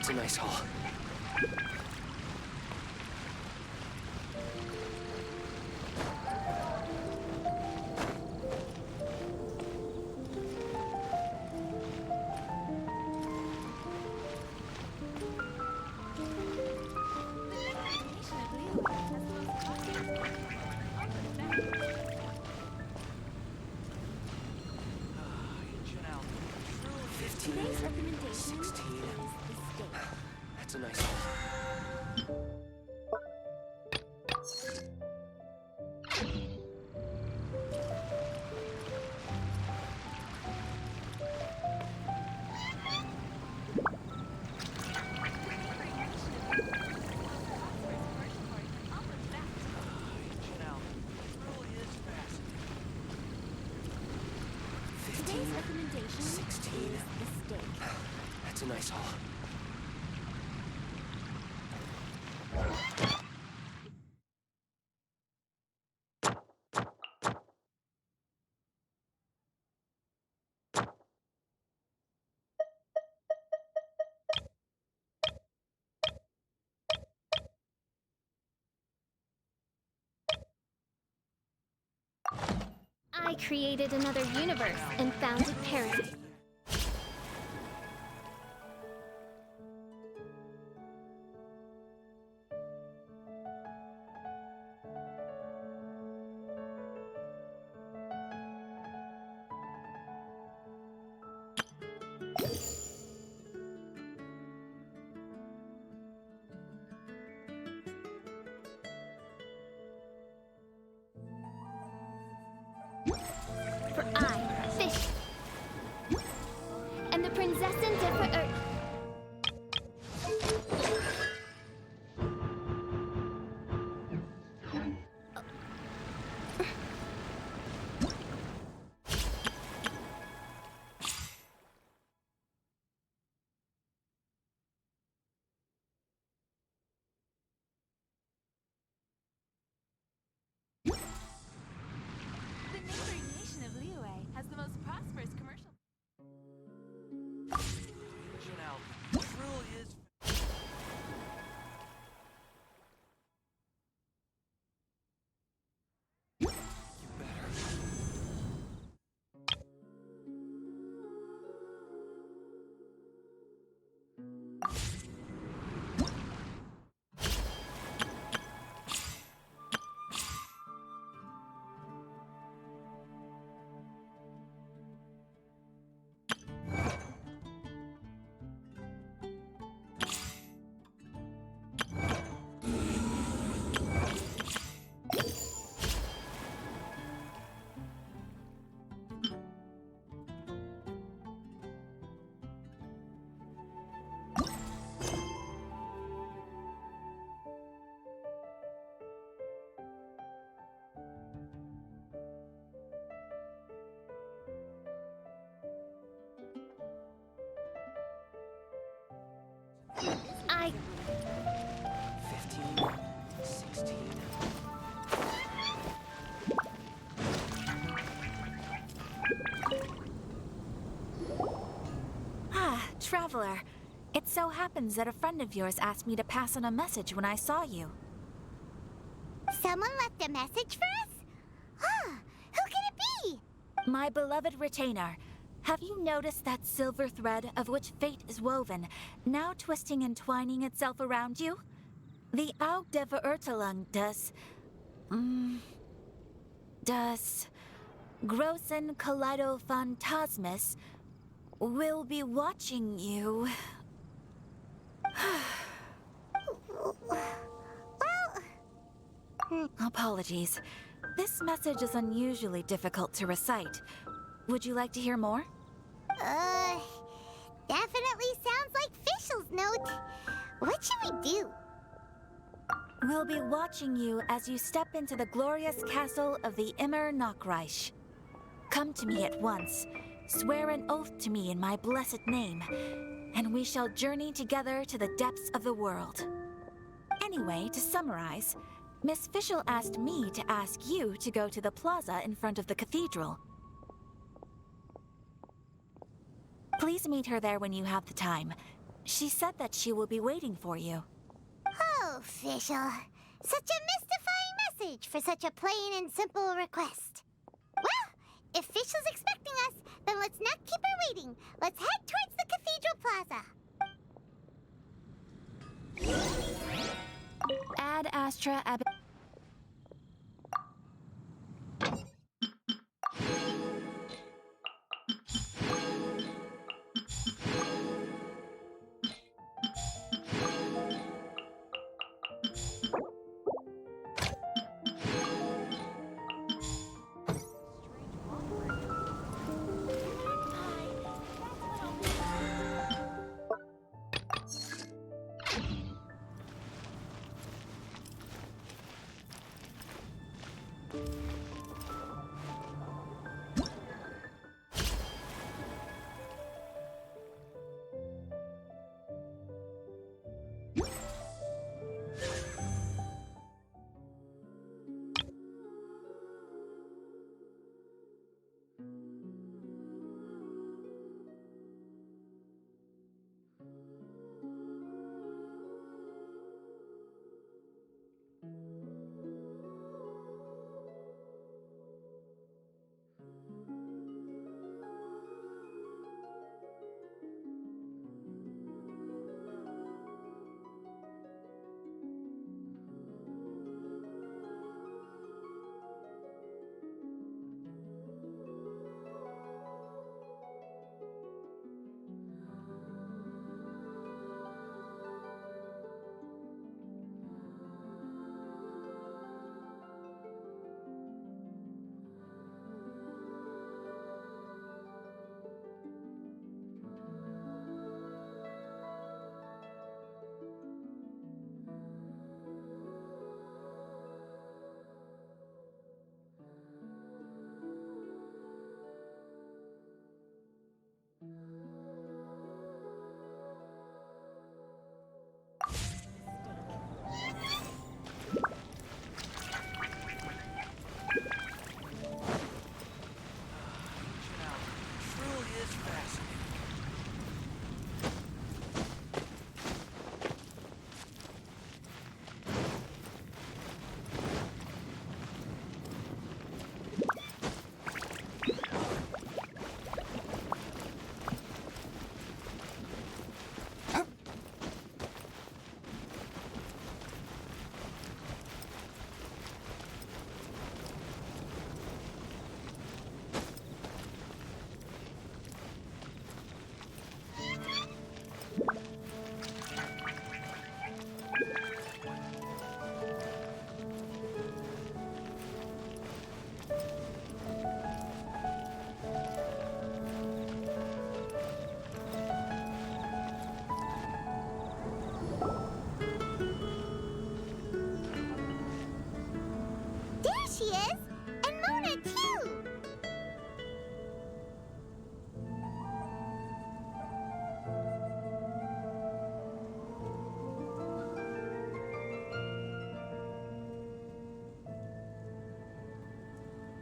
That's a nice haul. That's a nice haul. That's a nice haul. I created another universe and founded Paradise. For I, Fish, and the Prinzessin differ I 15, 16. Ah, traveler. It so happens that a friend of yours asked me to pass on a message when I saw you. Someone left a message for us? Huh, who could it be? My beloved retainer. Have you noticed that silver thread of which fate is woven, now twisting and twining itself around you? The Aug der Verurteilung das großen Kaleidophantasmus will be watching you. Apologies. This message is unusually difficult to recite. Would you like to hear more? Definitely sounds like Fischl's note. What should we do? We'll be watching you as you step into the glorious castle of the Immer Nachreich. Come to me at once, swear an oath to me in my blessed name, and we shall journey together to the depths of the world. Anyway, to summarize, Miss Fischl asked me to ask you to go to the plaza in front of the cathedral. Please meet her there when you have the time. She said that she will be waiting for you. Oh, Fischl. Such a mystifying message for such a plain and simple request. Well, if Fischl's expecting us, then let's not keep her waiting. Let's head towards the Cathedral Plaza. Ad Astra Ab...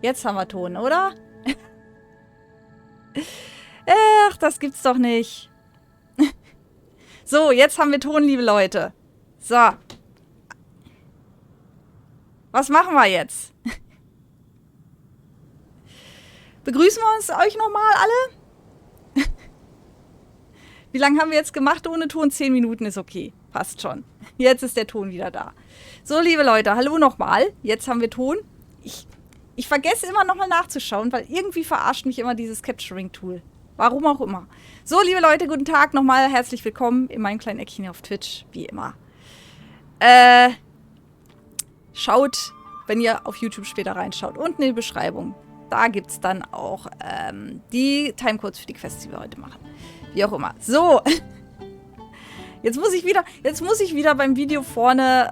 Jetzt haben wir Ton, oder? Ach, das gibt's doch nicht. So, jetzt haben wir Ton, liebe Leute. So. Was machen wir jetzt? Begrüßen wir uns euch nochmal alle? Wie lange haben wir jetzt gemacht ohne Ton? 10 Minuten ist okay. Passt schon. Jetzt ist der Ton wieder da. So, liebe Leute, hallo nochmal. Jetzt haben wir Ton. Ich vergesse immer nochmal nachzuschauen, weil irgendwie verarscht mich immer dieses Capturing-Tool. Warum auch immer. So, liebe Leute, guten Tag nochmal. Herzlich willkommen in meinem kleinen Eckchen auf Twitch, wie immer. Schaut, wenn ihr auf YouTube später reinschaut, unten in die Beschreibung. Da gibt es dann auch die Timecodes für die Quests, die wir heute machen. Wie auch immer. So. Jetzt muss ich wieder beim Video vorne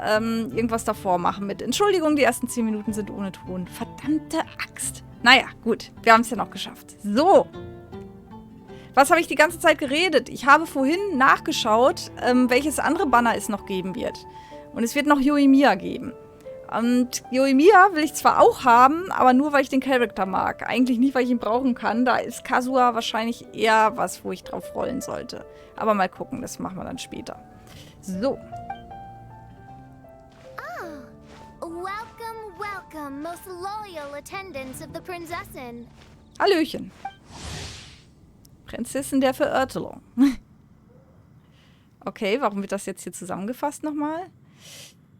irgendwas davor machen mit Entschuldigung, die ersten 10 Minuten sind ohne Ton. Verdammte Axt. Naja, gut. Wir haben es ja noch geschafft. So. Was habe ich die ganze Zeit geredet? Ich habe vorhin nachgeschaut, welches andere Banner es noch geben wird. Und es wird noch Yoimiya geben. Und Yoimiya will ich zwar auch haben, aber nur, weil ich den Charakter mag. Eigentlich nicht, weil ich ihn brauchen kann. Da ist Kazuha wahrscheinlich eher was, wo ich drauf rollen sollte. Aber mal gucken, das machen wir dann später. So. Welcome, welcome, most loyal attendants of the Prinzessin. Hallöchen. Prinzessin der Verirrtelung. Okay, warum wird das jetzt hier zusammengefasst nochmal?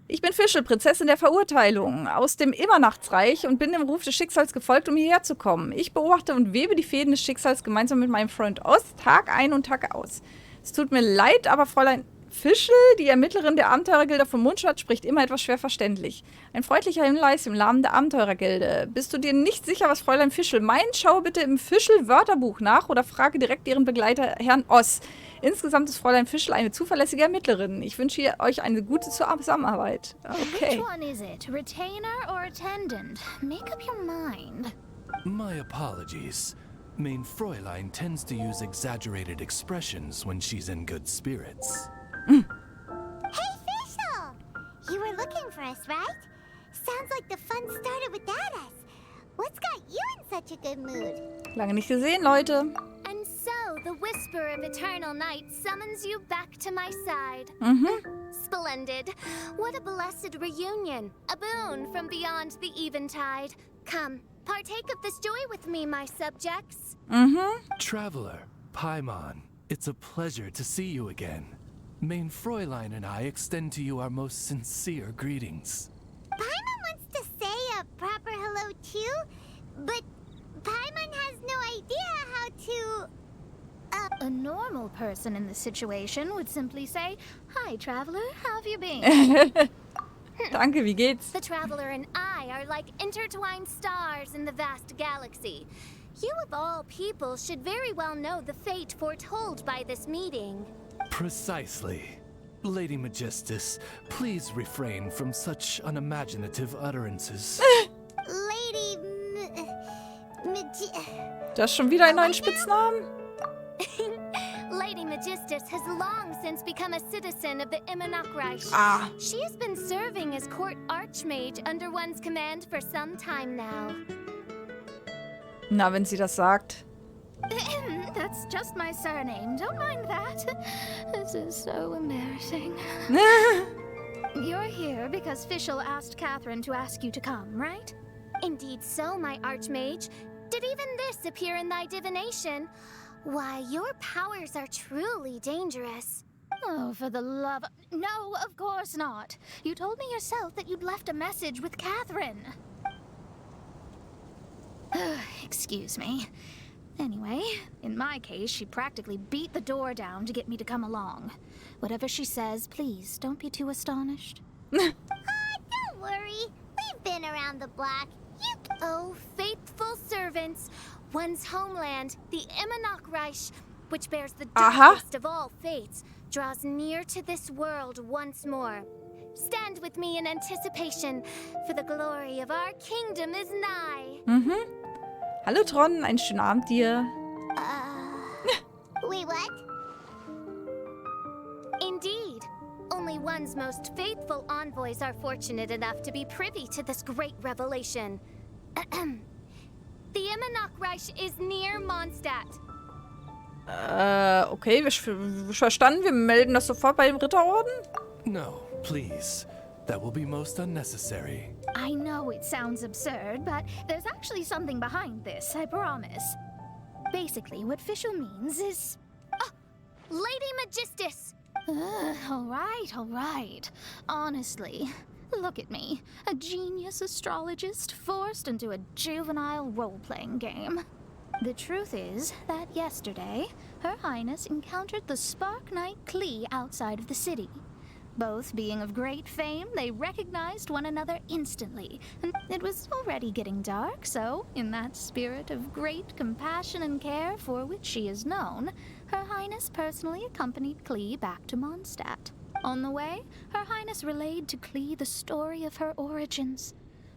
Ich bin Fischl, Prinzessin der Verurteilung, aus dem Immernachtsreich und bin dem Ruf des Schicksals gefolgt, um hierher zu kommen. Ich beobachte und webe die Fäden des Schicksals gemeinsam mit meinem Freund Ost, Tag ein und Tag aus. Es tut mir leid, aber Fräulein Fischl, die Ermittlerin der Abenteurergilde von Mundstadt, spricht immer etwas schwer verständlich. Ein freundlicher Hinweis im Namen der Abenteurergilde. Bist du dir nicht sicher, was Fräulein Fischl meint? Schaue bitte im Fischl-Wörterbuch nach oder frage direkt ihren Begleiter, Herrn Oss. Insgesamt ist Fräulein Fischl eine zuverlässige Ermittlerin. Ich wünsche euch eine gute Zusammenarbeit. Okay. Which one is it? Retainer or attendant? Make up your mind. My apologies. Mein Fräulein tends to use exaggerated expressions when she's in good spirits. Hey, Fischl! You were looking for us, right? Sounds like the fun started without us. What's got you in such a good mood? Lange nicht gesehen, Leute. And so, the whisper of eternal night summons you back to my side. Splendid. What a blessed reunion. A boon from beyond the eventide. Come, partake of this joy with me, my subjects. Traveler, Paimon, it's a pleasure to see you again. Mein Fräulein and I extend to you our most sincere greetings. Paimon wants to say a proper hello too, but Paimon has no idea how to... A normal person in this situation would simply say, "Hi, traveler, how have you been?" Danke, wie geht's? The traveler and I are like intertwined stars in the vast galaxy. You of all people should very well know the fate foretold by this meeting. Precisely. Lady Magistus, please refrain from such unimaginative utterances. Lady... Du hast schon wieder einen neuen Spitznamen? Lady Magistus has long since become a citizen of the Immernachtsreich. Ah. She has been serving as court archmage under one's command for some time now. Na, wenn sie das sagt. That's just my surname. Don't mind that. This is so embarrassing. You're here because Fischl asked Catherine to ask you to come, right? Indeed so, my archmage. Did even this appear in thy divination? Why, your powers are truly dangerous. Oh, for the love... No, of course not. You told me yourself that you'd left a message with Catherine. Excuse me. Anyway, in my case, she practically beat the door down to get me to come along. Whatever she says, please, don't be too astonished. Don't worry. We've been around the block. Oh, faithful servants. One's homeland, the Immernachtsreich, which bears the darkest of all fates, draws near to this world once more. Stand with me in anticipation, for the glory of our kingdom is nigh. Hallo Tron, einen schönen Abend dir. Wait, what? Indeed. Only one's most faithful envoys are fortunate enough to be privy to this great revelation. The Immernachtsreich is near Mondstadt. Okay, verstanden. Wir melden das sofort bei dem Ritterorden. No, please. That will be most unnecessary. I know it sounds absurd, but there's actually something behind this, I promise. Basically, what Fischl means is... Lady Magistus! All right. Honestly, look at me. A genius astrologist forced into a juvenile role-playing game. The truth is that yesterday, Her Highness encountered the Spark Knight Klee outside of the city. Both being of great fame, they recognized one another instantly, and it was already getting dark, so, in that spirit of great compassion and care for which she is known, Her Highness personally accompanied Klee back to Mondstadt. On the way, Her Highness relayed to Klee the story of her origins.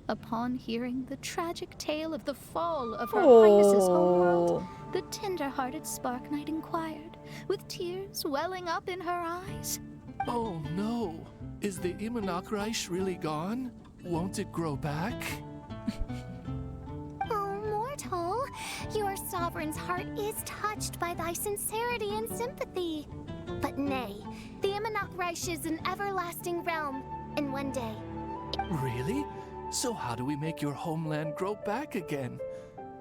Upon hearing the tragic tale of the fall of Her Highness's homeworld, the tender-hearted Spark Knight inquired, with tears welling up in her eyes. Oh no! Is the Immernachtsreich really gone? won't it grow back? Oh, mortal, your sovereign's heart is touched by thy sincerity and sympathy. But nay, the Nachrisch is an everlasting realm, and one day... Really? So how do we make your homeland grow back again?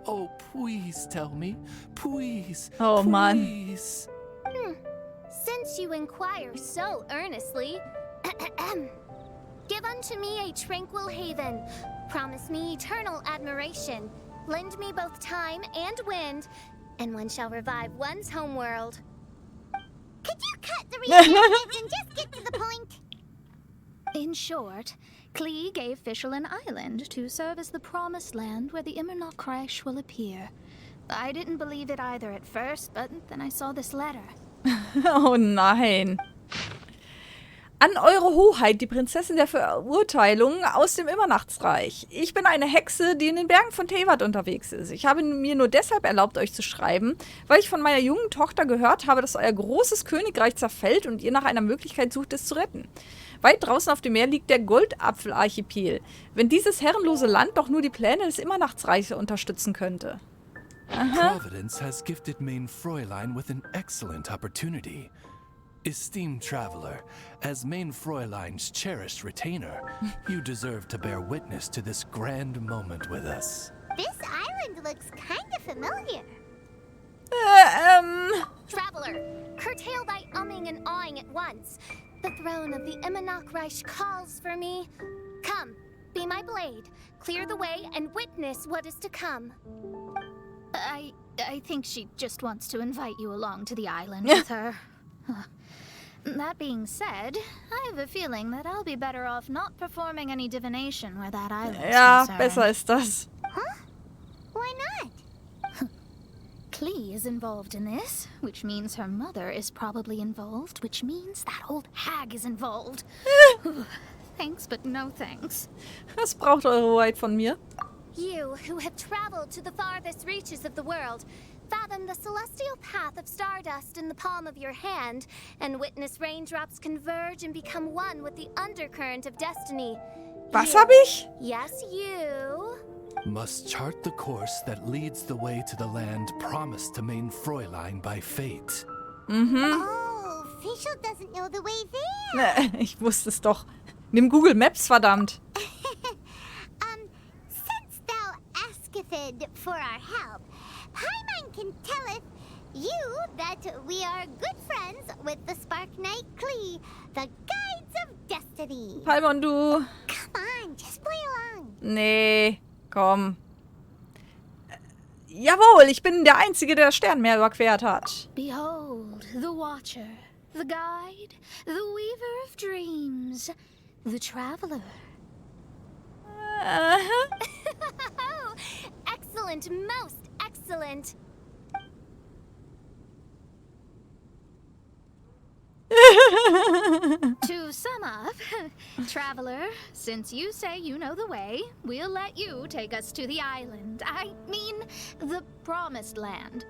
Oh, please tell me. Please. Oh, Mann. Please. Since you inquire so earnestly, give unto me a tranquil haven, promise me eternal admiration, lend me both time and wind, and one shall revive one's homeworld. Could you cut the redundancies and just get to the point? In short, Klee gave Fischl an island to serve as the promised land where the Nachrisch will appear. I didn't believe it either at first, but then I saw this letter. Oh nein. An Eure Hoheit, die Prinzessin der Verurteilung aus dem Immernachtsreich. Ich bin eine Hexe, die in den Bergen von Teil unterwegs ist. Ich habe mir nur deshalb erlaubt, euch zu schreiben, weil ich von meiner jungen Tochter gehört habe, dass euer großes Königreich zerfällt und ihr nach einer Möglichkeit sucht, es zu retten. Weit draußen auf dem Meer liegt der Goldapfelarchipel. Wenn dieses herrenlose Land doch nur die Pläne des Immernachtsreichs unterstützen könnte. Providence has gifted Mein Fräulein with an excellent opportunity. Esteemed traveler, as Mein Fräulein's cherished retainer, you deserve to bear witness to this grand moment with us. This island looks kind of familiar. Traveler, curtail thy umming and awing at once. The throne of the Nachrisch calls for me. Come, be my blade, clear the way, and witness what is to come. I think she just wants to invite you along to the island with her. That being said, I have a feeling that I'll be better off not performing any divination where that island is Ja, concerned. besser ist das. Huh? Why not? Klee is involved in this, which means her mother is probably involved, which means that old hag is involved. Thanks, but no thanks. Was braucht Eure Hoheit von mir? You, who have traveled to the farthest reaches of the world, fathom the celestial path of stardust in the palm of your hand, and witness raindrops converge and become one with the undercurrent of destiny. Was You- hab ich? Yes, you. Must chart the course that leads the way to the land promised to Mein Fräulein by fate. Oh, Fischl doesn't know the way there. Ich wusste es doch. Nimm Google Maps, verdammt. Since thou asketh for our help, Paimon can telleth you that we are good friends with the Spark Knight Klee, the guides of destiny. Paimon, du. Come on, just play along. Nee, komm. Jawohl, ich bin der Einzige, der das Sternmeer überquert hat. Behold, the Watcher, the Guide, the Weaver of Dreams, the Traveler. Excellent, most excellent. To sum up, Traveler, since you say you know the way, we'll let you take us to the island. I mean, the promised land.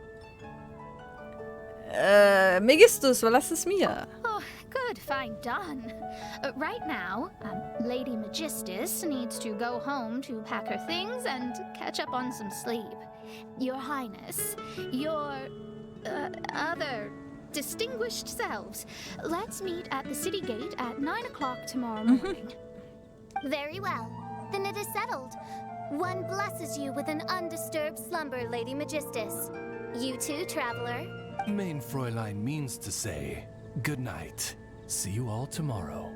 Megistus, überlass es mir. Oh, good, fine, done. Right now, Lady Magistus needs to go home to pack her things and catch up on some sleep. Your Highness, your other distinguished selves, let's meet at the city gate at 9 o'clock tomorrow morning. Very well. Then it is settled. One blesses you with an undisturbed slumber, Lady Magistus. You too, Traveler. Mein Fräulein means to say, good night. See you all tomorrow.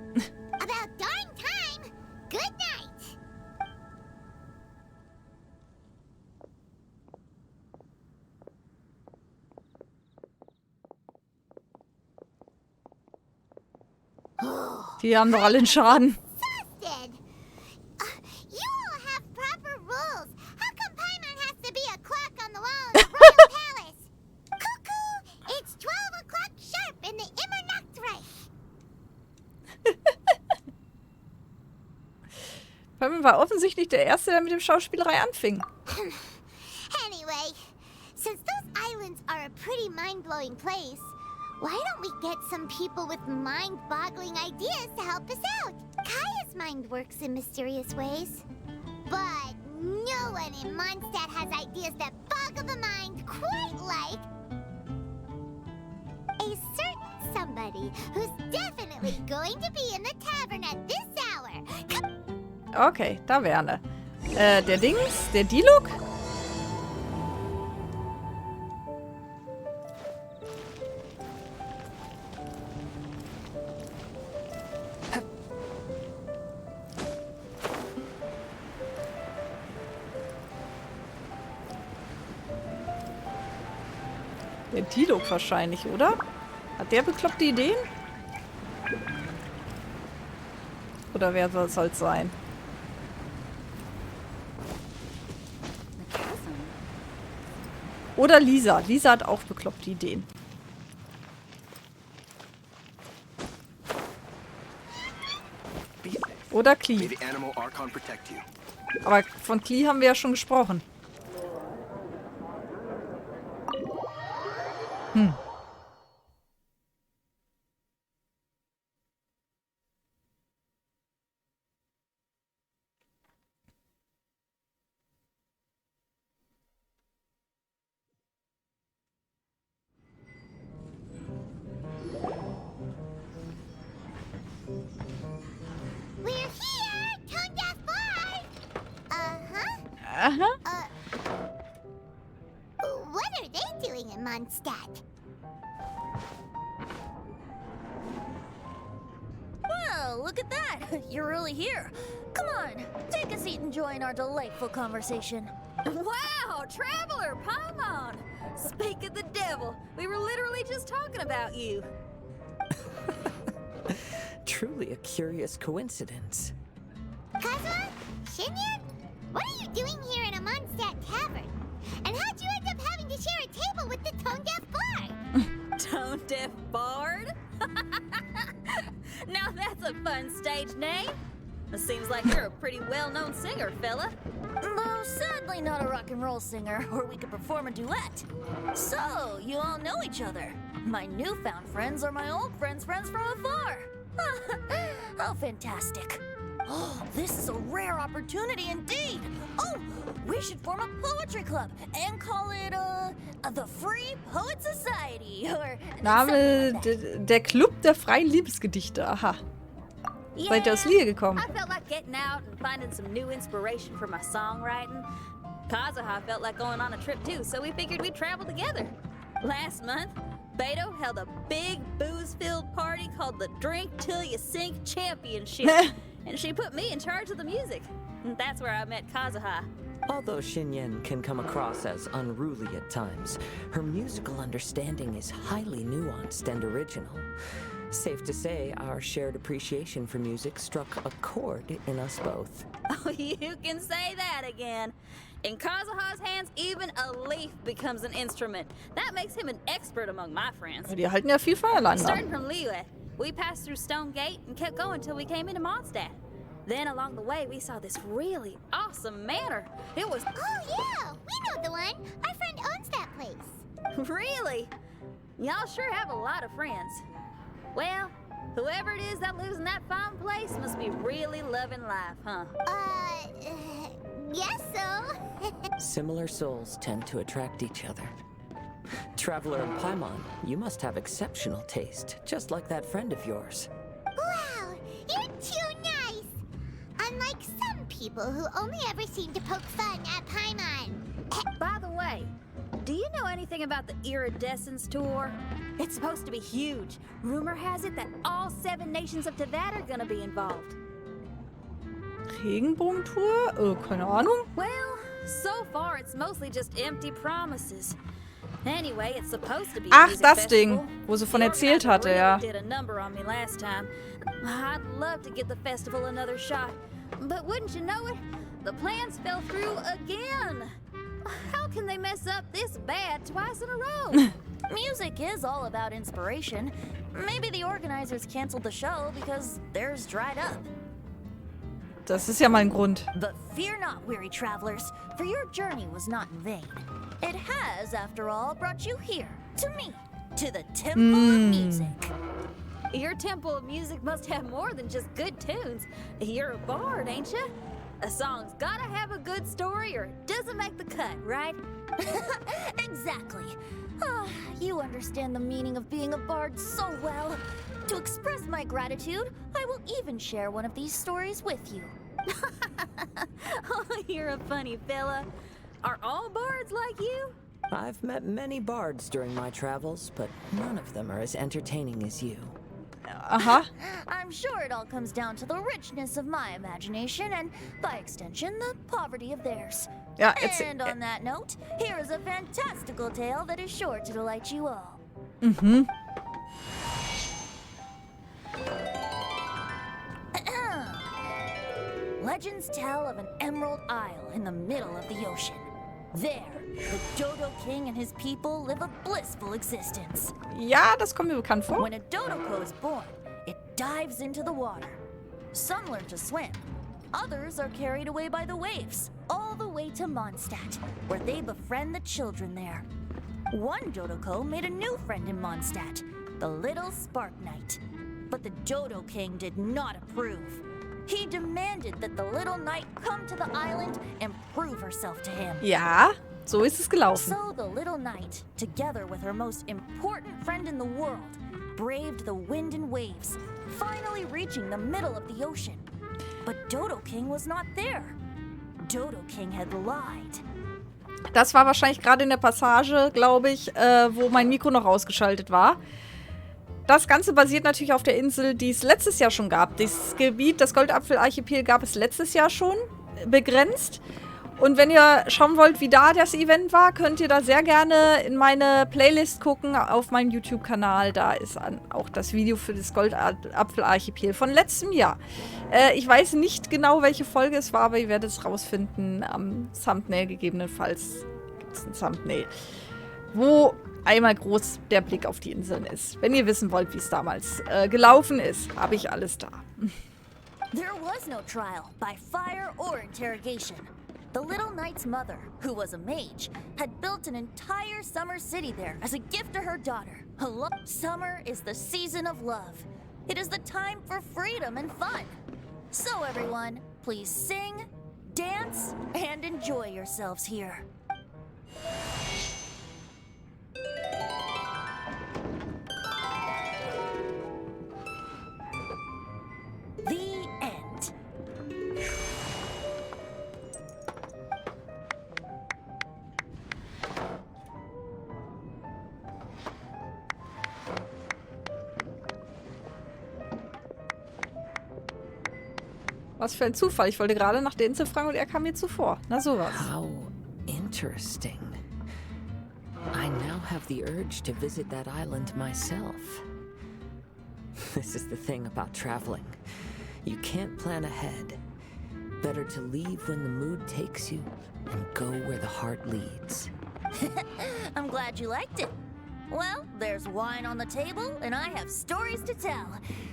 About darn time. Good night. Die haben doch alle einen Schaden. Busted. You all have proper rules. How come Paimon has to be a clock on the wall in the royal palace? Cuckoo! It's 12 o'clock sharp in the Nachrisch. Paimon war offensichtlich der Erste, der mit dem Schauspielerei anfing. Anyway, since those islands are a pretty mind-blowing place, why don't we get some people with mind-boggling ideas to help us out? Kai is everyone's mind works in mysterious ways. But no one in Mondstadt has ideas that boggle the mind quite like a certain somebody who's definitely going to be in the tavern at this hour. Okay, Taverne. Der Dings, der Dialog? Der Dialog wahrscheinlich, oder? Hat der bekloppte Ideen? Oder wer soll es sein? Oder Lisa. Lisa hat auch bekloppte Ideen. Oder Klee. Aber von Klee haben wir ja schon gesprochen. We're here, Tone Deaf Bar. Aha. What are they doing in Mondstadt? Well, look at that! You're really here. Come on, take a seat and join our delightful conversation. Wow, Traveler, Paimon! Speak of the devil, we were literally just talking about you. Truly a curious coincidence. Kazuha? Xinyan? What are you doing here in a Mondstadt tavern? And how'd you end up having to share a table with the Tone Deaf Bard? Tone Deaf Bard? Now that's a fun stage name. It seems like you're a pretty well-known singer, fella. Though sadly not a rock and roll singer, or we could perform a duet. So, you all know each other. My newfound friends are my old friends' friends from afar. How fantastic. Oh, this is a rare opportunity indeed. Oh, we should form a poetry club and call it, the Free Poet Society, or Name der Club der freien Liebesgedichte. Aha. Seid ihr aus Lier gekommen? I felt like getting out and finding some new inspiration for my songwriting. Kazuha felt like going on a trip too, so we figured we'd travel together. Last month, Beto held a big booze-filled party called the Drink Till You Sink Championship. And she put me in charge of the music. And that's where I met Kazuha. Although Xinyan can come across as unruly at times, her musical understanding is highly nuanced and original. Safe to say, our shared appreciation for music struck a chord in us both. Oh, you can say that again. In Kazuha's hands, even a leaf becomes an instrument. That makes him an expert among my friends. Die halten ja viel voneinander. Starting from Liyue, we passed through Stone Gate and kept going till we came into Mondstadt. Then along the way, we saw this really awesome manor. It was... Oh, yeah, we know the one. Our friend owns that place. Really? Y'all sure have a lot of friends. Well, whoever it is that lives in that fine place must be really loving life, huh? Guess so. Similar souls tend to attract each other. Traveler and Paimon, you must have exceptional taste, just like that friend of yours. Wow, you're too nice. Unlike some people who only ever seem to poke fun at Paimon. By the way, do you know anything about the Iridescence tour? It's supposed to be huge. Rumor has it that all 7 nations of Tevat are gonna be involved. Regenbogentour? Keine Ahnung. Well, so far it's mostly just empty promises. Anyway, it's supposed to be a Ach, music das festival. Ding, wo sie von The erzählt organizer hatte, ja. really did a number on me last time. I'd love to give the festival another shot, but wouldn't you know it, the plans fell through again. How can they mess up this bad twice in a row? Music is all about inspiration. Maybe the organizers canceled the show because theirs dried up. Das ist ja mal ein Grund. But fear not, weary travelers, for your journey was not in vain. It has, after all, brought you here, to me, to the Temple of Music. Your temple of music must have more than just good tunes. You're a bard, ain't you? A song's gotta have a good story or it doesn't make the cut, right? Exactly. You understand the meaning of being a bard so well. To express my gratitude, I will even share one of these stories with you. Oh, you're a funny fella. Are all bards like you? I've met many bards during my travels, but none of them are as entertaining as you. Aha. I'm sure it all comes down to the richness of my imagination and, by extension, the poverty of theirs. Ja, And on that note, here is a fantastical tale that is sure to delight you all. Mhm. Legends tell of an emerald isle in the middle of the ocean. There, the Dodo King and his people live a blissful existence. Ja, das kommt mir bekannt vor. When a Dodoko is born, it dives into the water. Some learn to swim. Others are carried away by the waves, all the way to Mondstadt, where they befriend the children there. One Dodoko made a new friend in Mondstadt, the little Spark Knight. But the Dodo King did not approve. He demanded that the little knight come to the island and prove herself to him. Ja, so ist es gelaufen. So the little knight, together with her most important friend in the world, braved the wind and waves, finally reaching the middle of the ocean. But Dodo King was not there. Dodo King had lied. Das war wahrscheinlich gerade in der Passage, glaube ich, wo mein Mikro noch ausgeschaltet war. Das Ganze basiert natürlich auf der Insel, die es letztes Jahr schon gab. Das Gebiet, das Goldapfelarchipel, gab es letztes Jahr schon begrenzt. Und wenn ihr schauen wollt, wie da das Event war, könnt ihr da sehr gerne in meine Playlist gucken auf meinem YouTube-Kanal. Da ist auch das Video für das Goldapfelarchipel von letztem Jahr. Ich weiß nicht genau, welche Folge es war, aber ihr werdet es rausfinden am Thumbnail gegebenenfalls. Gibt es ein Thumbnail, wo einmal groß der Blick auf die Inseln ist. Wenn ihr wissen wollt, wie es damals gelaufen ist, habe ich alles da. There was no trial by fire or interrogation. The little knight's mother, who was a mage, had built an entire summer city there as a gift to her daughter. Summer is the season of love. It is the time for freedom and fun. So everyone, please sing, dance, and enjoy yourselves here. The end. Was für ein Zufall. Ich wollte gerade nach der Insel fragen und er kam mir zuvor. Na sowas. How interesting. I now have the urge to visit that island myself. This is the thing about traveling. You can't plan ahead. Better to leave when the mood takes you and go where the heart leads. I'm glad you liked it. Well, there's wine on the table, and I have stories to tell.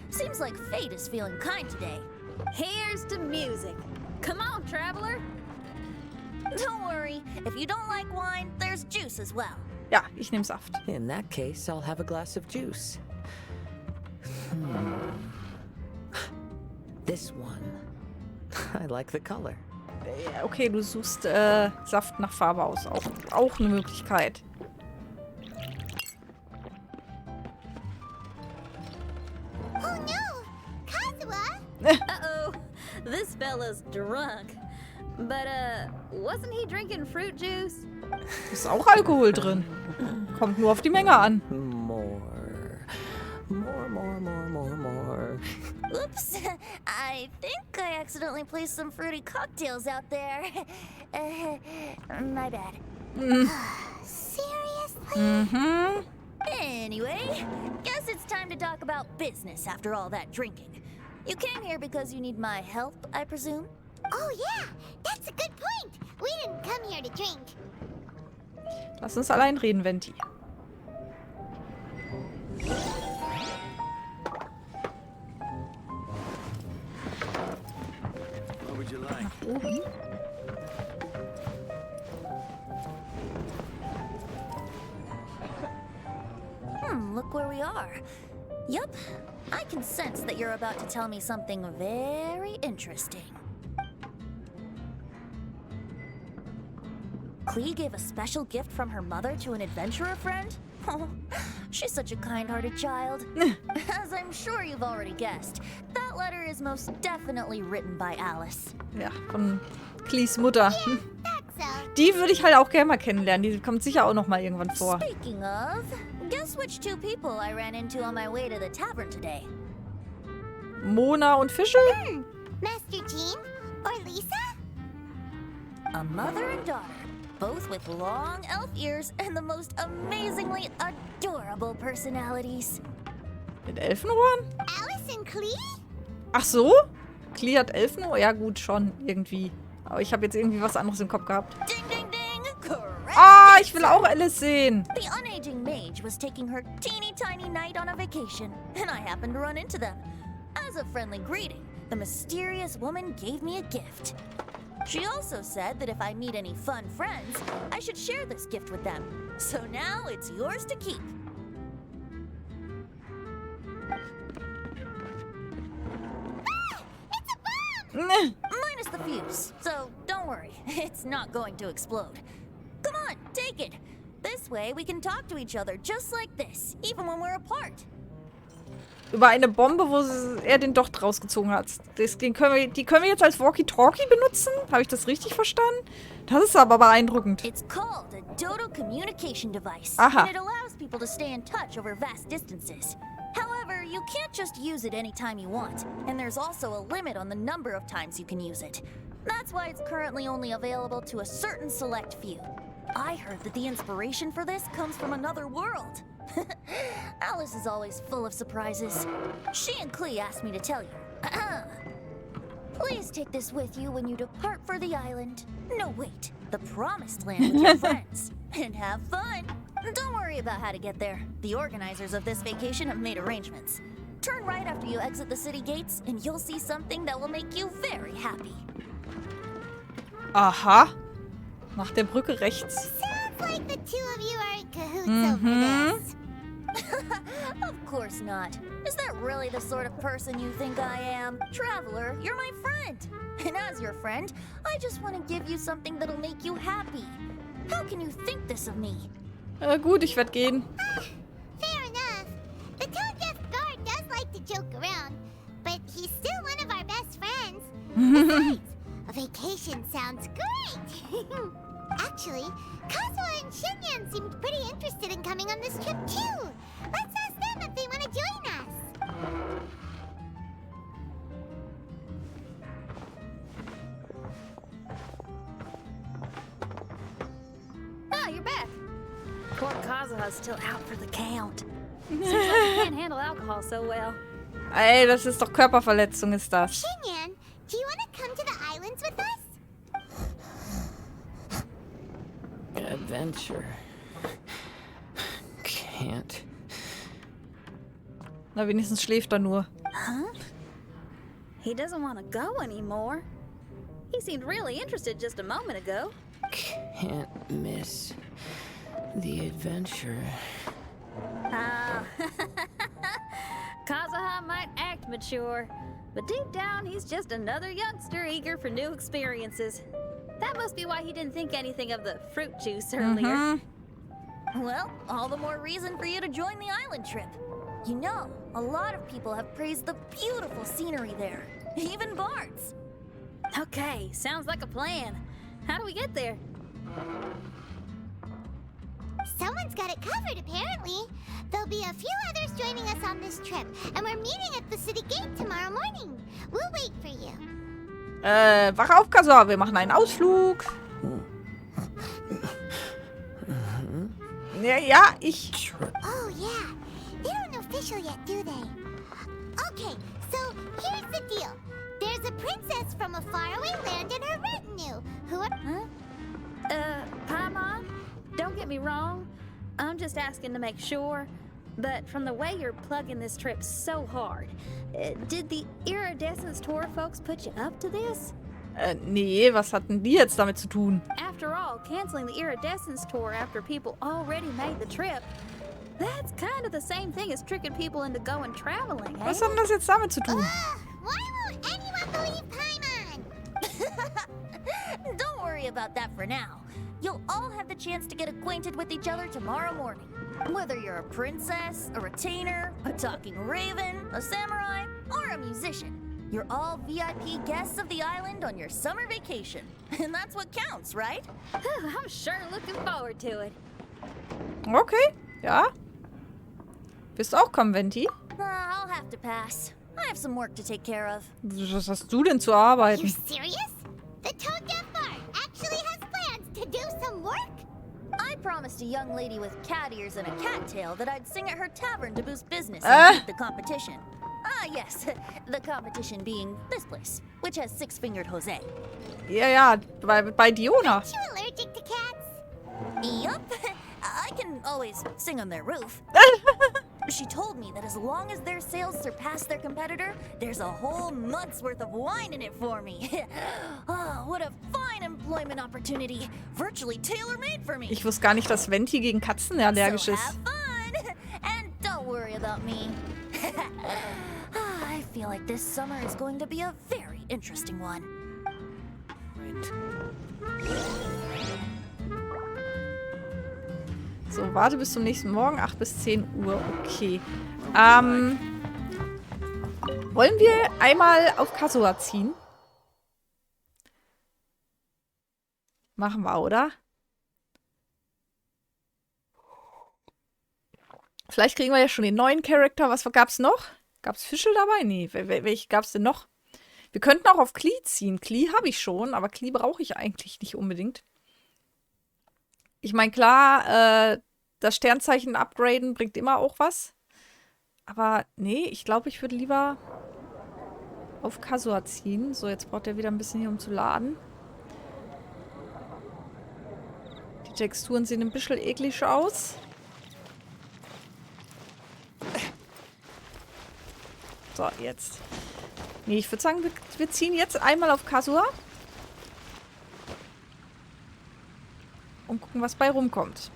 Seems like fate is feeling kind today. Here's to music. Come on, traveler. Don't worry, if you don't like wine, there's juice as well. Ja, ich nehme Saft. In that case, I'll have a glass of juice. This one. I like the color. Okay, du suchst Saft nach Farbe aus. Auch eine Möglichkeit. Oh no! Kazuha! Uh-oh. This fella's drunk. But, wasn't he drinking fruit juice? Ist auch Alkohol drin. Kommt nur auf die Menge an. More. Oops, I think I accidentally placed some fruity cocktails out there. My bad. Seriously? Mhm. Anyway, guess it's time to talk about business after all that drinking. You came here because you need my help, I presume? Oh yeah, that's a good point. We didn't come here to drink. Lass uns allein reden, Venti. What would you like? Nach oben. Look where we are. Yup, I can sense that you're about to tell me something very interesting. Klee gave a special gift from her mother to an adventurer friend? Oh, she's such a kind-hearted child. As I'm sure you've already guessed, that letter is most definitely written by Alice. Ja, von Klees Mutter. That's so. Die würde ich halt auch gerne mal kennenlernen. Die kommt sicher auch noch mal irgendwann vor. Speaking of, guess which two people I ran into on my way to the tavern today? Mona und Fischl? Master Jean or Lisa? A mother and daughter, both with long elf ears and the most amazingly adorable personalities. Mit Elfenohren? Alice and Klee? Ach so? Klee hat Elfenohr? Ja gut, schon irgendwie. Aber ich habe jetzt irgendwie was anderes im Kopf gehabt. Ding, ding, ding! Correct! Ah, ich will auch Alice sehen. The unaging mage was taking her teeny tiny knight on a vacation, and I happened to run into them. As a friendly greeting, the mysterious woman gave me a gift. She also said that if I meet any fun friends, I should share this gift with them. So now it's yours to keep. Minus the fuse, so don't worry, it's not going to explode. Come on, take it. This way we can talk to each other just like this, even when we're apart. Über eine Bombe, wo er den Docht rausgezogen hat. Die können wir jetzt als Walkie-Talkie benutzen? Habe ich das richtig verstanden? Das ist aber beeindruckend. It's called a dodo communication device. Aha. And it allows people to stay in touch over vast distances. However, you can't just use it anytime you want, and there's also a limit on the number of times you can use it. That's why it's currently only available to a certain select few. I heard that the inspiration for this comes from another world. Alice is always full of surprises. She and Klee asked me to tell you. Please take this with you when you depart for the island. No, wait, the promised land with your friends. And have fun. Don't worry about how to get there. The organizers of this vacation have made arrangements. Turn right after you exit the city gates, and you'll see something that will make you very happy. Aha. Nach der Brücke rechts. Sounds like the two of you are in cahoots over this. Of course not. Is that really the sort of person you think I am? Traveler, you're my friend. And as your friend, I just want to give you something that'll make you happy. How can you think this of me? Gut, ich werde gehen. Fair enough. The tone-deaf guard does like to joke around, but he's still one of our best friends. Besides, a vacation sounds great. Actually, Kazuha and Xinyan seemed pretty interested in coming on this trip too. Let's ask them if they want to join us. Ah, you're back. Poor Kazuha's still out for the count. Seems like he can't handle alcohol so well. Ey, das ist doch Körperverletzung, ist das. Xinyan, do you want to come to the islands with us? Adventure. Can't. Na, wenigstens schläft er nur. Huh? He doesn't want to go anymore. He seemed really interested just a moment ago. Can't miss the adventure. Kazuha might act mature, but deep down he's just another youngster eager for new experiences. That must be why he didn't think anything of the fruit juice earlier. Well, all the more reason for you to join the island trip. You know, a lot of people have praised the beautiful scenery there. Even bards. Okay, sounds like a plan. How do we get there? Someone's got it covered, apparently. There'll be a few others joining us on this trip, and we're meeting at the city gate tomorrow morning. We'll wait for you. Wach auf, Kazuha, wir machen einen Ausflug. Ja, ich... Oh, yeah. They don't know Fischl yet, do they? Okay, so here's the deal. There's a princess from a faraway land and her retinue who are... Paimon, don't get me wrong. I'm just asking to make sure. But from the way you're plugging this trip so hard, did the Iridescence Tour folks put you up to this? Nee, was hatten die jetzt damit zu tun? After all, canceling the Iridescence Tour after people already made the trip, That's kind of the same thing as tricking people into going traveling, eh? Was hat denn das jetzt damit zu tun? Why won't anyone believe Paimon? Don't worry about that for now. You'll all have the chance to get acquainted with each other tomorrow morning. Whether you're a princess, a retainer, a talking raven, a samurai, or a musician, you're all VIP guests of the island on your summer vacation. And that's what counts, right? I'm sure looking forward to it. Okay, ja. Willst du auch kommen, Venti? I'll have to pass. I have some work to take care of. Was hast du denn zu You arbeiten? serious? The Toad Deaf Bard actually has plans to do some work? I promised a young lady with cat ears and a cat tail that I'd sing at her tavern to boost business and beat the competition. Ah, yes. The competition being this place, which has six-fingered Jose. Ja, bei Diona. Aren't you allergic to cats? Yup. I can always sing on their roof. She told me that as long as their sales surpass their competitor, there's a whole month's worth of wine in it for me. Oh, what a fine employment opportunity. Virtually tailor-made for me. Ich wusste gar nicht, dass Venti gegen Katzen allergisch So ist. have fun. And don't worry about me. I feel like this summer is going to be a very interesting one. So, warte bis zum nächsten Morgen, 8 bis 10 Uhr. Okay. Wollen wir einmal auf Kazuha ziehen? Machen wir, oder? Vielleicht kriegen wir ja schon den neuen Charakter. Was gab's noch? Gab's Fischl dabei? Nee, welche gab's denn noch? Wir könnten auch auf Klee ziehen. Klee habe ich schon, aber Klee brauche ich eigentlich nicht unbedingt. Ich meine, klar, das Sternzeichen upgraden bringt immer auch was. Aber nee, ich glaube, ich würde lieber auf Kazuha ziehen. So, jetzt braucht er wieder ein bisschen hier, um zu laden. Die Texturen sehen ein bisschen eklig aus. So, jetzt. Nee, ich würde sagen, wir ziehen jetzt einmal auf Kazuha. Und gucken, was bei rumkommt.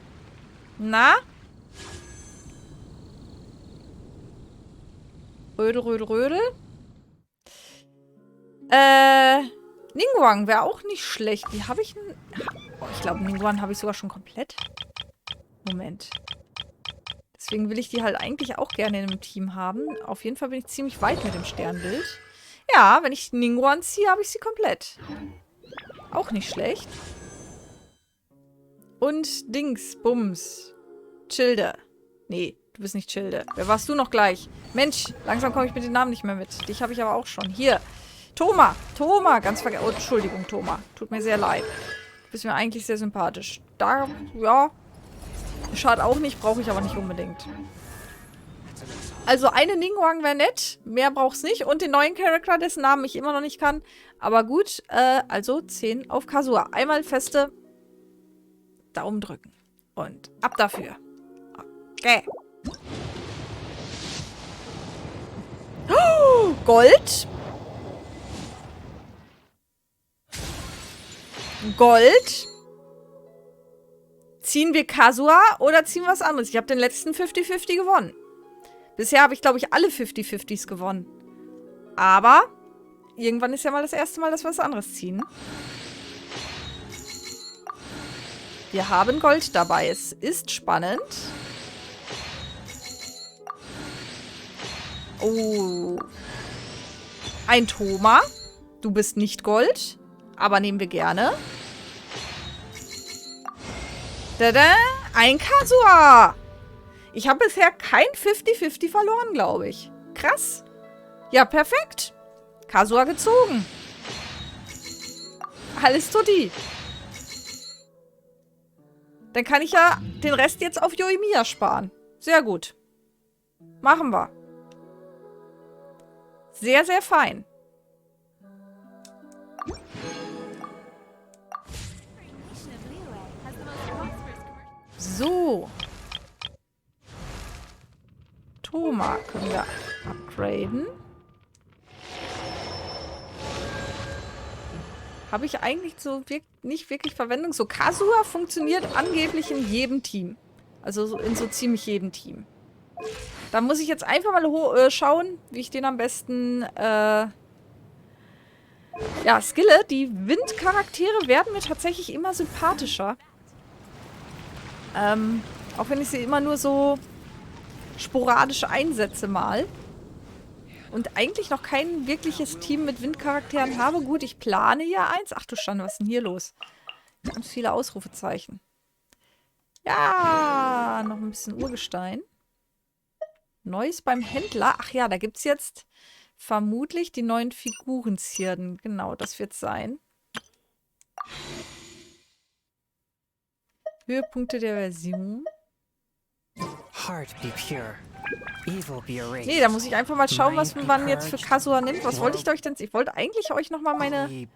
Na? Rödel, Rödel, Rödel. Ningguang wäre auch nicht schlecht. Wie habe ich denn... Oh, ich glaube, Ningguang habe ich sogar schon komplett. Moment. Deswegen will ich die halt eigentlich auch gerne in einem Team haben. Auf jeden Fall bin ich ziemlich weit mit dem Sternbild. Ja, wenn ich Ningguang ziehe, habe ich sie komplett. Auch nicht schlecht. Und Dings, Bums. Childe. Nee, du bist nicht Childe. Wer warst du noch gleich? Mensch, langsam komme ich mit den Namen nicht mehr mit. Dich habe ich aber auch schon. Hier. Thoma. Thoma. Ganz vergessen. Oh, Entschuldigung, Thoma. Tut mir sehr leid. Du bist mir eigentlich sehr sympathisch. Da, ja. Schadet auch nicht, brauche ich aber nicht unbedingt. Also eine Ningguang wäre nett. Mehr braucht's nicht. Und den neuen Charakter, dessen Namen ich immer noch nicht kann. Aber gut, also 10 auf Kazuha. Einmal feste Daumen drücken. Und ab dafür. Okay. Oh, Gold. Gold. Ziehen wir Kazuha oder ziehen wir was anderes? Ich habe den letzten 50-50 gewonnen. Bisher habe ich, glaube ich, alle 50-50s gewonnen. Aber irgendwann ist ja mal das erste Mal, dass wir was anderes ziehen. Wir haben Gold dabei. Es ist spannend. Oh. Ein Thoma. Du bist nicht Gold. Aber nehmen wir gerne. Tada! Ein Kazuha! Ich habe bisher kein 50-50 verloren, glaube ich. Krass. Ja, perfekt. Kazuha gezogen. Alles tutti. Dann kann ich ja den Rest jetzt auf Yoimiya sparen. Sehr gut. Machen wir. Sehr, sehr fein. So. Thoma können wir upgraden. Habe ich eigentlich so nicht wirklich Verwendung. So, Kazuha funktioniert angeblich in jedem Team. Also in so ziemlich jedem Team. Da muss ich jetzt einfach mal schauen, wie ich den am besten skille. Die Windcharaktere werden mir tatsächlich immer sympathischer. Auch wenn ich sie immer nur so sporadisch einsetze mal. Und eigentlich noch kein wirkliches Team mit Windcharakteren habe. Gut, ich plane ja eins. Ach du Schande, was ist denn hier los? Ganz viele Ausrufezeichen. Ja, noch ein bisschen Urgestein. Neues beim Händler. Ach ja, da gibt es jetzt vermutlich die neuen Figurenzierden. Genau, das wird sein. Höhepunkte der Version. Heart be pure. Evil be erased. Nee, da muss ich einfach mal schauen, was man jetzt für Kazuha nimmt. Was wollte ich euch denn? Ich wollte eigentlich euch nochmal meine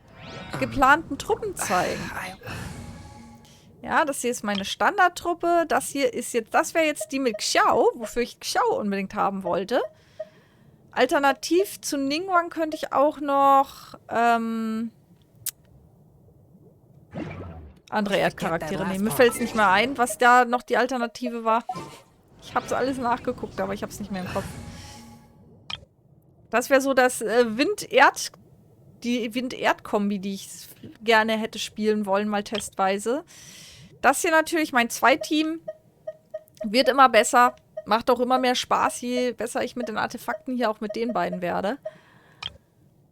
geplanten Truppen zeigen. Ja, das hier ist meine Standardtruppe. Das hier ist jetzt, das wäre jetzt die mit Xiao, wofür ich Xiao unbedingt haben wollte. Alternativ zu Ningguang könnte ich auch noch andere Erdcharaktere nehmen. Mir fällt es nicht mehr ein, was da noch die Alternative war. Ich habe es alles nachgeguckt, aber ich habe es nicht mehr im Kopf. Das wäre so das die Wind-Erd-Kombi, die ich gerne hätte spielen wollen, mal testweise. Das hier natürlich, mein Zweiteam, wird immer besser. Macht auch immer mehr Spaß, je besser ich mit den Artefakten hier auch mit den beiden werde.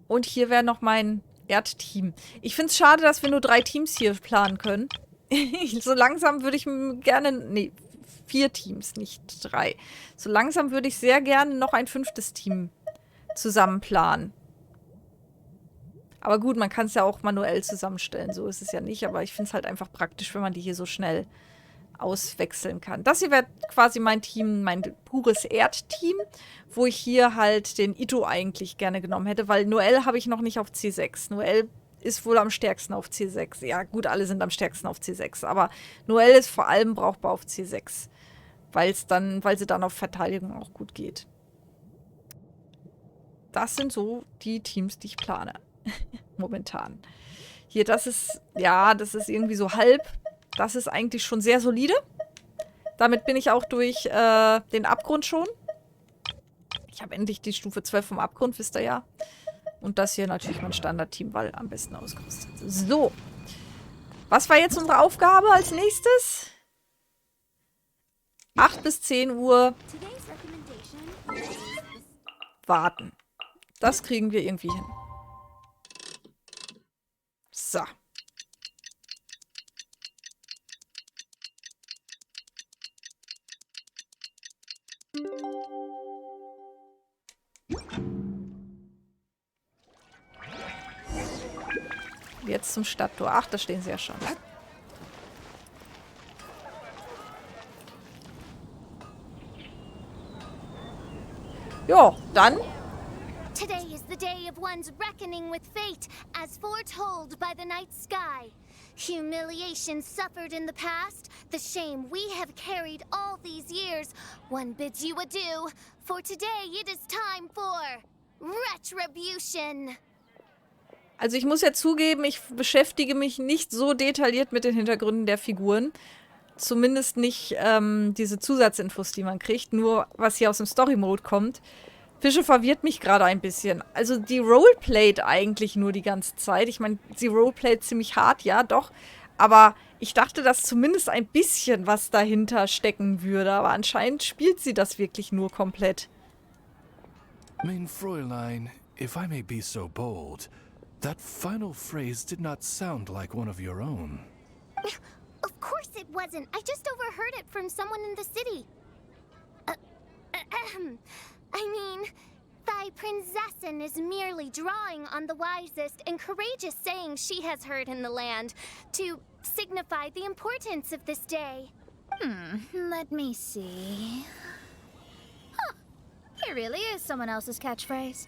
Und hier wäre noch mein Erdteam. Ich finde es schade, dass wir nur 3 Teams hier planen können. So langsam würde ich gerne... Nee, 4 Teams, nicht 3. So langsam würde ich sehr gerne noch ein 5. Team zusammen planen. Aber gut, man kann es ja auch manuell zusammenstellen. So ist es ja nicht. Aber ich finde es halt einfach praktisch, wenn man die hier so schnell auswechseln kann. Das hier wäre quasi mein Team, mein pures Erdteam, wo ich hier halt den Itto eigentlich gerne genommen hätte, weil Noel habe ich noch nicht auf C6. Noel ist wohl am stärksten auf C6. Ja gut, alle sind am stärksten auf C6, aber Noel ist vor allem brauchbar auf C6, weil sie dann auf Verteidigung auch gut geht. Das sind so die Teams, die ich plane. Momentan. Hier, das ist irgendwie so halb. Das ist eigentlich schon sehr solide. Damit bin ich auch durch den Abgrund schon. Ich habe endlich die Stufe 12 vom Abgrund, wisst ihr ja. Und das hier natürlich mein Standardteam, weil am besten ausgerüstet. So. Was war jetzt unsere Aufgabe als nächstes? 8 bis 10 Uhr warten. Das kriegen wir irgendwie hin. So. Jetzt zum Stadttor. Ach, da stehen sie ja schon. Jo, dann. Today is the day of one's reckoning with fate, as foretold by the night sky. Humiliation suffered in the past, the shame we have carried all these years. One bids you adieu, for today it is time for Retribution. Also ich muss ja zugeben, ich beschäftige mich nicht so detailliert mit den Hintergründen der Figuren. Zumindest nicht diese Zusatzinfos, die man kriegt. Nur was hier aus dem Story-Mode kommt. Fischl verwirrt mich gerade ein bisschen. Also die roleplayt eigentlich nur die ganze Zeit. Ich meine, sie roleplayt ziemlich hart, ja, doch. Aber ich dachte, dass zumindest ein bisschen was dahinter stecken würde. Aber anscheinend spielt sie das wirklich nur komplett. Mein Fräulein, if I may be so bold, that final phrase did not sound like one of your own. Of course it wasn't. I just overheard it from someone in the city. I mean, thy prinzessin is merely drawing on the wisest and courageous sayings she has heard in the land to signify the importance of this day. Let me see. Huh. It really is someone else's catchphrase.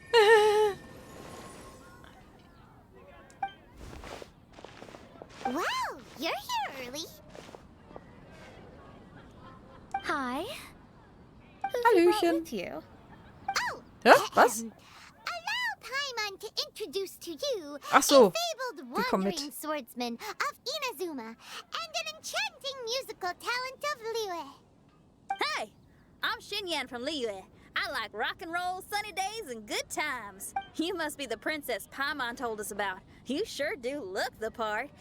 Wow, you're here early. Hi. Hallöchen. With you. Oh, Ja, was? allow Paimon to introduce to you Ach so, a fabled die kommen mit. wandering swordsman of Inazuma and an enchanting musical talent of Liyue. Hey, I'm Xinyan from Liyue. I like rock and roll, sunny days, and good times. You must be the princess Paimon told us about. You sure do look the part.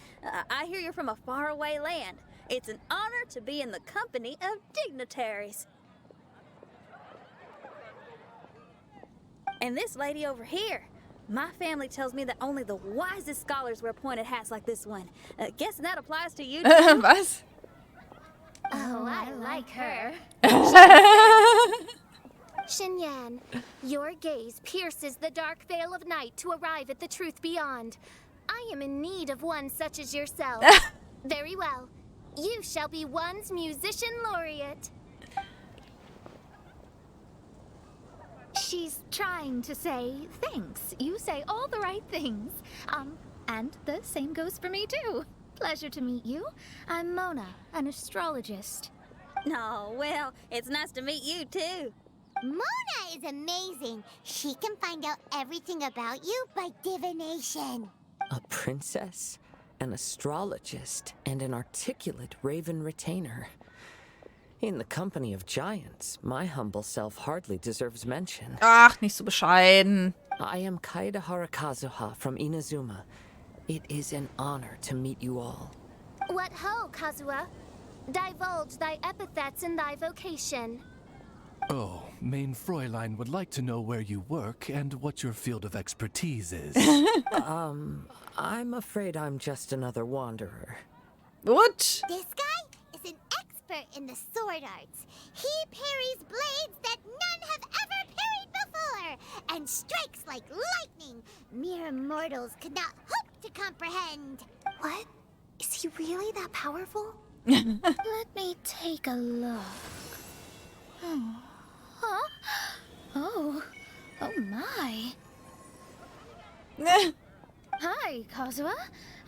I hear you're from a faraway land. It's an honor to be in the company of dignitaries. And this lady over here. My family tells me that only the wisest scholars wear pointed hats like this one. Guessing that applies to you too? Was? Oh, I like her. Xinyan, your gaze pierces the dark veil of night to arrive at the truth beyond. I am in need of one such as yourself. Very well. You shall be one's musician laureate. She's trying to say thanks. You say all the right things. And the same goes for me too. Pleasure to meet you. I'm Mona, an astrologist. No, well, it's nice to meet you too. Mona is amazing. She can find out everything about you by divination. A princess, an astrologist, and an articulate raven retainer. In the company of giants, my humble self hardly deserves mention. Ach, nicht so bescheiden. I am Kazuha Kazuha from Inazuma. It is an honor to meet you all. What ho, Kazuha? Divulge thy epithets and thy vocation. Oh, Mein Fräulein would like to know where you work and what your field of expertise is. I'm afraid I'm just another wanderer. What? This guy is an expert in the sword arts. He parries blades that none have ever parried before, and strikes like lightning. Mere mortals could not hope to comprehend. What? Is he really that powerful? Let me take a look. Oh. Huh? Oh my. Hi, Kazuha.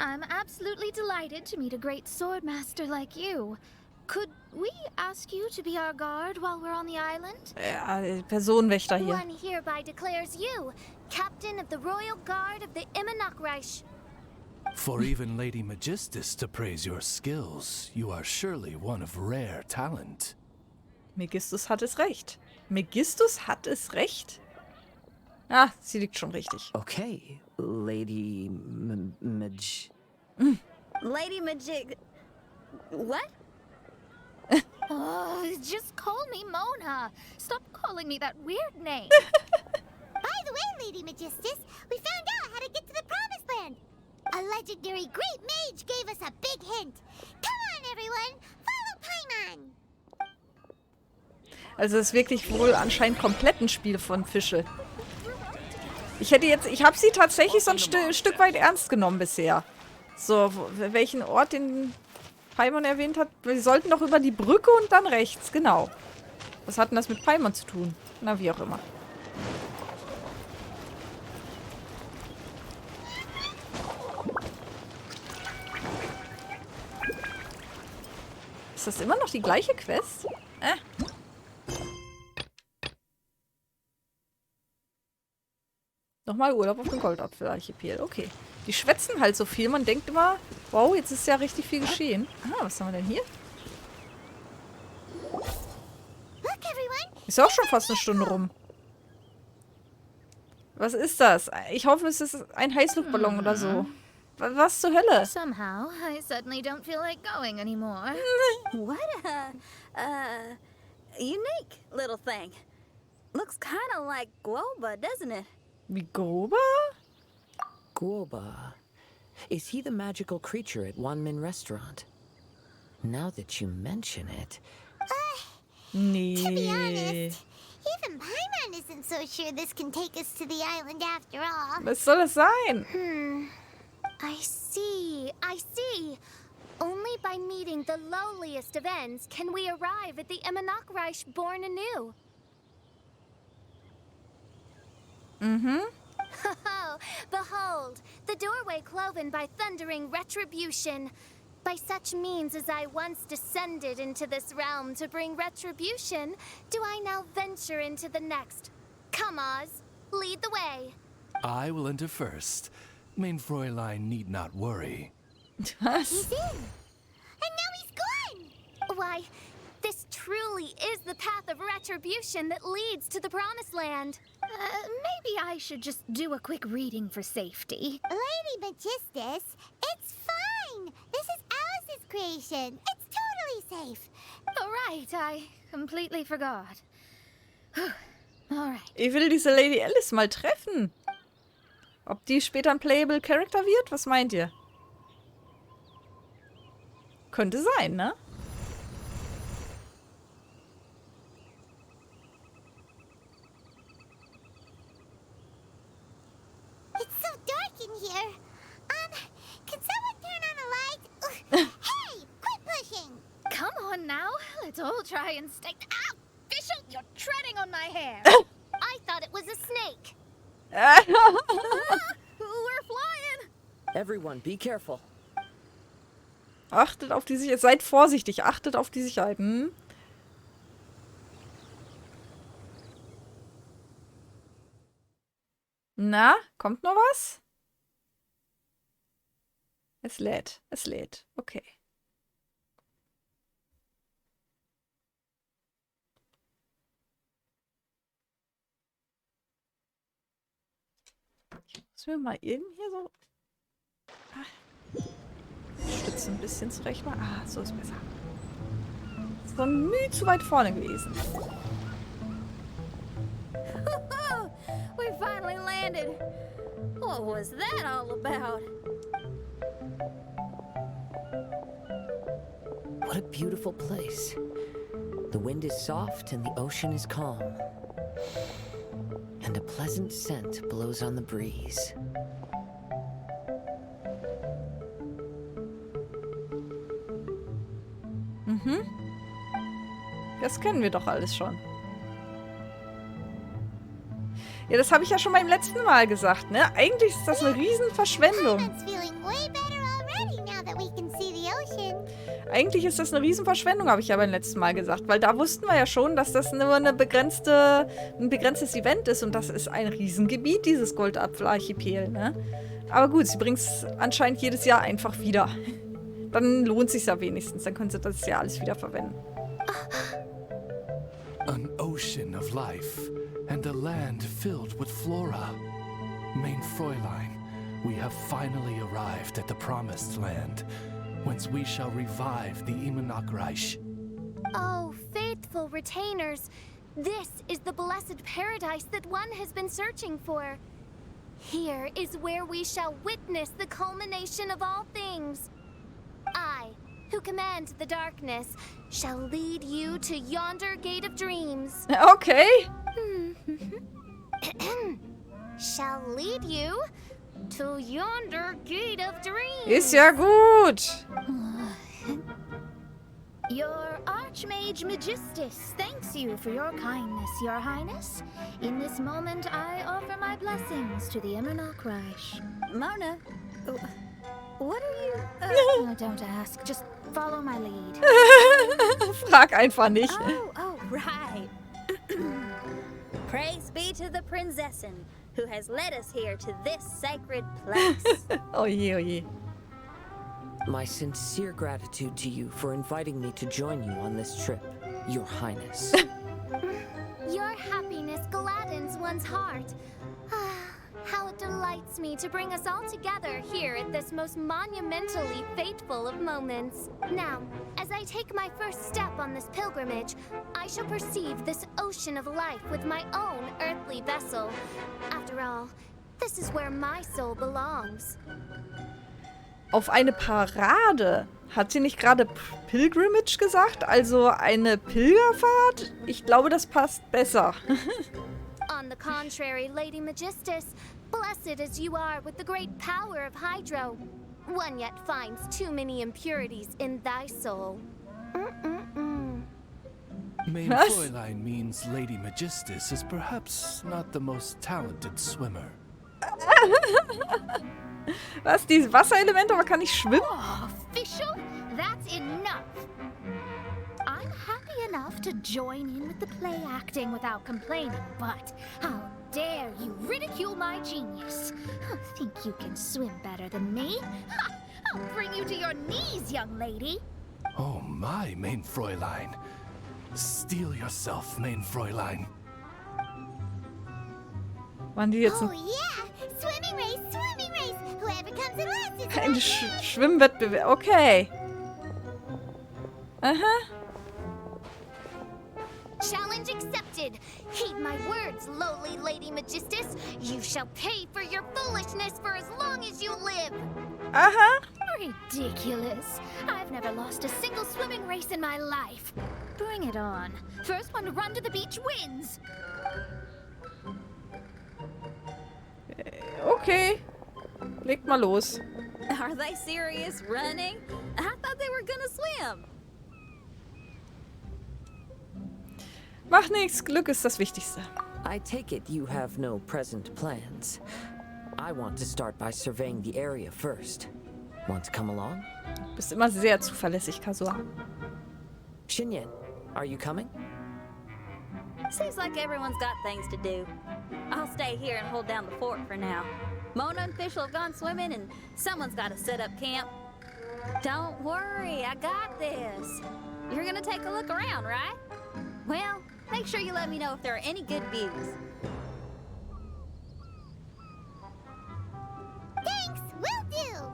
I'm absolutely delighted to meet a great sword master like you. Could we ask you to be our guard while we're on the island? Ja, Personenwächter hier. One hereby declares you captain of the royal guard of the Immernachtreich. For even Lady Magistus to praise your skills, you are surely one of rare talent. Megistus hat es recht. Megistus hat es recht? Ah, sie liegt schon richtig. Okay, Lady Lady Majig... What? Oh, just call me Mona. Stop calling me that weird name. By the way, Lady Magistus, we found out how to get to the Promised Land. A legendary great mage gave us a big hint. Come on, everyone, follow Paimon. Also es ist wirklich wohl anscheinend komplett ein Spiel von Fischl. Ich habe sie tatsächlich so ein Stück weit ernst genommen bisher. So, welchen Ort, den Paimon erwähnt hat, wir sollten doch über die Brücke und dann rechts, genau. Was hat denn das mit Paimon zu tun? Na, wie auch immer. Ist das immer noch die gleiche Quest? Nochmal Urlaub auf dem Goldapfelarchipel. Okay. Die schwätzen halt so viel. Man denkt immer, wow, jetzt ist ja richtig viel geschehen. Ah, was haben wir denn hier? Ist ja auch schon fast eine Stunde rum. Was ist das? Ich hoffe, es ist ein Heißluftballon oder so. Was zur Hölle? Somehow, I suddenly don't feel like going anymore. What a unique little thing. Looks kind of like Guoba, doesn't it? Wie Goba? Guoba. Is he the magical creature at Wanmin Restaurant? Now that you mention it... Nee. To be honest, even Paimon isn't so sure this can take us to the island after all. Was soll das sein? I see. Only by meeting the lowliest of ends can we arrive at the Immernachtreich born anew. Oh, behold, the doorway cloven by thundering retribution. By such means as I once descended into this realm to bring retribution, do I now venture into the next. Come, Oz, lead the way. I will enter first. Mein Fräulein need not worry. Was? He's in. And now he's gone. Why, This truly is the path of retribution that leads to the Promised Land. Maybe I should just do a quick reading for safety. Lady Magistus, it's fine. This is Alice's creation. It's totally safe. Oh, right, I completely forgot. Alright. Ich will diese Lady Alice mal treffen. Ob die später ein Playable Character wird? Was meint ihr? Könnte sein, ne? It's so dark in here. Can someone turn on a light? Hey, quit pushing. Come on now, let's all try and stay. Ah! Fischl, you're treading on my hair. I thought it was a snake. We're flying! Everyone, be careful. Achtet auf die Sicherheit. Seid vorsichtig. Achtet auf die Sicherheit. Hm? Na, kommt noch was? Es lädt. Es lädt. Okay. Ich muss mir mal eben hier so... Stütze ein bisschen zurecht mal. Ah, so ist besser. Das ist so ein Mühe zu weit vorne gewesen. We finally landed. What was that all about? What a beautiful place. The wind is soft and the ocean is calm. And a pleasant scent blows on the breeze. Mhm. Das kennen wir doch alles schon. Ja, das habe ich ja schon beim letzten Mal gesagt, ne? Eigentlich ist das eine Riesenverschwendung. It's feeling way better already now that we can see the ocean. Eigentlich ist das eine Riesenverschwendung, habe ich ja beim letzten Mal gesagt. Weil da wussten wir ja schon, dass das nur ein begrenztes Event ist. Und das ist ein Riesengebiet, dieses Goldapfelarchipel, ne? Aber gut, sie bringt es anscheinend jedes Jahr einfach wieder. Dann lohnt es sich ja wenigstens. Dann können sie das ja alles wieder verwenden. An ocean of life and a land filled with flora. Mein Fräulein, we have finally arrived at the Promised Land, whence we shall revive the Imanakreich. Oh, faithful retainers, this is the blessed paradise that one has been searching for. Here is where we shall witness the culmination of all things. I, who command the darkness, shall lead you to yonder gate of dreams. Okay. Shall lead you to yonder gate of dreams. Ist ja gut. Your Archmage Magistus thanks you for your kindness, Your Highness. In this moment, I offer my blessings to the Imanakreich. Mona, what are you... Oh, don't ask. Just follow my lead. Frag einfach nicht. Oh, right. Praise be to the Prinzessin, who has led us here to this sacred place. Oh je, oh je. My sincere gratitude to you for inviting me to join you on this trip, Your Highness. Your happiness gladdens one's heart. How it delights me to bring us all together here at this most monumentally fateful of moments. Now, as I take my first step on this pilgrimage, I shall perceive this ocean of life with my own earthly vessel. After all, this is where my soul belongs. Auf eine Parade. Hat sie nicht gerade Pilgrimage gesagt? Also eine Pilgerfahrt? Ich glaube, das passt besser. On the contrary, Lady Magistus, blessed as you are with the great power of Hydro, one yet finds too many impurities in thy soul. Mein Fräulein means Lady Magistus is perhaps not the most talented swimmer. Was? Dieses Wasserelement, aber kann ich schwimmen? Oh, Fischl, that's enough. I'm happy enough to join in with the play acting without complaining, but how dare you ridicule my genius? Think you can swim better than me? I'll bring you to your knees, young lady. Oh my, Mein Fräulein. Steel yourself, Mein Fräulein. Waren die jetzt Oh yeah! Swimming race! Whoever comes in last is ein Schwimmwettbewerb? Okay. Aha. Challenge accepted. Heed my words, lowly Lady Magistus. You shall pay for your foolishness for as long as you live. Aha. Ridiculous. I've never lost a single swimming race in my life. Bring it on. First one to run to the beach wins. Okay. Legt mal los. Are they serious running? I thought they were gonna swim. Mach nichts. Glück ist das Wichtigste. I take it you have no present plans. I want to start by surveying the area first. Want to come along? Du bist immer sehr zuverlässig, Kazuha. Xinyan, are you coming? Seems like everyone's got things to do. I'll stay here and hold down the fort for now. Mona and Fischl have gone swimming, and someone's got to set up camp. Don't worry, I got this. You're gonna take a look around, right? Well, make sure you let me know if there are any good views. Thanks, will do!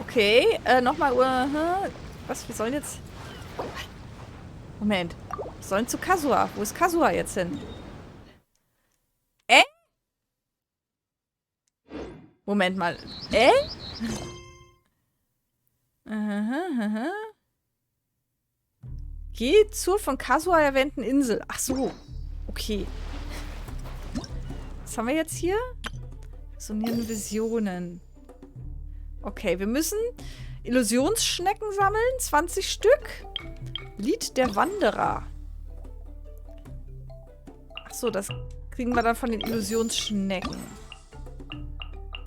Okay, nochmal. Was, wir sollen jetzt... Moment. Wir sollen zu Kazuha. Wo ist Kazuha jetzt hin? Moment mal. Geh zur von Kazuha erwähnten Insel. Ach so. Okay. Was haben wir jetzt hier? Xinyan Visionen. Okay, wir müssen Illusionsschnecken sammeln. 20 Stück. Lied der Wanderer. Achso, das kriegen wir dann von den Illusionsschnecken.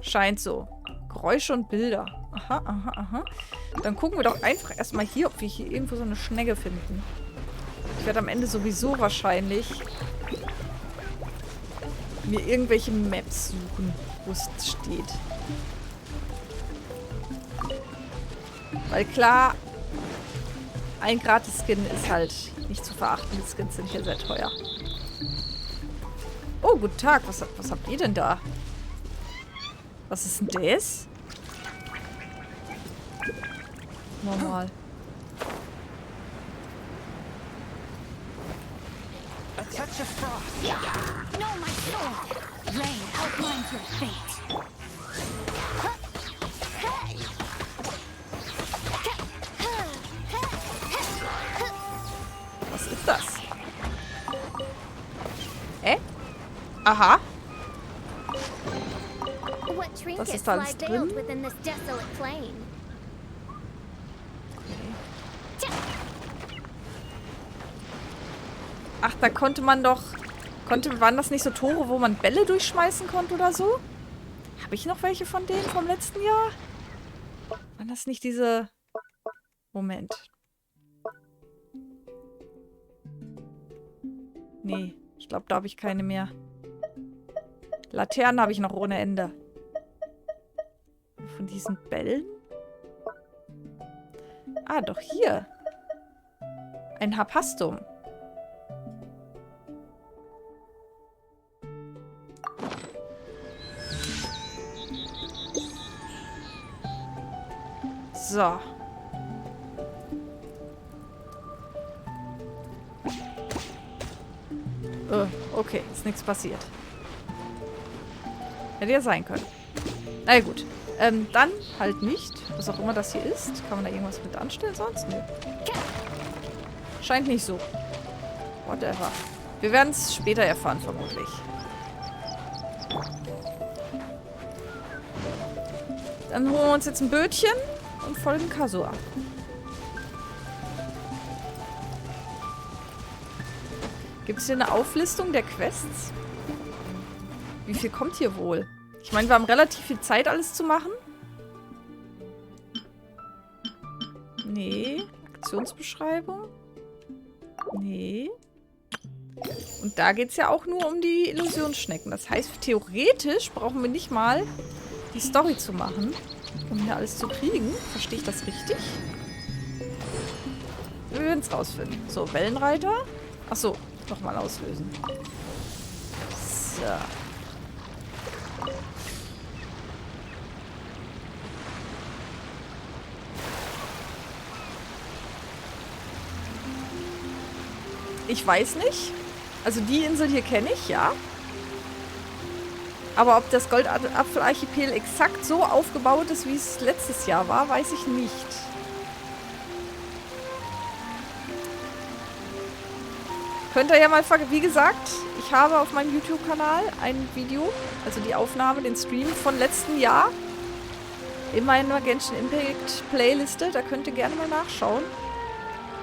Scheint so. Geräusche und Bilder. Aha, aha, aha. Dann gucken wir doch einfach erstmal hier, ob wir hier irgendwo so eine Schnecke finden. Ich werde am Ende sowieso wahrscheinlich mir irgendwelche Maps suchen, wo es steht. Weil klar, ein Gratis-Skin ist halt nicht zu verachten. Die Skins sind hier sehr teuer. Oh, guten Tag. Was habt ihr denn da? Was ist denn das? Normal. A touch of frost. No, my sword. Rain outlines your fate. Was ist das? Aha. What trinkets ist da alles lie veiled drin? within this desolate plain? Ach, da konnte man doch... Waren das nicht so Tore, wo man Bälle durchschmeißen konnte oder so? Habe ich noch welche von denen vom letzten Jahr? Waren das nicht diese... Moment. Nee, ich glaube, da habe ich keine mehr. Laternen habe ich noch ohne Ende. Von diesen Bällen? Ah, doch hier. Ein Hapastum. So. Okay, ist nichts passiert. Hätte ja sein können. Na ja, gut. Dann halt nicht. Was auch immer das hier ist. Kann man da irgendwas mit anstellen sonst? Nö. Scheint nicht so. Whatever. Wir werden es später erfahren, vermutlich. Dann holen wir uns jetzt ein Bötchen und folgen Kazuha. Gibt es hier eine Auflistung der Quests? Wie viel kommt hier wohl? Ich meine, wir haben relativ viel Zeit, alles zu machen. Nee. Aktionsbeschreibung? Nee. Und da geht es ja auch nur um die Illusionsschnecken. Das heißt, theoretisch brauchen wir nicht mal die Story zu machen, um hier alles zu kriegen. Verstehe ich das richtig? Wir werden es rausfinden. So, Wellenreiter. Achso, nochmal auslösen. So. Ich weiß nicht. Also die Insel hier kenne ich, ja. Aber ob das Goldapfelarchipel exakt so aufgebaut ist, wie es letztes Jahr war, weiß ich nicht. Könnt ihr ja mal fragen. Wie gesagt, ich habe auf meinem YouTube-Kanal ein Video, also die Aufnahme, den Stream von letztem Jahr in meiner Genshin Impact Playliste. Da könnt ihr gerne mal nachschauen,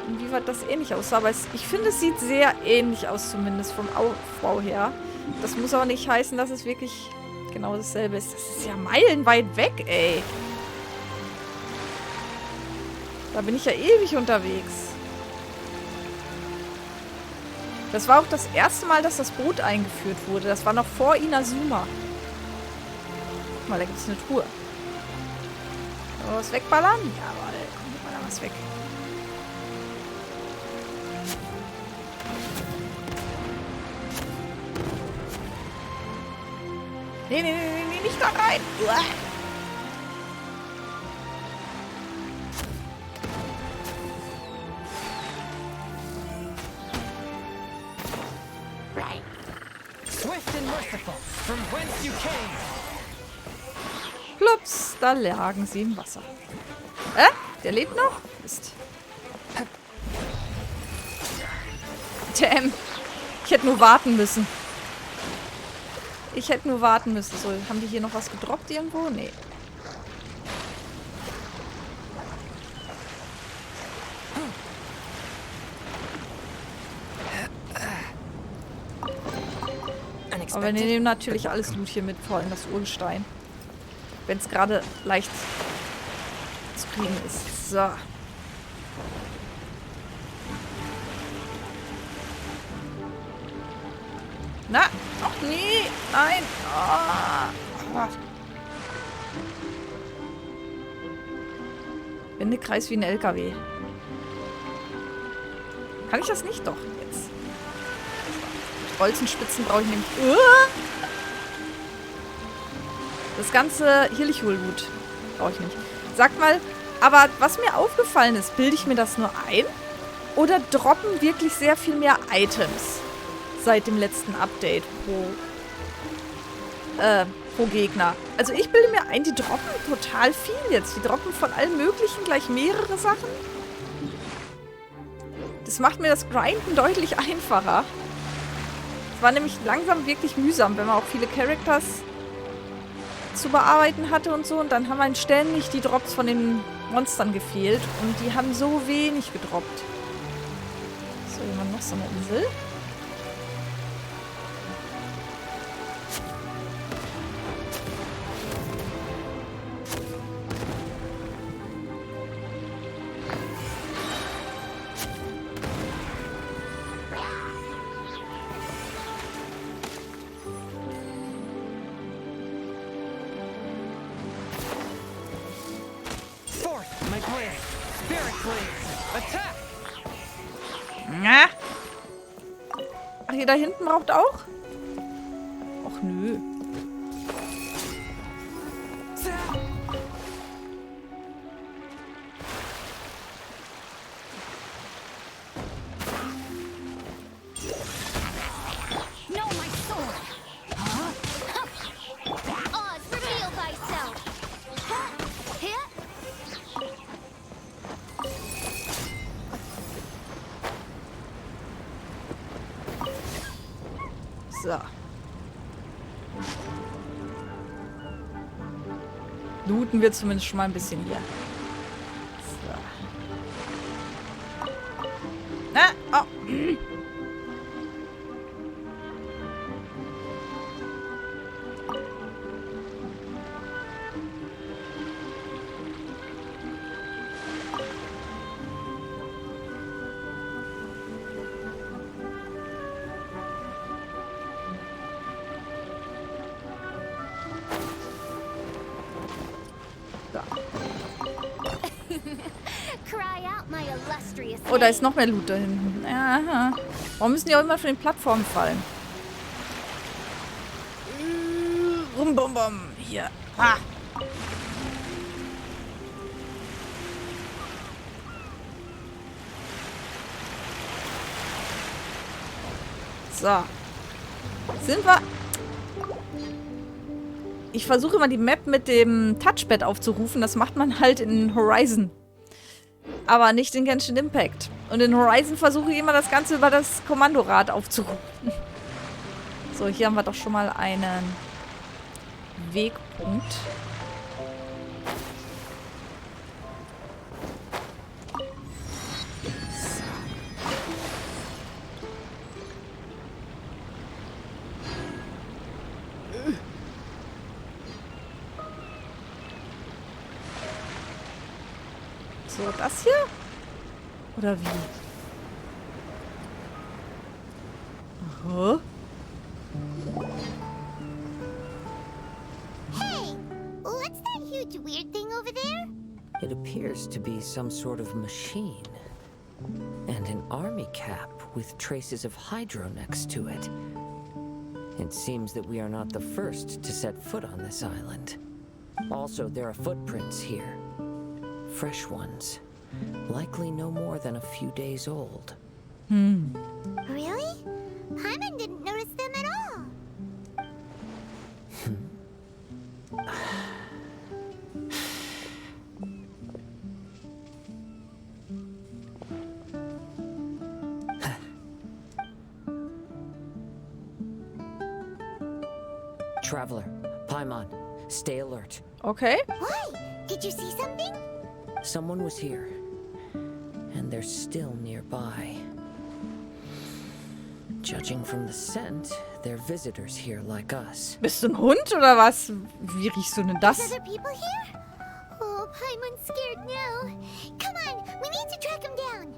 inwieweit das ähnlich aussah. Aber ich finde, es sieht sehr ähnlich aus, zumindest vom Aufbau her. Das muss aber nicht heißen, dass es wirklich genau dasselbe ist. Das ist ja meilenweit weg, ey. Da bin ich ja ewig unterwegs. Das war auch das erste Mal, dass das Boot eingeführt wurde. Das war noch vor Inazuma. Guck mal, da gibt es eine Truhe. Können wir was wegballern? Jawohl, komm, wir ballern was weg. Nee, nicht da rein. Uah. Swift and merciful, from whence you came. Plups, da lagen sie im Wasser. Der lebt noch? Mist. Damn. Ich hätte nur warten müssen. So, haben die hier noch was gedroppt irgendwo? Nee. Aber wir nehmen natürlich alles Loot hier mit, vor allem das Urgestein. Wenn es gerade leicht zu kriegen ist. So. Na, ach nee, nein. Oh. Wendekreis wie ein LKW. Kann ich das nicht? Doch, jetzt. Bolzenspitzen brauche ich nämlich. Das ganze Hirlichholgut brauche ich nicht. Sagt mal, aber was mir aufgefallen ist, bilde ich mir das nur ein? Oder droppen wirklich sehr viel mehr Items seit dem letzten Update pro Gegner? Also ich bilde mir ein, die droppen total viel jetzt. Die droppen von allem Möglichen gleich mehrere Sachen. Das macht mir das Grinden deutlich einfacher. Es war nämlich langsam wirklich mühsam, wenn man auch viele Characters zu bearbeiten hatte und so. Und dann haben einen ständig die Drops von den Monstern gefehlt. Und die haben so wenig gedroppt. So, hier haben wir noch so eine Insel. Ach, hier da hinten braucht auch? Och, nö. So. Looten wir zumindest schon mal ein bisschen hier. So. Na, oh. illustrious Oh, da ist name. noch mehr Loot da hinten. Aha. Warum müssen die auch immer von den Plattformen fallen? Rum, bum, bum. Hier. Ah. So. Sind wir... Ich versuche immer die Map mit dem Touchpad aufzurufen. Das macht man halt in Horizon. Aber nicht in Genshin Impact. Und in Horizon versuche ich immer das Ganze über das Kommandorad aufzurufen. So, hier haben wir doch schon mal einen Wegpunkt. So, das hier? Oder wie? Aha. Hey, what's that huge weird thing over there? It appears to be some sort of machine. And an army cap with traces of hydro next to it. It seems that we are not the first to set foot on this island. Also, there are footprints here. Fresh ones. Likely no more than a few days old. Really? Paimon didn't notice them at all. Traveler, Paimon, stay alert. Okay. Why? Did you see something? Someone was here. And they're still nearby. Judging from the scent, they're visitors here like us. Bist du ein Hund oder was? Wie riechst du denn das? Other people here? Oh, Paimon's scared now. Come on, we need to track him down.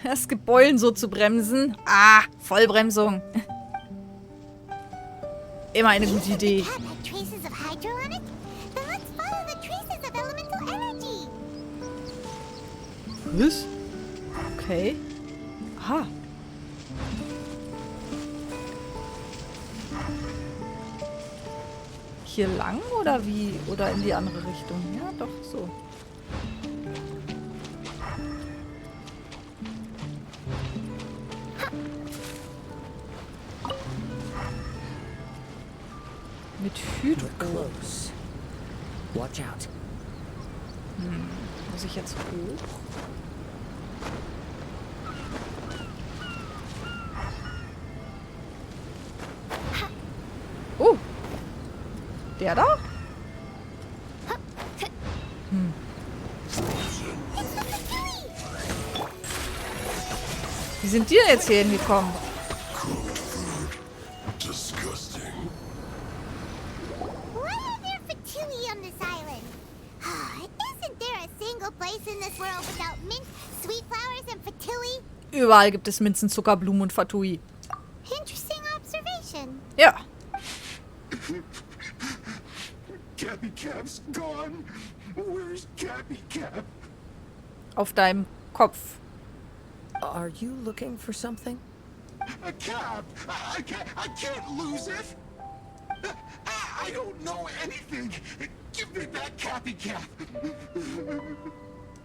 Es gibt Beulen so zu bremsen. Ah, Vollbremsung. Immer eine gute Idee. The cap had traces of hydro on it? Then let's follow the traces of elemental energy. Was? Okay. Aha. Hier lang oder wie? Oder in die andere Richtung? Ja, doch, so. Mit We're Hydro. close. Watch out. Muss ich jetzt hoch? Oh. Der da? Wie sind die denn jetzt hier hingekommen? Disgusting. Why are there Fatui on this island? Isn't there a single place in this world without mint, sweet flowers, and Fatui? Überall gibt es Minzen, Zuckerblumen und Fatui. Interesting observation. Ja. Cappy Cap's gone. Where's Cappy Cap? Auf deinem Kopf. Are you looking for something? A cap. I can't lose it. I don't know anything. Give me that Cappy Cap.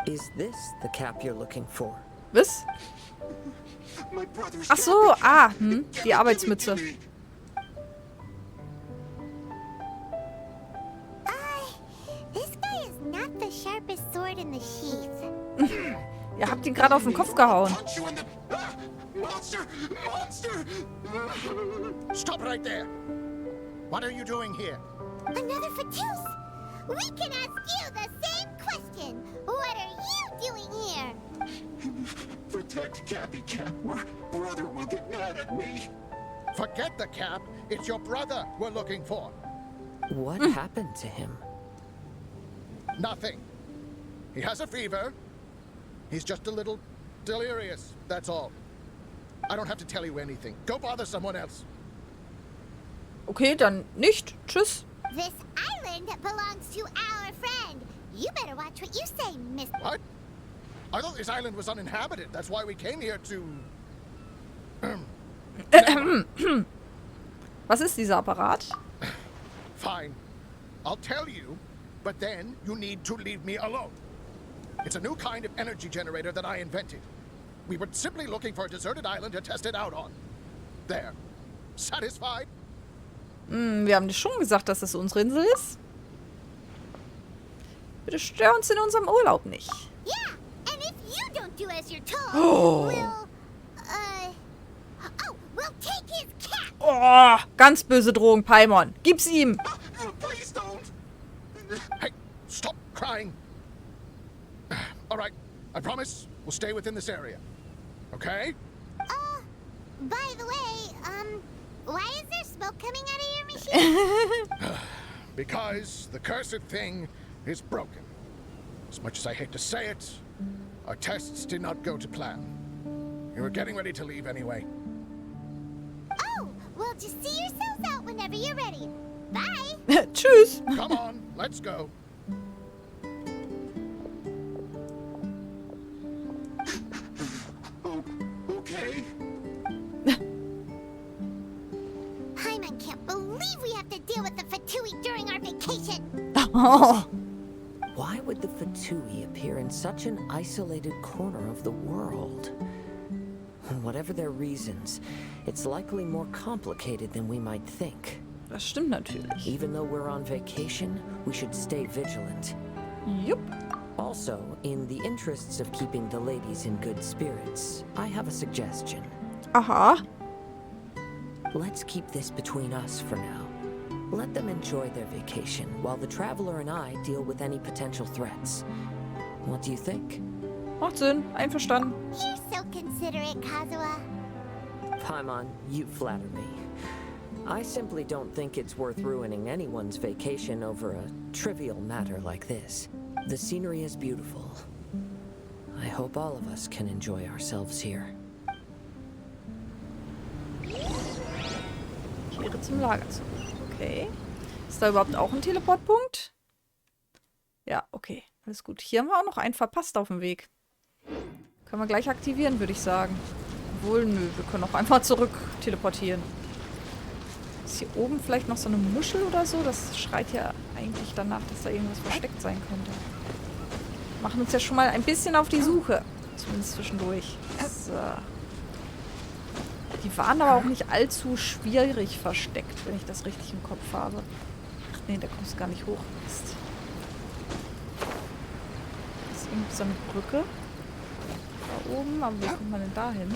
Is this the cap you're looking for? Was? My brother's Ach so, Cappy Cap. die Give it Arbeitsmütze. to me. This guy is not the sharpest sword in the sheath. Ihr habt ihn gerade auf den Kopf gehauen. Punch you in the monster. Stop right there! What are you doing here? Another Fatus! We can ask you the same question. What are you doing here? Protect Cappy Cap. My brother will get mad at me. Forget the cap. It's your brother we're looking for. What happened to him? Nothing. He has a fever. He's just a little delirious, that's all. I don't have to tell you anything. Go bother someone else. Okay, dann nicht. Tschüss. This island belongs to our friend. You better watch what you say, Miss. What? I thought this island was uninhabited. That's why we came here to... Was ist dieser Apparat? Fine. I'll tell you, but then you need to leave me alone. It's a new kind of energy generator that I invented. We were simply looking for a deserted island to test it out on. There. Satisfied? Wir haben dir schon gesagt, dass das unsere Insel ist. Bitte stör uns in unserem Urlaub nicht. Yeah, and if you don't do as you're told, we'll take his cat. Oh, ganz böse Drohung, Paimon. Gib's ihm. Please don't. Hey, stop crying. All right, I promise we'll stay within this area. Okay? By the way, why is there smoke coming out of your machine? Because the cursed thing is broken. As much as I hate to say it, our tests did not go to plan. We were getting ready to leave anyway. Oh, well, just see yourselves out whenever you're ready. Bye. Tschüss. Come on, let's go. Okay. Paimon can't believe we have to deal with the Fatui during our vacation. Oh. Why would the Fatui appear in such an isolated corner of the world? Whatever their reasons, it's likely more complicated than we might think. Das stimmt natürlich. Even though we're on vacation, we should stay vigilant. Jupp. Also, in the interests of keeping the ladies in good spirits, I have a suggestion. Aha. Let's keep this between us for now. Let them enjoy their vacation while the traveler and I deal with any potential threats. What do you think? Macht Sinn. Einverstanden. You're so considerate, Kazuha. Paimon, you flatter me. I simply don't think it's worth ruining anyone's vacation over a trivial matter like this. The scenery is beautiful. I hope all of us can enjoy ourselves here. Kehre zum Lager zurück. Okay. Ist da überhaupt auch ein Teleportpunkt? Ja, okay. Alles gut. Hier haben wir auch noch einen verpasst auf dem Weg. Können wir gleich aktivieren, würde ich sagen. Obwohl, nö, wir können auch einfach zurück teleportieren. Ist hier oben vielleicht noch so eine Muschel oder so? Das schreit ja eigentlich danach, dass da irgendwas versteckt sein könnte. Machen uns ja schon mal ein bisschen auf die Suche. Zumindest zwischendurch. So. Die waren aber auch nicht allzu schwierig versteckt, wenn ich das richtig im Kopf habe. Ach nee, da kommst du gar nicht hoch. Mist. Das ist irgendwie so eine Brücke. Da oben, aber wie kommt man denn da hin?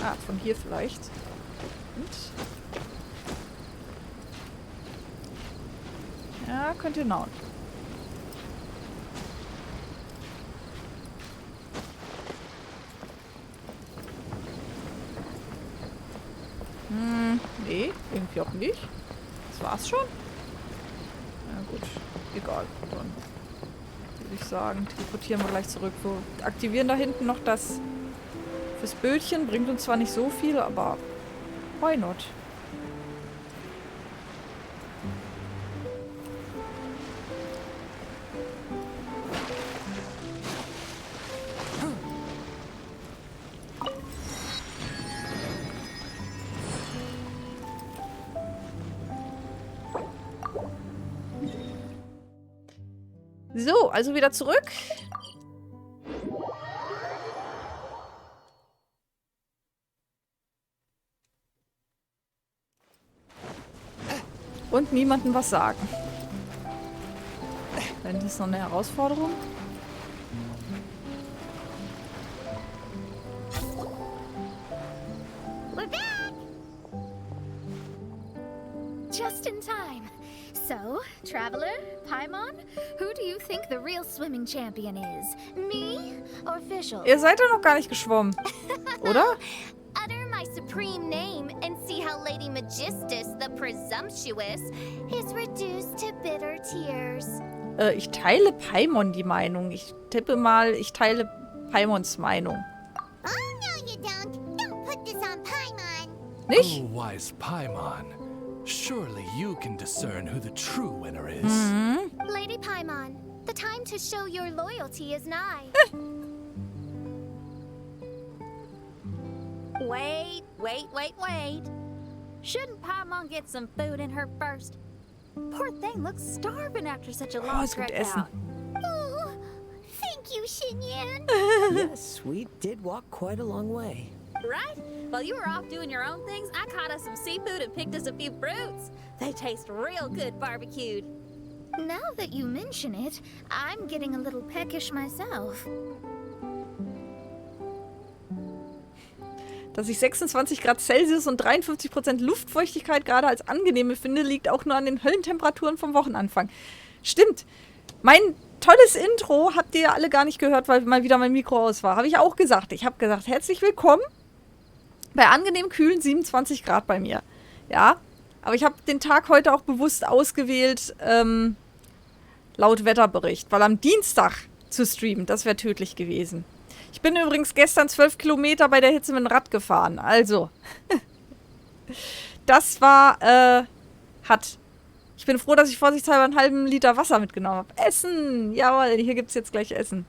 Ah, von hier vielleicht. Und? Ja, könnte hinhauen. Nee, irgendwie auch nicht. Das war's schon. Na gut, egal. Dann würde ich sagen, teleportieren wir gleich zurück. Wir aktivieren da hinten noch das fürs Bötchen. Bringt uns zwar nicht so viel, aber why not? So, also wieder zurück. Und niemandem was sagen. Denn das ist noch eine Herausforderung. We're back! Just in time. So, Traveler, Paimon, who do you think the real swimming champion is? Me or Fischl? Ihr seid doch noch gar nicht geschwommen, oder? Utter my supreme name and see how Lady Magistus, the presumptuous, is reduced to bitter tears. Ich teile Paimon die Meinung. Ich tippe mal, ich teile Paimons Meinung. Oh, no, you don't. Don't put this on Paimon. Nicht? Oh, wise Paimon. Surely you can discern who the true winner is. Lady Paimon, the time to show your loyalty is nigh. Wait. Shouldn't Paimon get some food in her first? Poor thing looks starving after such a long es gibt trek Essen. out. Oh, thank you, Xinyan. Yes, we did walk quite a long way. Right? While you were off doing your own things, I caught us some seafood and picked us a few fruits. They taste real good barbecued. Now that you mention it, I'm getting a little peckish myself. Dass ich 26 Grad Celsius und 53% Luftfeuchtigkeit gerade als angenehm finde, liegt auch nur an den Höllentemperaturen vom Wochenanfang. Stimmt. Mein tolles Intro habt ihr ja alle gar nicht gehört, weil mal wieder mein Mikro aus war. Habe ich auch gesagt. Ich habe gesagt, herzlich willkommen bei angenehm kühlen 27 Grad bei mir. Ja, aber ich habe den Tag heute auch bewusst ausgewählt, laut Wetterbericht, weil am Dienstag zu streamen, das wäre tödlich gewesen. Ich bin übrigens gestern 12 Kilometer bei der Hitze mit dem Rad gefahren. Also, das war, Ich bin froh, dass ich vorsichtshalber einen halben Liter Wasser mitgenommen habe. Essen! Jawohl, hier gibt es jetzt gleich Essen.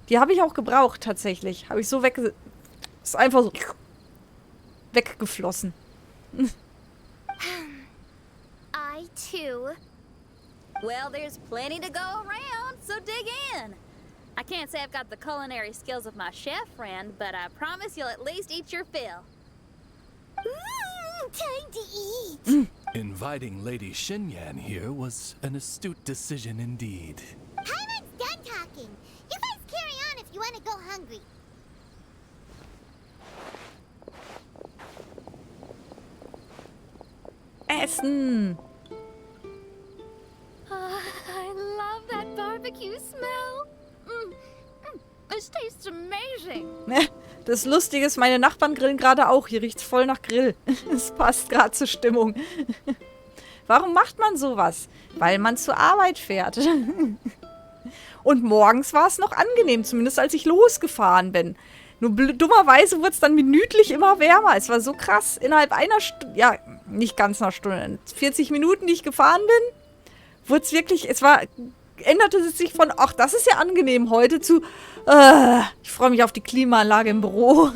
Die habe ich auch gebraucht, tatsächlich. Habe ich so ist einfach so weggeflossen. I too. Well, there's plenty to go around, so dig in. I can't say I've got the culinary skills of my chef friend, but I promise you'll at least eat your fill. Time to eat. Inviting Lady Xinyan here was an astute decision indeed. Paimon's done talking. You guys carry on if you want to go hungry. Essen! I love that barbecue smell. This tastes amazing. Das Lustige ist, meine Nachbarn grillen gerade auch. Hier riecht's voll nach Grill. Es passt gerade zur Stimmung. Warum macht man sowas? Weil man zur Arbeit fährt. Und morgens war es noch angenehm, zumindest als ich losgefahren bin. Nur dummerweise wurde es dann minütlich immer wärmer. Es war so krass. Innerhalb einer Stunde, ja, nicht ganz einer Stunde, 40 Minuten, die ich gefahren bin, wurde es wirklich, änderte es sich von, ach, das ist ja angenehm heute, zu, ich freue mich auf die Klimaanlage im Büro.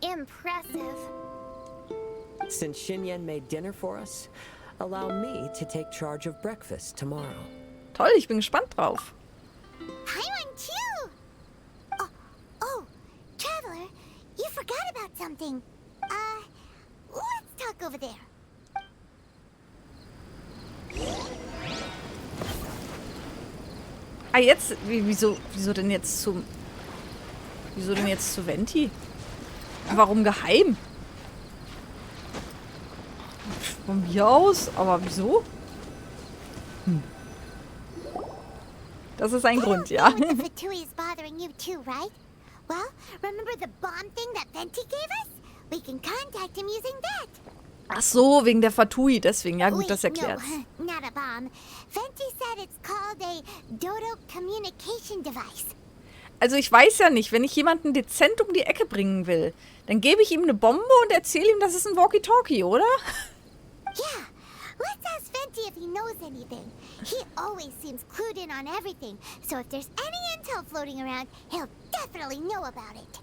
Impressive. Since Xinyan made dinner for us, allow me to take charge of breakfast tomorrow. Toll, ich bin gespannt drauf. Paimon too. Oh, Traveler, you forgot about something. Let's talk over there. Ah, jetzt, wieso denn jetzt zu Venti? Warum geheim? Von mir aus, aber wieso? Das ist ein Grund, ja. The Fatui is bothering you too, right? Well, remember the bomb thing that Venti gave us? We can contact him using that. Ach so, wegen der Fatui, deswegen. Ja gut, das erklärt's. No, not a bomb. Venti said it's called a Dodo communication device. Also ich weiß ja nicht, wenn ich jemanden dezent um die Ecke bringen will, dann gebe ich ihm eine Bombe und erzähle ihm, das ist ein Walkie-Talkie, oder? Yeah, let's ask Venti if he knows anything. He always seems clued in on everything, so if there's any intel floating around, he'll definitely know about it.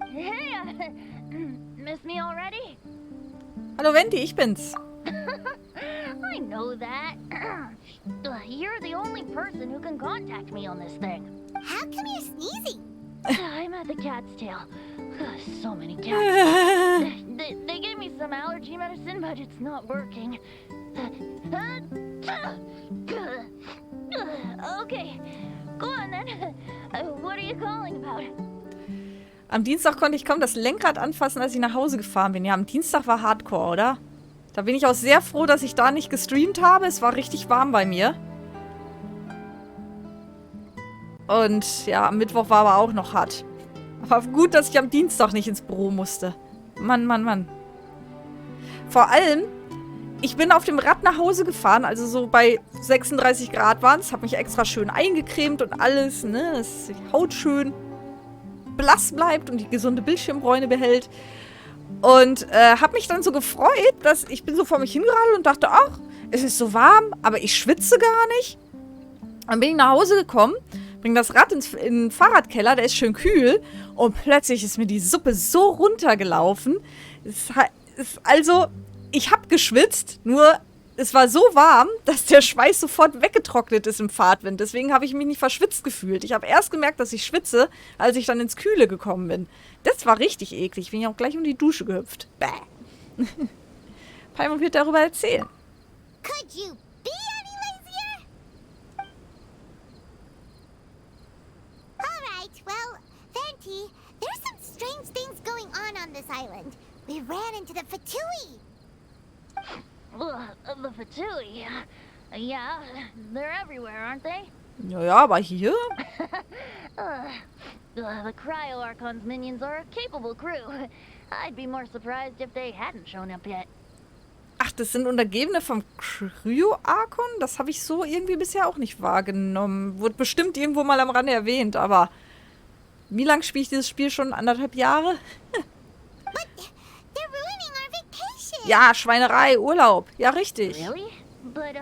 Hey, miss me already? Hallo Venti, ich bin's. I know that. You're the only person who can contact me on this thing. How come you're sneezing? I'm at the cat's tail. So many cats. They gave me some allergy medicine, but it's not working. Okay, go on then. What are you calling about? Am Dienstag konnte ich kaum das Lenkrad anfassen, als ich nach Hause gefahren bin. Ja, am Dienstag war Hardcore, oder? Da bin ich auch sehr froh, dass ich da nicht gestreamt habe. Es war richtig warm bei mir. Und ja, am Mittwoch war aber auch noch hart. Aber gut, dass ich am Dienstag nicht ins Büro musste. Mann, Mann, Mann. Vor allem, ich bin auf dem Rad nach Hause gefahren, also so bei 36 Grad waren es, habe mich extra schön eingecremt und alles, ne, dass die Haut schön blass bleibt und die gesunde Bildschirmbräune behält. Und habe mich dann so gefreut, dass ich bin so vor mich hingeradelt und dachte, ach, es ist so warm, aber ich schwitze gar nicht. Dann bin ich nach Hause gekommen, bringe das Rad in den Fahrradkeller, der ist schön kühl. Und plötzlich ist mir die Suppe so runtergelaufen. Also, ich habe geschwitzt, nur es war so warm, dass der Schweiß sofort weggetrocknet ist im Fahrtwind. Deswegen habe ich mich nicht verschwitzt gefühlt. Ich habe erst gemerkt, dass ich schwitze, als ich dann ins Kühle gekommen bin. Das war richtig eklig. Bin ich auch gleich um die Dusche gehüpft. Bäh. Palmer wird darüber erzählen. Could you be any lazier? Alright, well, Venti, there's some strange things going on this island. We ran into the Fatui. The Fatui? Yeah, they're everywhere, aren't they? Ja, aber hier? The Cryo-Archon's minions are a capable crew. I'd be more surprised if they hadn't shown up yet. Ach, das sind Untergebene vom Cryo-Archon? Das habe ich so irgendwie bisher auch nicht wahrgenommen. Wurde bestimmt irgendwo mal am Rande erwähnt, aber wie lange spiele ich dieses Spiel schon? 1,5 Jahre? Ja, Schweinerei, Urlaub. Ja, richtig. Really? But,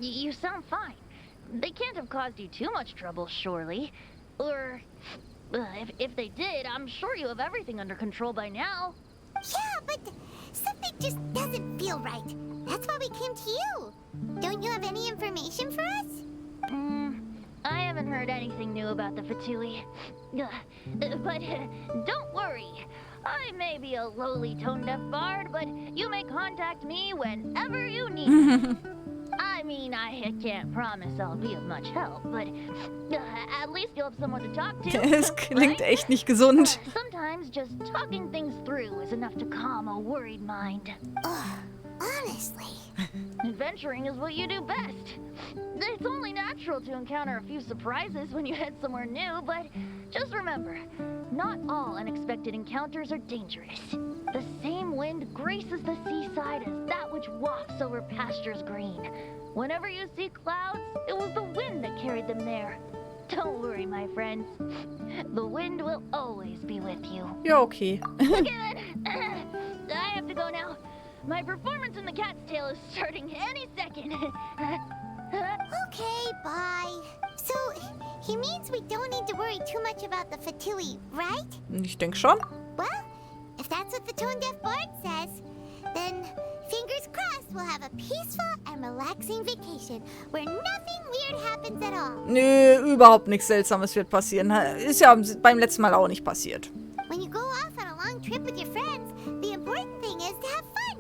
you sound fine. They can't have caused you too much trouble, surely. Or, if they did, I'm sure you have everything under control by now. Yeah, but something just doesn't feel right. That's why we came to you. Don't you have any information for us? I haven't heard anything new about the Fatui. But don't worry. I may be a lowly tone-deaf bard, but you may contact me whenever you need. I mean, I can't promise I'll be of much help, but at least you'll have someone to talk to. Es klingt echt nicht gesund. Sometimes just talking things through is enough to calm a worried mind. Honestly. Adventuring is what you do best. It's only natural to encounter a few surprises when you head somewhere new, but just remember, not all unexpected encounters are dangerous. The same wind graces the seaside as that which wafts over pastures green. Whenever you see clouds, it was the wind that carried them there. Don't worry, my friends. The wind will always be with you. Ja, okay. Again, I have to go now. My performance in the cat's tail is starting any second. Okay, bye. So, he means we don't need to worry too much about the Fatui, right? Ich denke schon. Well, if that's what the tone-deaf bard says, then fingers crossed we'll have a peaceful and relaxing vacation where nothing weird happens at all. Nö, überhaupt nichts Seltsames wird passieren. Ist ja beim letzten Mal auch nicht passiert. When you go off on a long trip with your friends, the important thing is to have fun.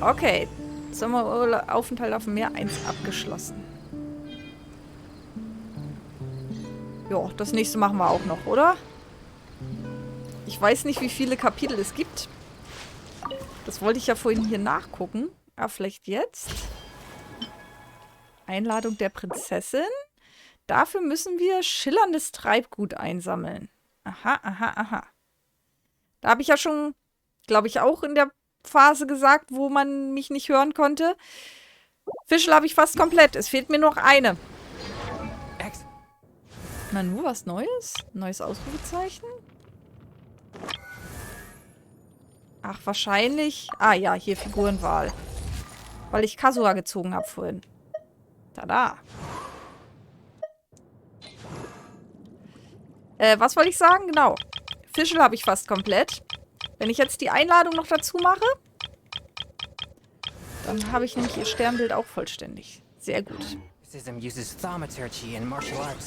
Okay, Sommerurlaub-Aufenthalt auf dem Meer 1 abgeschlossen. Ja, das nächste machen wir auch noch, oder? Ich weiß nicht, wie viele Kapitel es gibt. Das wollte ich ja vorhin hier nachgucken. Ah, vielleicht jetzt. Einladung der Prinzessin. Dafür müssen wir schillerndes Treibgut einsammeln. Aha, aha, aha. Da habe ich ja schon, glaube ich, auch in der Phase gesagt, wo man mich nicht hören konnte. Fischl habe ich fast komplett. Es fehlt mir noch eine. Na, nur was Neues? Neues Ausrufezeichen? Ach, wahrscheinlich. Ah ja, hier Figurenwahl. Weil ich Kazuha gezogen habe vorhin. Tada. Was wollte ich sagen? Genau. Fischl habe ich fast komplett. Wenn ich jetzt die Einladung noch dazu mache, dann habe ich nämlich ihr Sternbild auch vollständig. Sehr gut.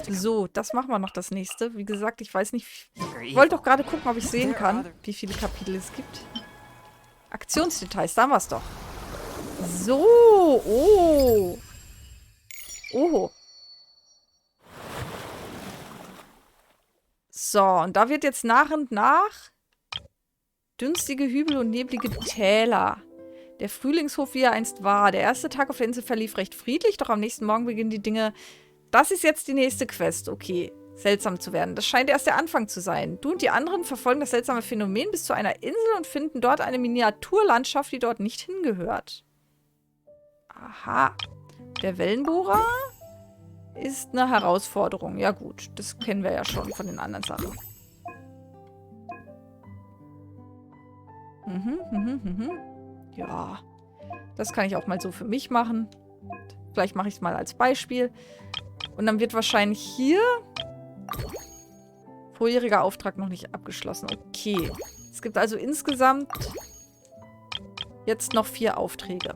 So, das machen wir noch das nächste. Wie gesagt, ich weiß nicht. Ich wollte doch gerade gucken, ob ich sehen kann, wie viele Kapitel es gibt. Aktionsdetails, da haben wir es doch. So, oh. Oh. So, und da wird jetzt nach und nach dünstige Hügel und neblige Täler. Der Frühlingshof, wie er einst war. Der erste Tag auf der Insel verlief recht friedlich, doch am nächsten Morgen beginnen die Dinge. Das ist jetzt die nächste Quest, okay. seltsam zu werden. Das scheint erst der Anfang zu sein. Du und die anderen verfolgen das seltsame Phänomen bis zu einer Insel und finden dort eine Miniaturlandschaft, die dort nicht hingehört. Aha. Der Wellenbohrer ist eine Herausforderung. Ja gut, das kennen wir ja schon von den anderen Sachen. Ja, das kann ich auch mal so für mich machen. Vielleicht mache ich es mal als Beispiel. Und dann wird wahrscheinlich hier vorheriger Auftrag noch nicht abgeschlossen. Okay. Es gibt also insgesamt jetzt noch 4 Aufträge.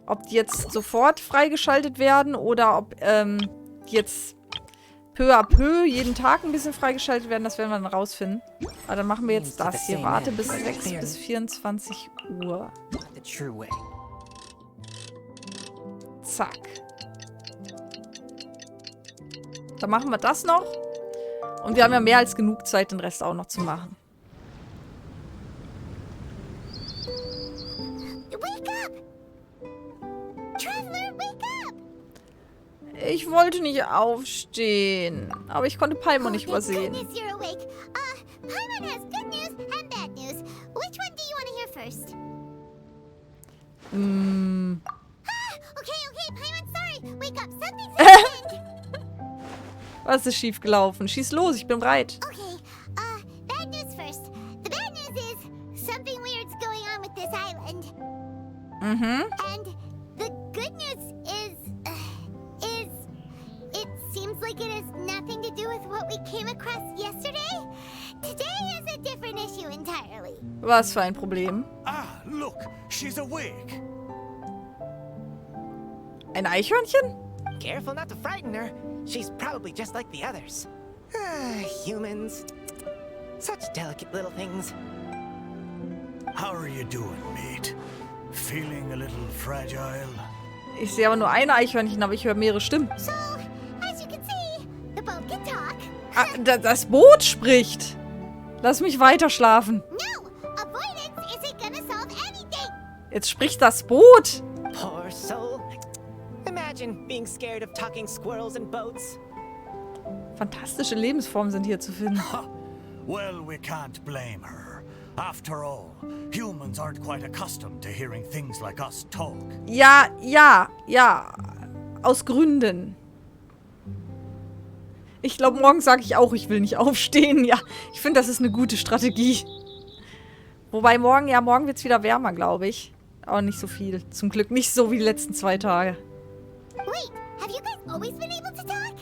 Ob die jetzt sofort freigeschaltet werden oder ob die jetzt peu à peu jeden Tag ein bisschen freigeschaltet werden, das werden wir dann rausfinden. Aber dann machen wir jetzt das hier. Warte bis 6 bis 24 Uhr. Zack. Dann machen wir das noch. Und wir haben ja mehr als genug Zeit, den Rest auch noch zu machen. Wake up! Traveler, wake up! Ich wollte nicht aufstehen. Aber ich konnte Paimon nicht übersehen. Thank goodness you're awake. Paimon has good news and bad news. Which one do you want to hear first? Okay, Paimon, sorry. Wake up, something's happened. Was ist schiefgelaufen? Schieß los, ich bin bereit. Okay, bad news first. The bad news is something weird's going on with this island. And the good news is it seems like it has nothing to do with what we came across yesterday. Today is a different issue entirely. Was für ein Problem? Ah, look, she's awake. Ein Eichhörnchen? Careful not to frighten her. She's probably just like the others. Humans. Such delicate little things. How are you doing, mate? Feeling a little fragile? Ich sehe aber nur ein Eichhörnchen, aber ich höre mehrere Stimmen. So, as you can see, the boat can talk. Ah, das Boot spricht. Lass mich weiter schlafen. No, avoidance isn't gonna solve anything. Jetzt spricht das Boot. Poor soul. Imagine being scared of talking squirrels and boats. Fantastische Lebensformen sind hier zu finden. Well, we can't blame her. After all, humans aren't quite accustomed to hearing things like us talk. Ja. Aus Gründen. Ich glaube, morgen sage ich auch, ich will nicht aufstehen. Ja, ich finde, das ist eine gute Strategie. Wobei morgen wird es wieder wärmer, glaube ich. Aber nicht so viel. Zum Glück nicht so wie die letzten 2 Tage. Wait, have you guys always been able to talk?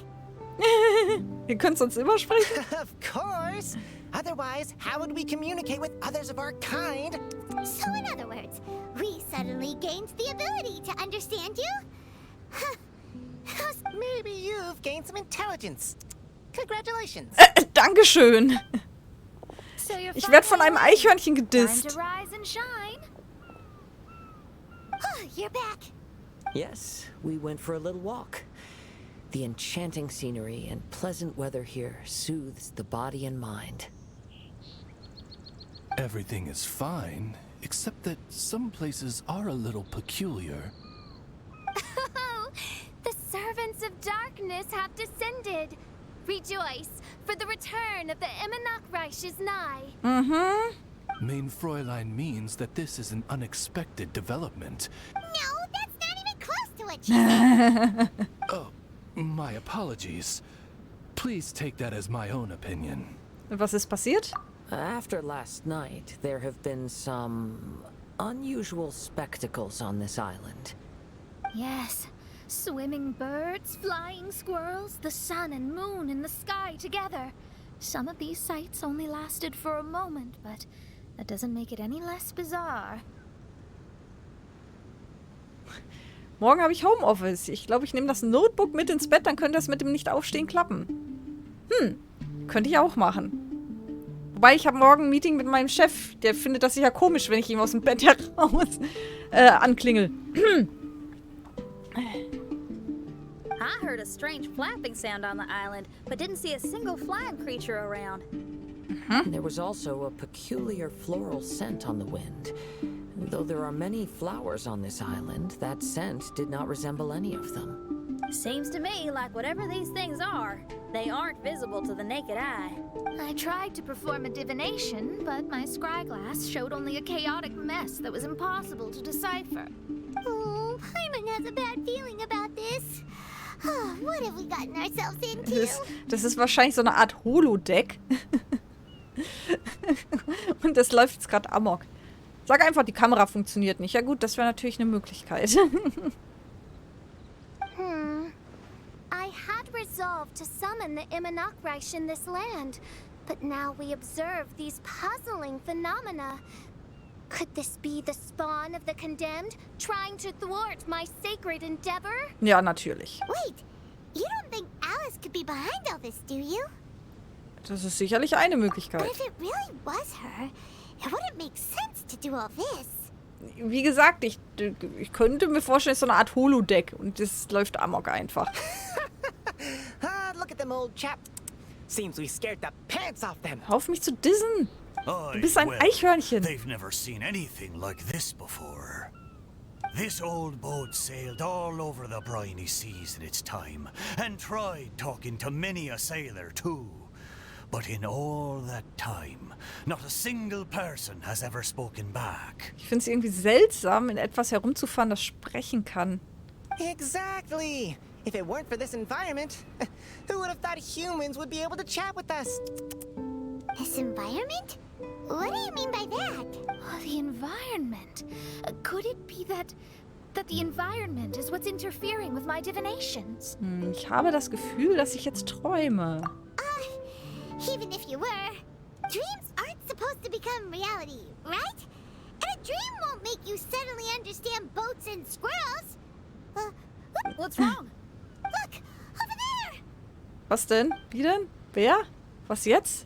Ihr könnt sonst immer sprechen. Of course. Otherwise, how would we communicate with others of our kind? So in other words, we suddenly gained the ability to understand you? Maybe you've gained some intelligence. Congratulations. Dankeschön. So you're Ich werde von einem Eichhörnchen time gedisst. to rise and shine. You're back. Yes, we went for a little walk. The enchanting scenery and pleasant weather here soothes the body and mind. Everything is fine, except that some places are a little peculiar. The servants of darkness have descended. Rejoice, for the return of the Nachrisch is nigh. Mein Fräulein means that this is an unexpected development. No, that's not even close to what she said. Oh, my apologies. Please take that as my own opinion. Was ist passiert? After last night, there have been some unusual spectacles on this island. Yes, swimming birds, flying squirrels, the sun and moon in the sky together. Some of these sights only lasted for a moment, but that doesn't make it any less bizarre. Morgen habe ich Homeoffice. Ich glaube, ich nehme das Notebook mit ins Bett, dann könnte das mit dem Nicht-Aufstehen klappen. Könnte ich auch machen. Wobei, ich habe morgen ein Meeting mit meinem Chef. Der findet das sicher komisch, wenn ich ihm aus dem Bett heraus anklingel. I heard a strange flapping sound on the island, but didn't see a single flying creature around. There was also a peculiar floral scent on the wind. Though there are many flowers on this island, that scent did not resemble any of them. Seems to me like whatever these things are, they aren't visible to the naked eye. I tried to perform a divination, but my scryglass showed only a chaotic mess that was impossible to decipher. Oh, Paimon has a bad feeling about this. Oh, what have we gotten ourselves into? Das ist wahrscheinlich so eine Art Holodeck. Und das läuft jetzt gerade amok. Sag einfach, die Kamera funktioniert nicht. Ja gut, das wäre natürlich eine Möglichkeit. I had resolved to summon the Imanakreish in this land, but now we observe these puzzling phenomena. Could this be the spawn of the condemned, trying to thwart my sacred endeavor? Ja, natürlich. Wait, you don't think Alice could be behind all this, do you? Das ist sicherlich eine But Möglichkeit. if it really was her, it wouldn't make sense to do all this. Wie gesagt, ich könnte mir vorstellen, es ist so eine Art Holodeck und das läuft amok einfach. Look at them, old chap. Seems we scared the pants off them. Hör auf mich zu dissen. Du bist ein Well, Eichhörnchen. they've never seen anything like this before. This old boat sailed all over the briny seas in its time, and tried talking to many a sailor too. But in all that time, not a single person has ever spoken back. Ich finde es irgendwie seltsam, in etwas herumzufahren, das sprechen kann. Exactly. If it weren't for this environment, who would have thought humans would be able to chat with us? This environment? What do you mean by that? Oh, the environment. Could it be that the environment is what's interfering with my divinations? Ich habe das Gefühl, dass ich jetzt träume. Even if you were, dreams aren't supposed to become reality, right? And a dream won't make you suddenly understand boats and squirrels. What's wrong? Look, over there! Was denn? Wie denn? Wer? Was jetzt?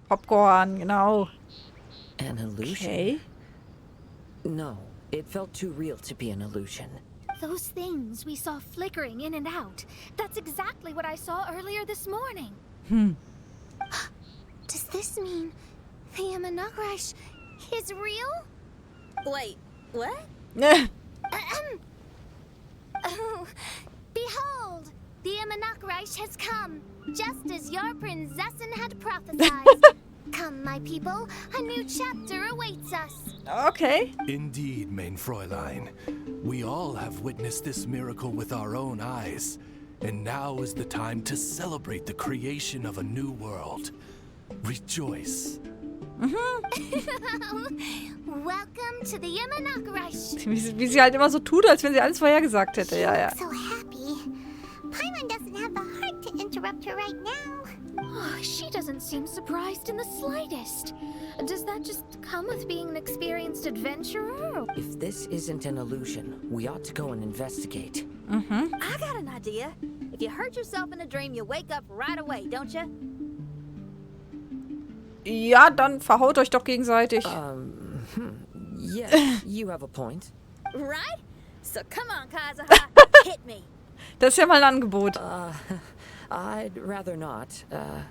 Popcorn, genau. An illusion? Okay. No, it felt too real to be an illusion. Those things we saw flickering in and out. That's exactly what I saw earlier this morning. Does this mean the Imanakreish is real? Wait, what? Oh, behold, the Imanakreish has come, just as your Prinzessin had prophesied. Come, my people, a new chapter awaits us. Okay. Indeed, mein Fräulein. We all have witnessed this miracle with our own eyes. And now is the time to celebrate the creation of a new world. Rejoice. Welcome to the Imanakreish. Wie sie halt immer so tut, als wenn sie alles vorhergesagt hätte. Ja, ja. So happy. Paimon doesn't have the heart to interrupt her right now. Oh, she doesn't seem surprised in the slightest. Does that just come with being an experienced adventurer? If this isn't an illusion, we ought to go and investigate. I got an idea. If you hurt yourself in a dream, you wake up right away, don't you? Ja, dann verhaut euch doch gegenseitig. Yes, you have a point. Right? So come on, Kazuha, hit me. Das ist ja mal ein Angebot. I'd rather not.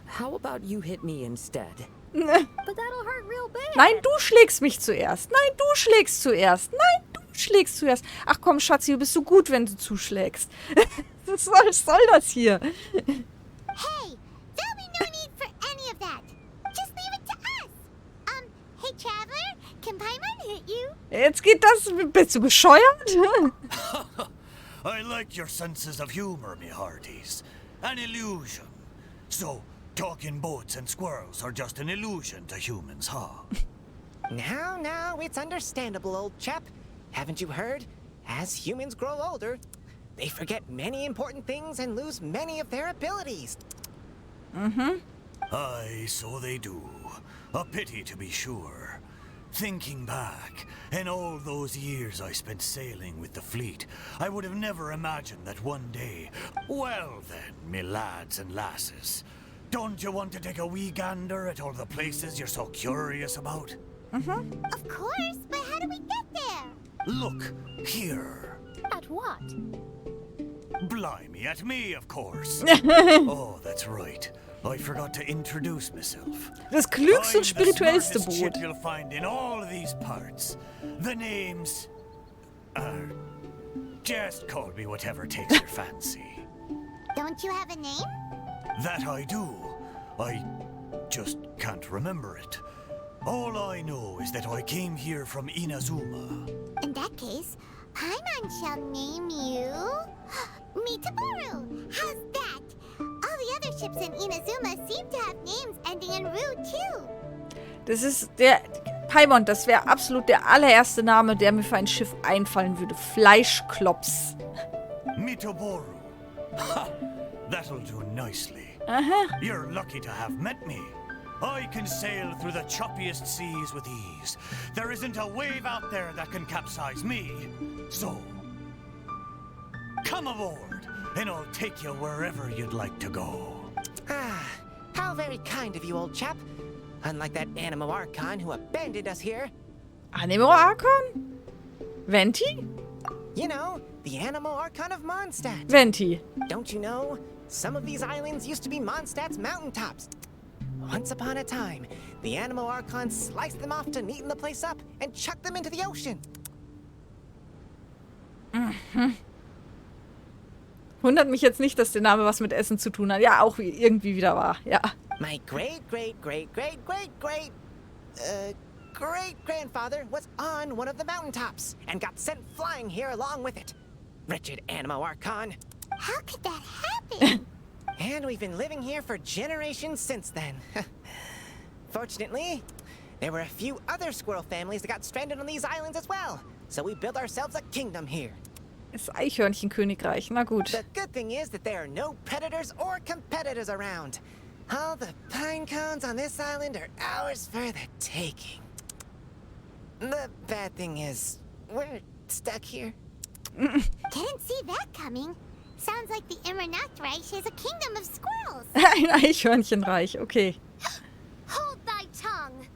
How about you hit me instead? But that'll hurt real bad. Nein, du schlägst mich zuerst. Nein, du schlägst zuerst. Nein, du schlägst zuerst. Ach komm, Schatzi, du bist so gut, wenn du zuschlägst. Was soll das hier? Hey, there'll be no need for any of that. Just leave it to us. Hey, Traveler, can Paimon hit you? Jetzt geht das... Bist du bescheuert? I like your senses of humor, me hearties. An illusion. So, talking boats and squirrels are just an illusion to humans, huh? Now, it's understandable, old chap. Haven't you heard? As humans grow older, they forget many important things and lose many of their abilities. Aye, so they do. A pity to be sure. Thinking back, in all those years I spent sailing with the fleet, I would have never imagined that one day... Well then, me lads and lasses, don't you want to take a wee gander at all the places you're so curious about? Of course, but how do we get there? Look, here. At what? Blimey, at me, of course. Oh, that's right. I forgot to introduce myself. Das klügste und I'm the spirituellste smartest chip Boot. you'll find in all of these parts. The names... just call me whatever takes your fancy. Don't you have a name? That I do. I just can't remember it. All I know is that I came here from Inazuma. In that case, Paimon shall name you... Mitaboru! How's that? All the other ships in Inazuma seem to have names ending in Ru, too. Das ist der... Paimon, das wäre absolut der allererste Name, der mir für ein Schiff einfallen würde. Fleischklops. Mitaboru. Ha! That'll do nicely. You're lucky to have met me. I can sail through the choppiest seas with ease. There isn't a wave out there that can capsize me. So, come aboard, and I'll take you wherever you'd like to go. Ah, how very kind of you, old chap. Unlike that Animo Archon who abandoned us here. Animo Archon? Venti? You know, the Animo Archon of Mondstadt. Venti. Don't you know? Some of these islands used to be Mondstadt's mountaintops. Once upon a time, the Animo Archon sliced them off to neaten the place up and chucked them into the ocean. Wundert mich jetzt nicht, dass der Name was mit Essen zu tun hat. Ja, auch irgendwie wieder wahr. Ja. My great-great-great-great-great-grandfather was on one of the mountaintops and got sent flying here along with it. Wretched Animo Archon. How could that happen? And we've been living here for generations since then. Fortunately, there were a few other squirrel families that got stranded on these islands as well. So we built ourselves a kingdom here. Das Eichhörnchenkönigreich. Na gut. The good thing is that there are no predators or competitors around. All the pine cones on this island are ours for the taking. The bad thing is, we're stuck here. Didn't see that coming. Sounds like the Immernachtreich is a kingdom of squirrels. Ein Eichhörnchenreich. Okay. Hold thy tongue.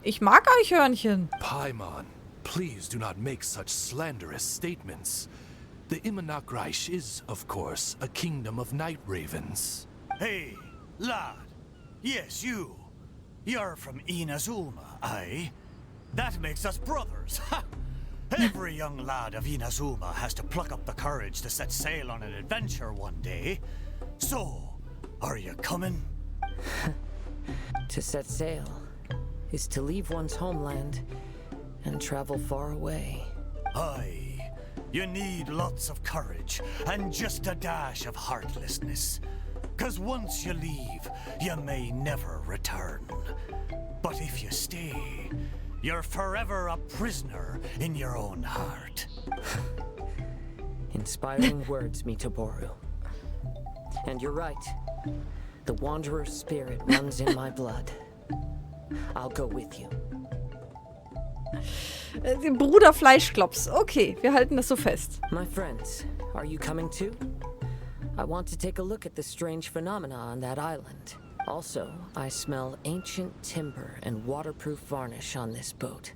Ich mag Eichhörnchen. Paimon, please do not make such slanderous statements. The Immernachtreich is, of course, a kingdom of night ravens. Hey, lad. Yes, you. You're from Inazuma, aye? That makes us brothers. Ha! Every young lad of Inazuma has to pluck up the courage to set sail on an adventure one day. So, are you coming? To set sail is to leave one's homeland and travel far away. Aye. You need lots of courage and just a dash of heartlessness. 'Cause once you leave, you may never return. But if you stay, you're forever a prisoner in your own heart. Inspiring words, Mitaboru. And you're right. The Wanderer's spirit runs in my blood. I'll go with you. Bruder Fleischklops. Okay, wir halten das so fest. My friends, are you coming too? I want to take a look at the strange phenomena on that island. Also, I smell ancient timber and waterproof varnish on this boat.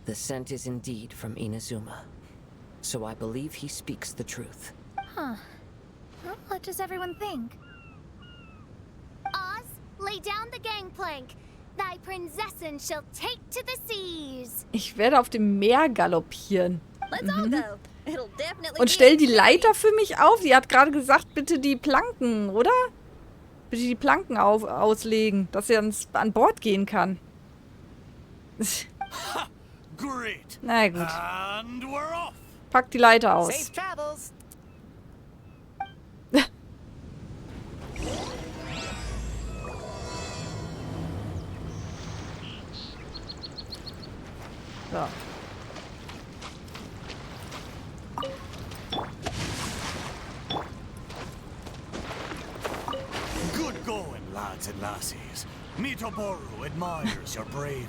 The scent is indeed from Inazuma. So I believe he speaks the truth. Huh. Well, what does everyone think? Oz, lay down the gangplank. Thy Prinzessin shall take to the seas. Ich werde auf dem Meer galoppieren. Let's all go. It'll definitely Und stell die Leiter für mich auf. Die hat gerade gesagt, bitte die Planken, oder? Bitte die Planken auslegen, dass er an Bord gehen kann. Great. Na gut. And we're off. Pack die Leiter aus. Safe travels. So. lads and lassies. Mitoboru admires your bravery.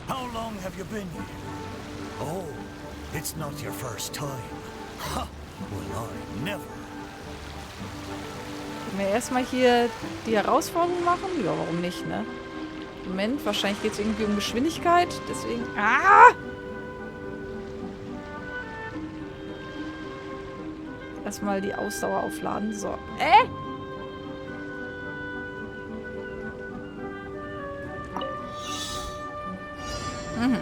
How long have you been here? Oh, it's not your first time. Ha! Well, I never. Können wir erstmal hier die Herausforderung machen? Ja, warum nicht, ne? Moment, wahrscheinlich geht es irgendwie um Geschwindigkeit. Deswegen... Ah! Erstmal die Ausdauer aufladen. So. Mhm.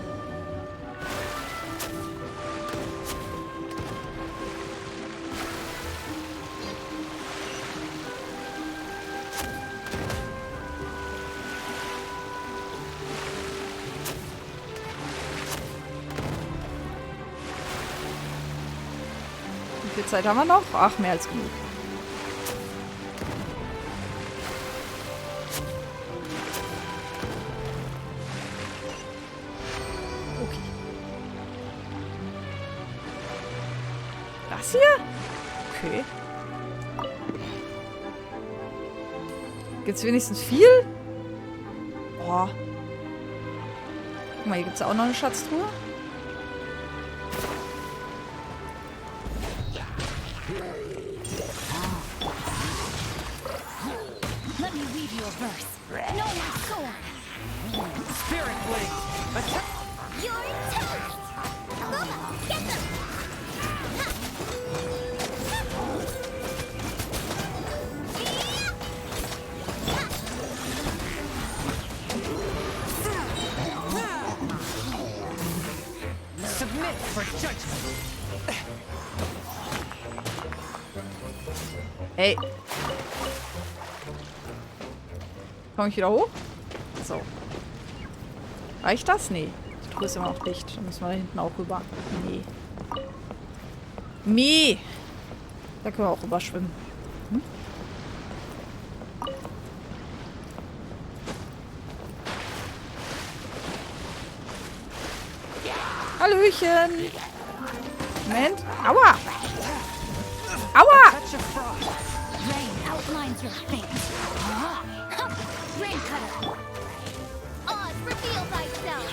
Wie viel Zeit haben wir noch? Ach, mehr als genug. Okay. Das hier? Okay. Gibt's wenigstens viel? Boah. Guck mal, hier gibt's auch noch eine Schatztruhe. Let me read you a verse. No, my sword. Spirit blade. Attack. You're toast! Booba, get them! Submit for judgment. Ey. Komme ich wieder hoch? So. Reicht das? Nee. Die Truhe ist immer noch dicht. Dann müssen wir da hinten auch rüber. Nee. Nee. Da können wir auch rüber schwimmen. Hm? Hallöchen. Moment. Aua. Aua. Rain outlines your fate. Rain cutter. Oz, reveal thyself.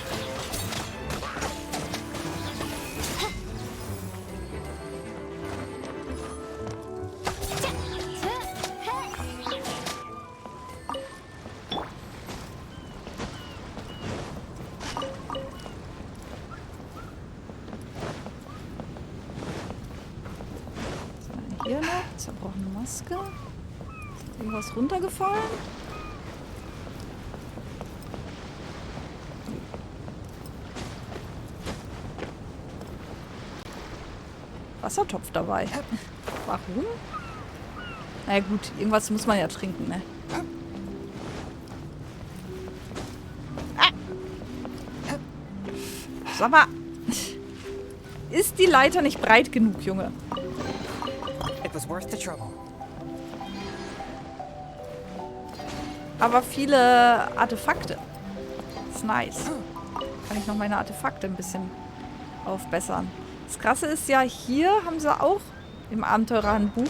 Hier noch. Zerbrochene Maske. Ist irgendwas runtergefallen? Wassertopf dabei. Warum? Na ja, gut, irgendwas muss man ja trinken, ne? Ah! Sag mal. Ist die Leiter nicht breit genug, Junge? It was worth the trouble. Aber viele Artefakte. Ist nice. Kann ich noch meine Artefakte ein bisschen aufbessern. Das Krasse ist ja, hier haben sie auch im Abenteurerhandbuch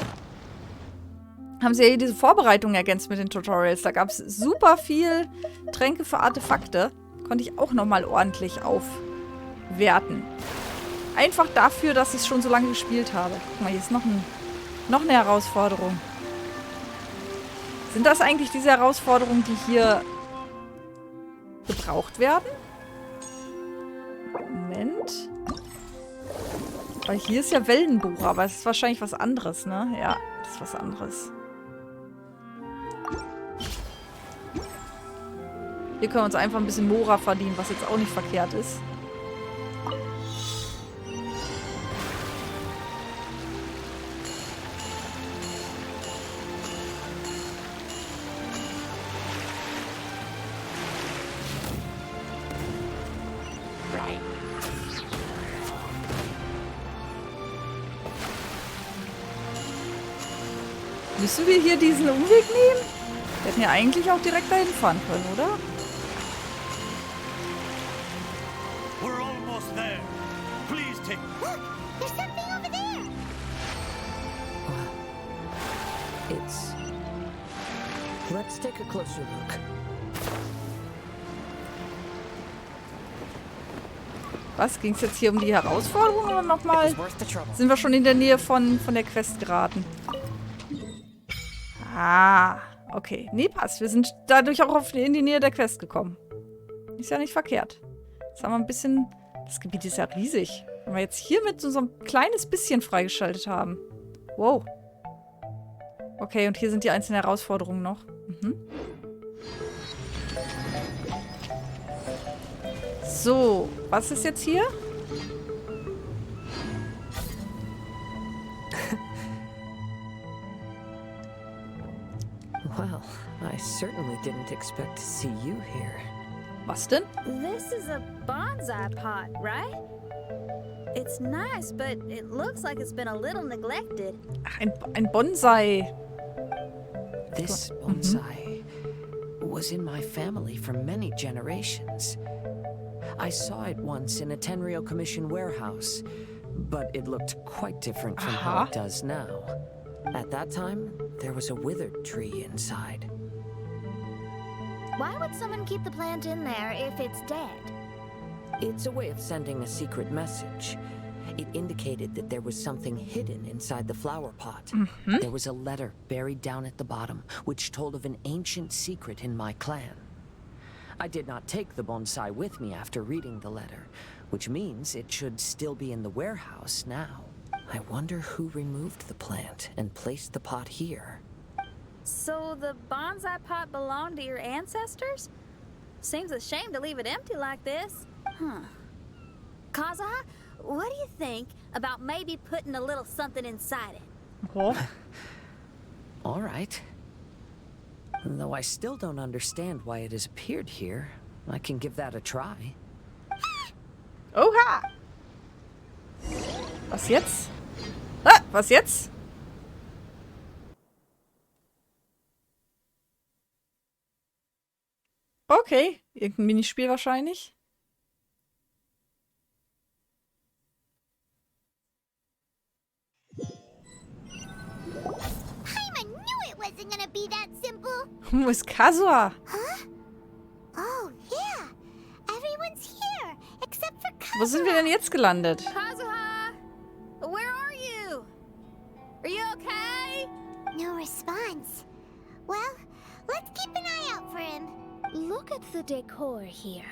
haben sie ja hier diese Vorbereitung ergänzt mit den Tutorials. Da gab es super viel Tränke für Artefakte. Konnte ich auch nochmal ordentlich aufwerten. Einfach dafür, dass ich es schon so lange gespielt habe. Guck mal, hier ist noch eine Herausforderung. Sind das eigentlich diese Herausforderungen, die hier gebraucht werden? Moment. Weil hier ist ja Wellenbuch, aber es ist wahrscheinlich was anderes, ne? Ja, das ist was anderes. Hier können wir uns einfach ein bisschen Mora verdienen, was jetzt auch nicht verkehrt ist. Müssen wir hier diesen Umweg nehmen? Wir hätten ja eigentlich auch direkt dahin fahren können, oder? We're almost there. Please take. Look, there's something over there. It's Let's take a closer look. Was? Ging es jetzt hier um die Herausforderung oder nochmal? Sind wir schon in der Nähe von der Quest geraten? Ah, okay. Nee, passt. Wir sind dadurch auch in die Nähe der Quest gekommen. Ist ja nicht verkehrt. Jetzt haben wir ein bisschen... Das Gebiet ist ja riesig. Wenn wir jetzt hier mit so ein kleines bisschen freigeschaltet haben. Wow. Okay, und hier sind die einzelnen Herausforderungen noch. So, was ist jetzt hier? Well, I certainly didn't expect to see you here. Was denn? This is a bonsai pot, right? It's nice, but it looks like it's been a little neglected. Ach, ein Bonsai. This bonsai was in my family for many generations. I saw it once in a Tenryou Commission warehouse, but it looked quite different from how it does now. At that time, there was a withered tree inside. Why would someone keep the plant in there if it's dead? It's a way of sending a secret message. It indicated that there was something hidden inside the flower pot. There was a letter buried down at the bottom, which told of an ancient secret in my clan. I did not take the bonsai with me after reading the letter, which means it should still be in the warehouse now. I wonder who removed the plant and placed the pot here. So the bonsai pot belonged to your ancestors? Seems a shame to leave it empty like this. Kazuha, what do you think about maybe putting a little something inside it? All right. Though I still don't understand why it has appeared here, I can give that a try. Oha! Was jetzt? Ah, was jetzt? Okay, irgendein Minispiel wahrscheinlich. I knew it wasn't gonna be that simple. Wo ist Kazuha? Huh? Oh, yeah. Everyone's here, except for Kazuha. Wo sind wir denn jetzt gelandet? Kazuha! Where are you? Are you okay? No response. Well, let's keep an eye out for him. Look at the decor here.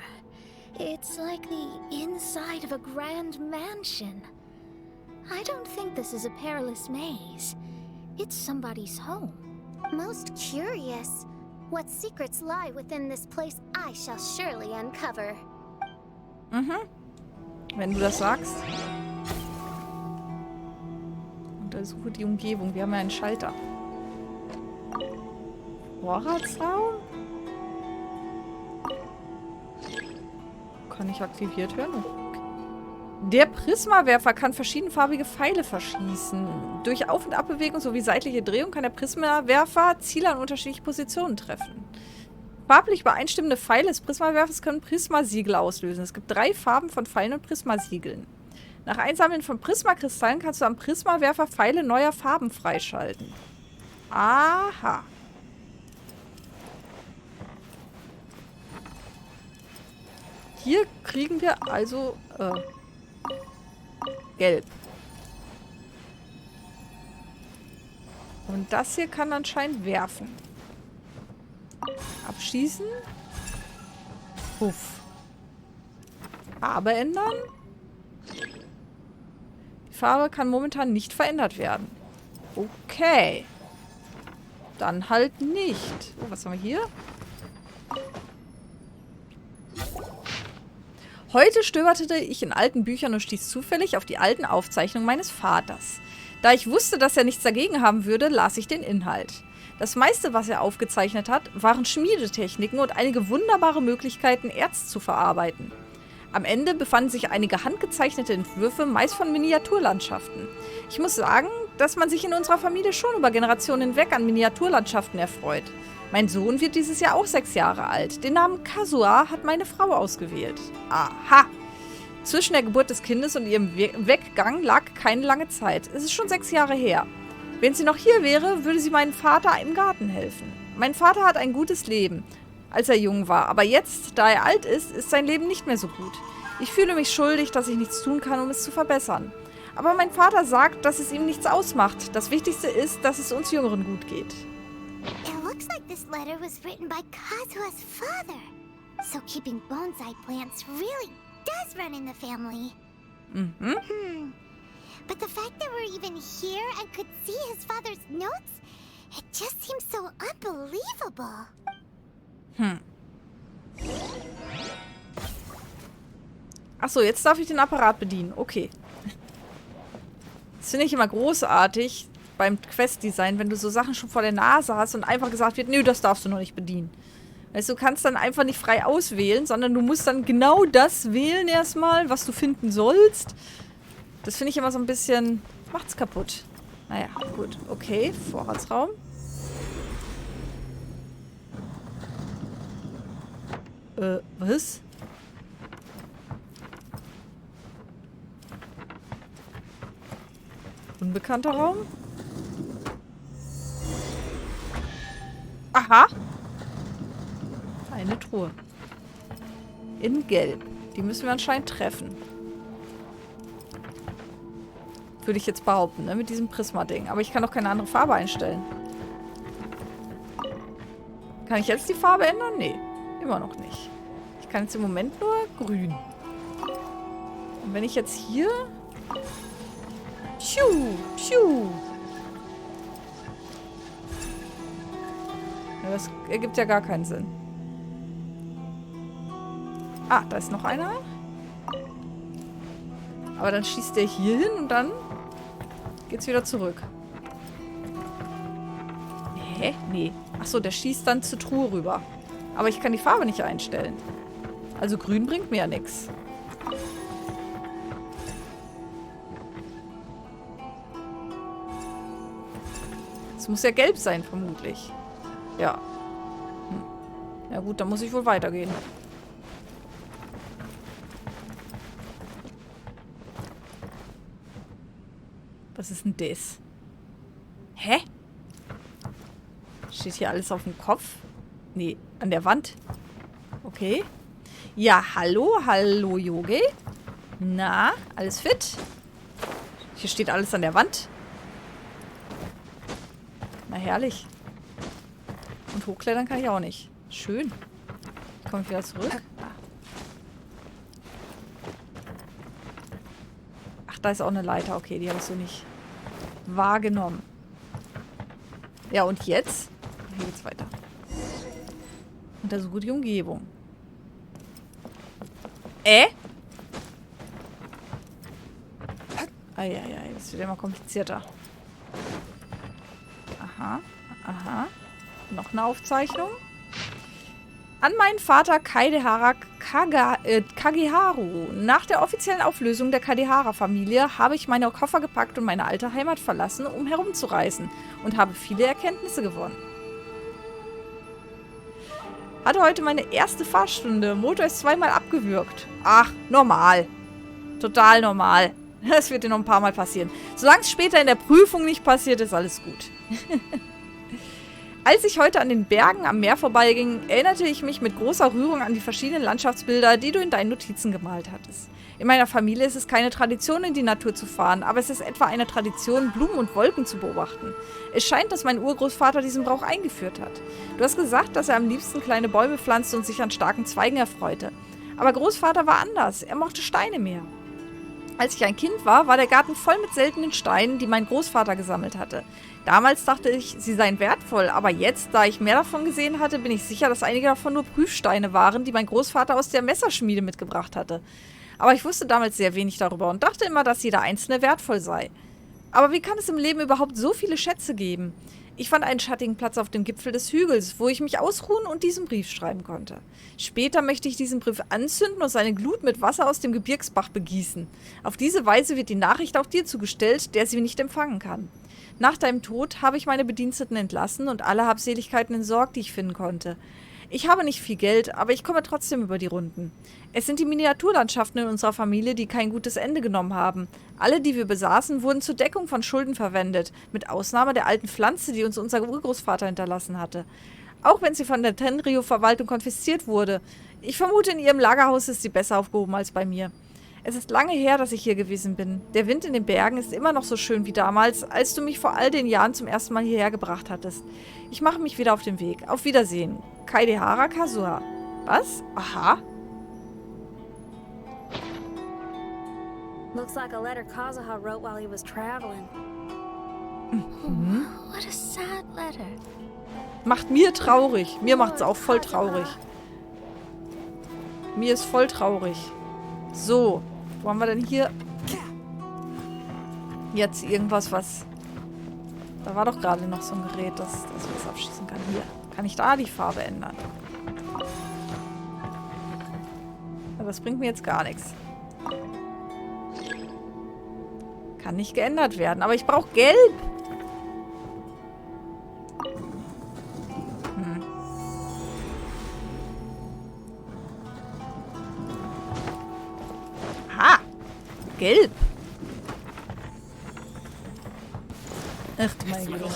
It's like the inside of a grand mansion. I don't think this is a perilous maze. It's somebody's home. Most curious. What secrets lie within this place I shall surely uncover. Wenn du das sagst. Untersuche die Umgebung. Wir haben ja einen Schalter. Vorratsraum? Kann nicht aktiviert werden. Der Prismawerfer kann verschiedenfarbige Pfeile verschießen. Durch Auf- und Abbewegung sowie seitliche Drehung kann der Prismawerfer Ziele an unterschiedlichen Positionen treffen. Farblich übereinstimmende Pfeile des Prismawerfers können Prismasiegel auslösen. Es gibt 3 Farben von Pfeilen und Prismasiegeln. Nach Einsammeln von Prismakristallen kannst du am Prismawerfer Pfeile neuer Farben freischalten. Aha. Hier kriegen wir also Gelb. Und das hier kann anscheinend werfen. Abschießen. Puff. Farbe ändern. Die Farbe kann momentan nicht verändert werden. Okay. Dann halt nicht. Oh, was haben wir hier? Heute stöberte ich in alten Büchern und stieß zufällig auf die alten Aufzeichnungen meines Vaters. Da ich wusste, dass er nichts dagegen haben würde, las ich den Inhalt. Das meiste, was er aufgezeichnet hat, waren Schmiedetechniken und einige wunderbare Möglichkeiten, Erz zu verarbeiten. Am Ende befanden sich einige handgezeichnete Entwürfe, meist von Miniaturlandschaften. Ich muss sagen, dass man sich in unserer Familie schon über Generationen hinweg an Miniaturlandschaften erfreut. Mein Sohn wird dieses Jahr auch 6 Jahre alt. Den Namen Kazuha hat meine Frau ausgewählt. Aha! Zwischen der Geburt des Kindes und ihrem Weggang lag keine lange Zeit. Es ist schon 6 Jahre her. Wenn sie noch hier wäre, würde sie meinem Vater im Garten helfen. Mein Vater hat ein gutes Leben, als er jung war. Aber jetzt, da er alt ist, ist sein Leben nicht mehr so gut. Ich fühle mich schuldig, dass ich nichts tun kann, um es zu verbessern. Aber mein Vater sagt, dass es ihm nichts ausmacht. Das Wichtigste ist, dass es uns Jüngeren gut geht. It looks like this letter was written by Kazuha's father. So keeping bonsai plants really does run in the family. But the fact that we're even here and could see his father's notes, it just seems so unbelievable. Achso, jetzt darf ich den Apparat bedienen. Okay. Das finde ich immer großartig beim Quest-Design, wenn du so Sachen schon vor der Nase hast und einfach gesagt wird, nö, das darfst du noch nicht bedienen. Weißt du, du kannst dann einfach nicht frei auswählen, sondern du musst dann genau das wählen erstmal, was du finden sollst. Das finde ich immer so ein bisschen... Macht's kaputt. Naja, gut. Okay, Vorratsraum. Was? Unbekannter Raum? Aha! Eine Truhe. In Gelb. Die müssen wir anscheinend treffen. Würde ich jetzt behaupten, ne? Mit diesem Prisma-Ding. Aber ich kann doch keine andere Farbe einstellen. Kann ich jetzt die Farbe ändern? Nee. Immer noch nicht. Ich kann jetzt im Moment nur grün. Und wenn ich jetzt hier... Piu, piu. Ja, das ergibt ja gar keinen Sinn. Ah, da ist noch einer. Aber dann schießt der hier hin und dann geht's wieder zurück. Hä? Nee. Achso, der schießt dann zur Truhe rüber. Aber ich kann die Farbe nicht einstellen. Also grün bringt mir ja nichts. Es muss ja gelb sein, vermutlich. Ja. Ja gut, dann muss ich wohl weitergehen. Was ist denn das? Hä? Steht hier alles auf dem Kopf? Nee, an der Wand. Okay. Ja, hallo, hallo, Yogi. Na, alles fit? Hier steht alles an der Wand. Na, herrlich. Und hochklettern kann ich auch nicht. Schön. Komme ich wieder zurück? Ach, da ist auch eine Leiter. Okay, die habe ich so nicht wahrgenommen. Ja, und jetzt? Hier geht's weiter. Untersuche die Umgebung. Eieiei, das wird immer komplizierter. Aha, aha. Noch eine Aufzeichnung. An meinen Vater Kageharu. Nach der offiziellen Auflösung der Kagehara-Familie habe ich meine Koffer gepackt und meine alte Heimat verlassen, um herumzureisen und habe viele Erkenntnisse gewonnen. Hatte heute meine erste Fahrstunde. Motor ist zweimal abgewürgt. Ach, normal. Total normal. Das wird dir noch ein paar Mal passieren. Solange es später in der Prüfung nicht passiert, ist alles gut. Als ich heute an den Bergen am Meer vorbeiging, erinnerte ich mich mit großer Rührung an die verschiedenen Landschaftsbilder, die du in deinen Notizen gemalt hattest. In meiner Familie ist es keine Tradition, in die Natur zu fahren, aber es ist etwa eine Tradition, Blumen und Wolken zu beobachten. Es scheint, dass mein Urgroßvater diesen Brauch eingeführt hat. Du hast gesagt, dass er am liebsten kleine Bäume pflanzte und sich an starken Zweigen erfreute. Aber Großvater war anders. Er mochte Steine mehr. Als ich ein Kind war, war der Garten voll mit seltenen Steinen, die mein Großvater gesammelt hatte. Damals dachte ich, sie seien wertvoll, aber jetzt, da ich mehr davon gesehen hatte, bin ich sicher, dass einige davon nur Prüfsteine waren, die mein Großvater aus der Messerschmiede mitgebracht hatte. Aber ich wusste damals sehr wenig darüber und dachte immer, dass jeder einzelne wertvoll sei. Aber wie kann es im Leben überhaupt so viele Schätze geben? Ich fand einen schattigen Platz auf dem Gipfel des Hügels, wo ich mich ausruhen und diesen Brief schreiben konnte. Später möchte ich diesen Brief anzünden und seine Glut mit Wasser aus dem Gebirgsbach begießen. Auf diese Weise wird die Nachricht auch dir zugestellt, der sie nicht empfangen kann. Nach deinem Tod habe ich meine Bediensteten entlassen und alle Habseligkeiten entsorgt, die ich finden konnte. Ich habe nicht viel Geld, aber ich komme trotzdem über die Runden. Es sind die Miniaturlandschaften in unserer Familie, die kein gutes Ende genommen haben. Alle, die wir besaßen, wurden zur Deckung von Schulden verwendet, mit Ausnahme der alten Pflanze, die uns unser Urgroßvater hinterlassen hatte. Auch wenn sie von der Tenryu-Verwaltung konfisziert wurde. Ich vermute, in ihrem Lagerhaus ist sie besser aufgehoben als bei mir. Es ist lange her, dass ich hier gewesen bin. Der Wind in den Bergen ist immer noch so schön wie damals, als du mich vor all den Jahren zum ersten Mal hierher gebracht hattest. Ich mache mich wieder auf den Weg. Auf Wiedersehen. Kaidehara Kazuha. Was? Aha. Looks like a letter Kazuha wrote while he was traveling. What a sad letter. Macht mir traurig. Mir macht's auch voll traurig. Mir ist voll traurig. So. Wo haben wir denn hier? Jetzt irgendwas, was... Da war doch gerade noch so ein Gerät, das was abschießen kann. Hier. Kann ich da die Farbe ändern? Aber das bringt mir jetzt gar nichts. Kann nicht geändert werden. Aber ich brauche Gelb. Aha. Gelb. Ach du meine Güte.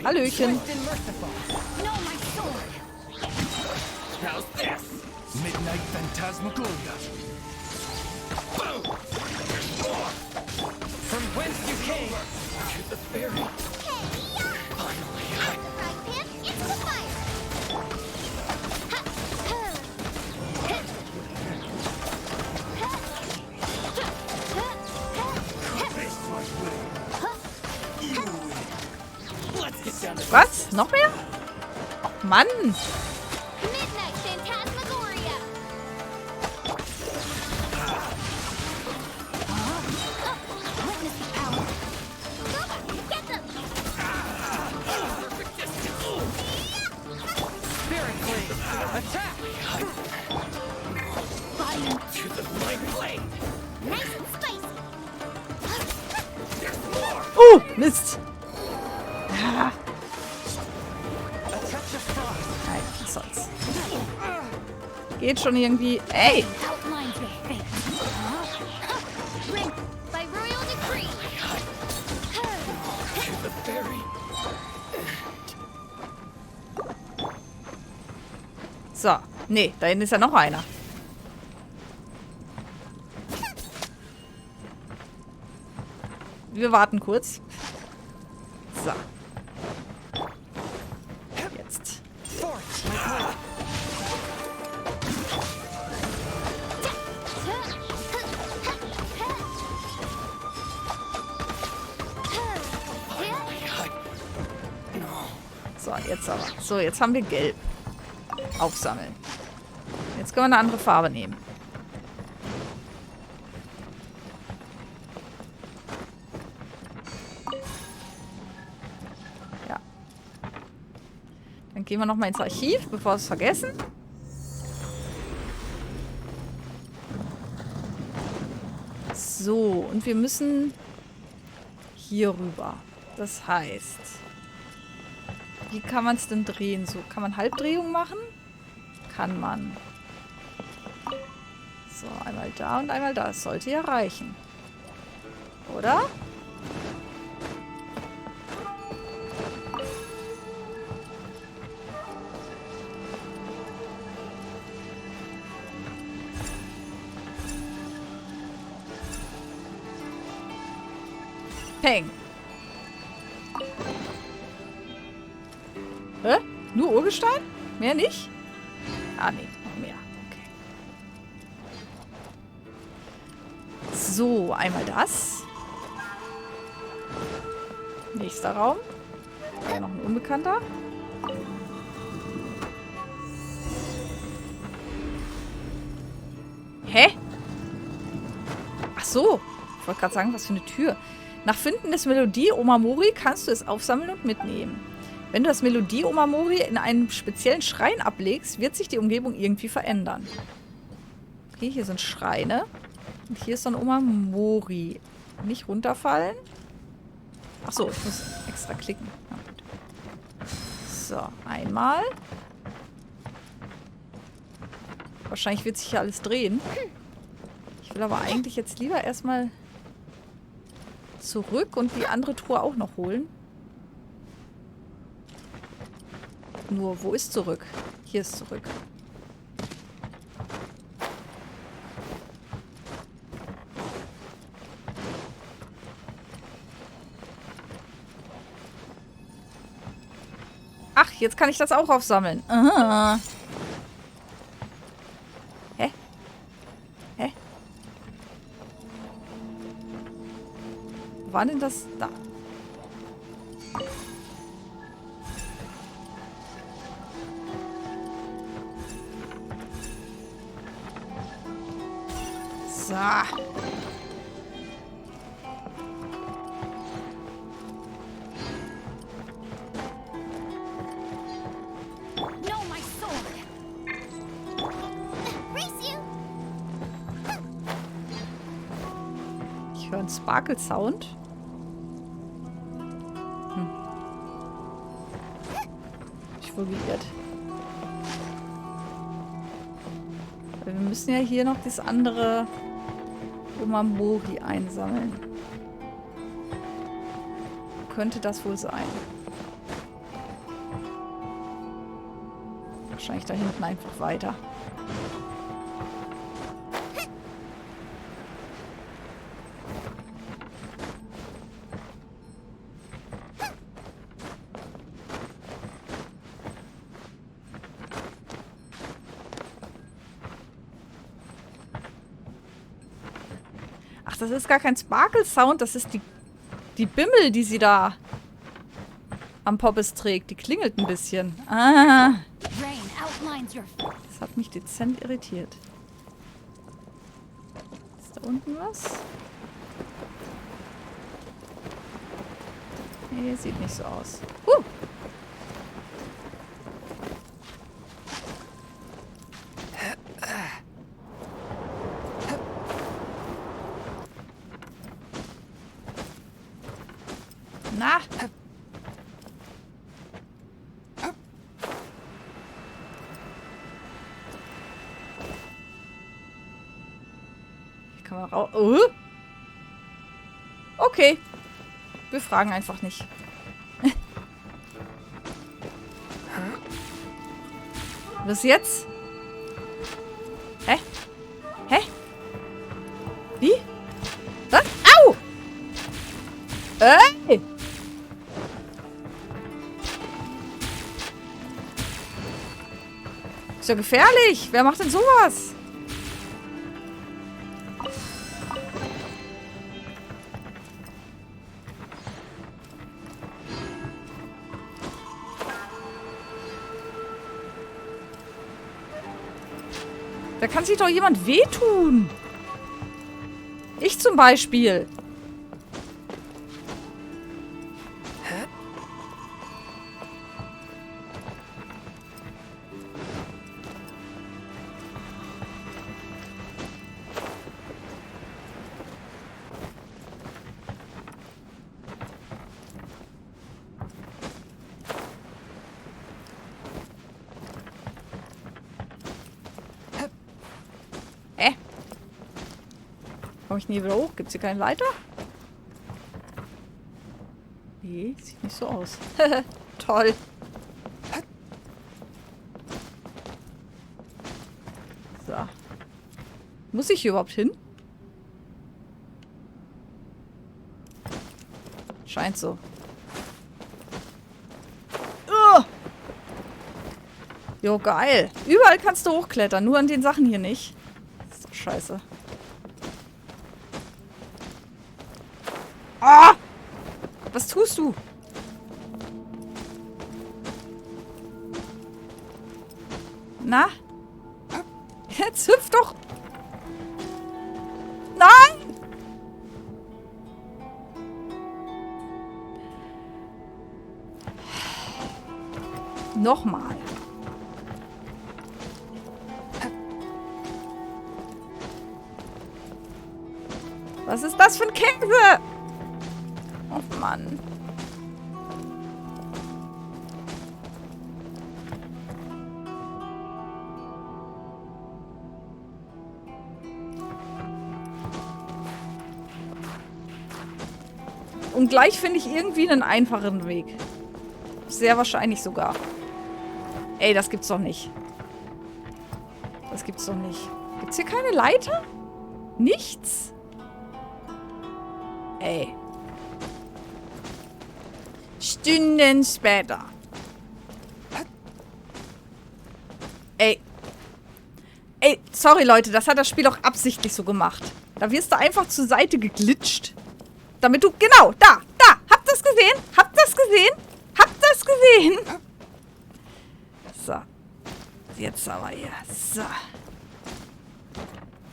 Hallöchen. Midnight Phantasmagoria. From whence you came. To the ferry. Was? Noch mehr? Oh, Mann. Midnight Phantasmagoria. Witness the power. Get them. Spirit Blade. Attack. Body To the light blade. nice and spicy. Oh, Mist. Ah. A touch of frost. Nein, was soll's. Geht schon irgendwie. Ey! Outlines your fate. Ring by royal decree. To the ferry. So. Nee, da hinten ist ja noch einer. Wir warten kurz. So. Jetzt. Force my blade. So, jetzt aber. So, jetzt haben wir Gelb. Aufsammeln. Jetzt können wir eine andere Farbe nehmen. Ja. Dann gehen wir nochmal ins Archiv, bevor wir es vergessen. So, und wir müssen hier rüber. Das heißt, wie kann man es denn drehen? So, kann man Halbdrehung machen? Kann man. So, einmal da und einmal da. Das sollte ja reichen. Oder? Peng. Hä? Nur Urgestein? Mehr nicht? Ah, nee, noch mehr. Okay. So, einmal das. Nächster Raum. Da ja noch ein Unbekannter. Hä? Ach so. Ich wollte gerade sagen, was für eine Tür. Nach Finden des Melodie-Omamori kannst du es aufsammeln und mitnehmen. Wenn du das Melodie-Omamori in einem speziellen Schrein ablegst, wird sich die Umgebung irgendwie verändern. Okay, hier sind Schreine. Und hier ist so ein Omamori. Nicht runterfallen. Achso, ich muss extra klicken. Na gut. So, einmal. Wahrscheinlich wird sich hier alles drehen. Ich will aber eigentlich jetzt lieber erstmal zurück und die andere Truhe auch noch holen. Nur, wo ist zurück? Hier ist zurück. Ach, jetzt kann ich das auch aufsammeln. Aha. Hä? Hä? Wo war denn das? Da. So. Ich höre einen Sparkle-Sound. Ich verwirrt. Wir müssen ja hier noch das andere Umamori einsammeln. Könnte das wohl sein? Wahrscheinlich da hinten einfach weiter. Ach, das ist gar kein Sparkle-Sound, das ist die Bimmel, die sie da am Poppes trägt. Die klingelt ein bisschen. Ah. Das hat mich dezent irritiert. Ist da unten was? Nee, sieht nicht so aus. Na? Hier kann man raus. Okay. Wir fragen einfach nicht. Was jetzt? Hä? Hä? Wie? Was? Au! Ey! Ist ja gefährlich. Wer macht denn sowas? Da kann sich doch jemand wehtun. Ich zum Beispiel. Komme ich nie wieder hoch? Gibt es hier keine Leiter? Nee, sieht nicht so aus. Toll. So. Muss ich hier überhaupt hin? Scheint so. Jo, geil. Überall kannst du hochklettern, nur an den Sachen hier nicht. Das ist doch scheiße. Ah! Was tust du? Na? Jetzt hüpf doch! Nein! Nochmal. Was ist das für ein Käse? Oh Mann. Und gleich finde ich irgendwie einen einfachen Weg. Sehr wahrscheinlich sogar. Ey, das gibt's doch nicht. Das gibt's doch nicht. Gibt's hier keine Leiter? Nichts? Ey. Stunden später. Ey. Ey, sorry Leute, das hat das Spiel auch absichtlich so gemacht. Da wirst du einfach zur Seite geglitscht. Damit du, genau, da. Habt ihr das gesehen? Habt ihr das gesehen? Habt ihr das gesehen? So. Jetzt aber hier. So.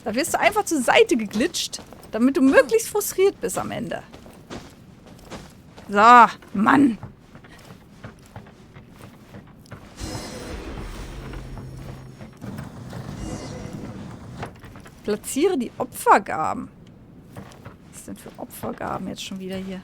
Da wirst du einfach zur Seite geglitscht, damit du möglichst frustriert bist am Ende. So, Mann. Platziere die Opfergaben. Was ist denn für Opfergaben jetzt schon wieder hier?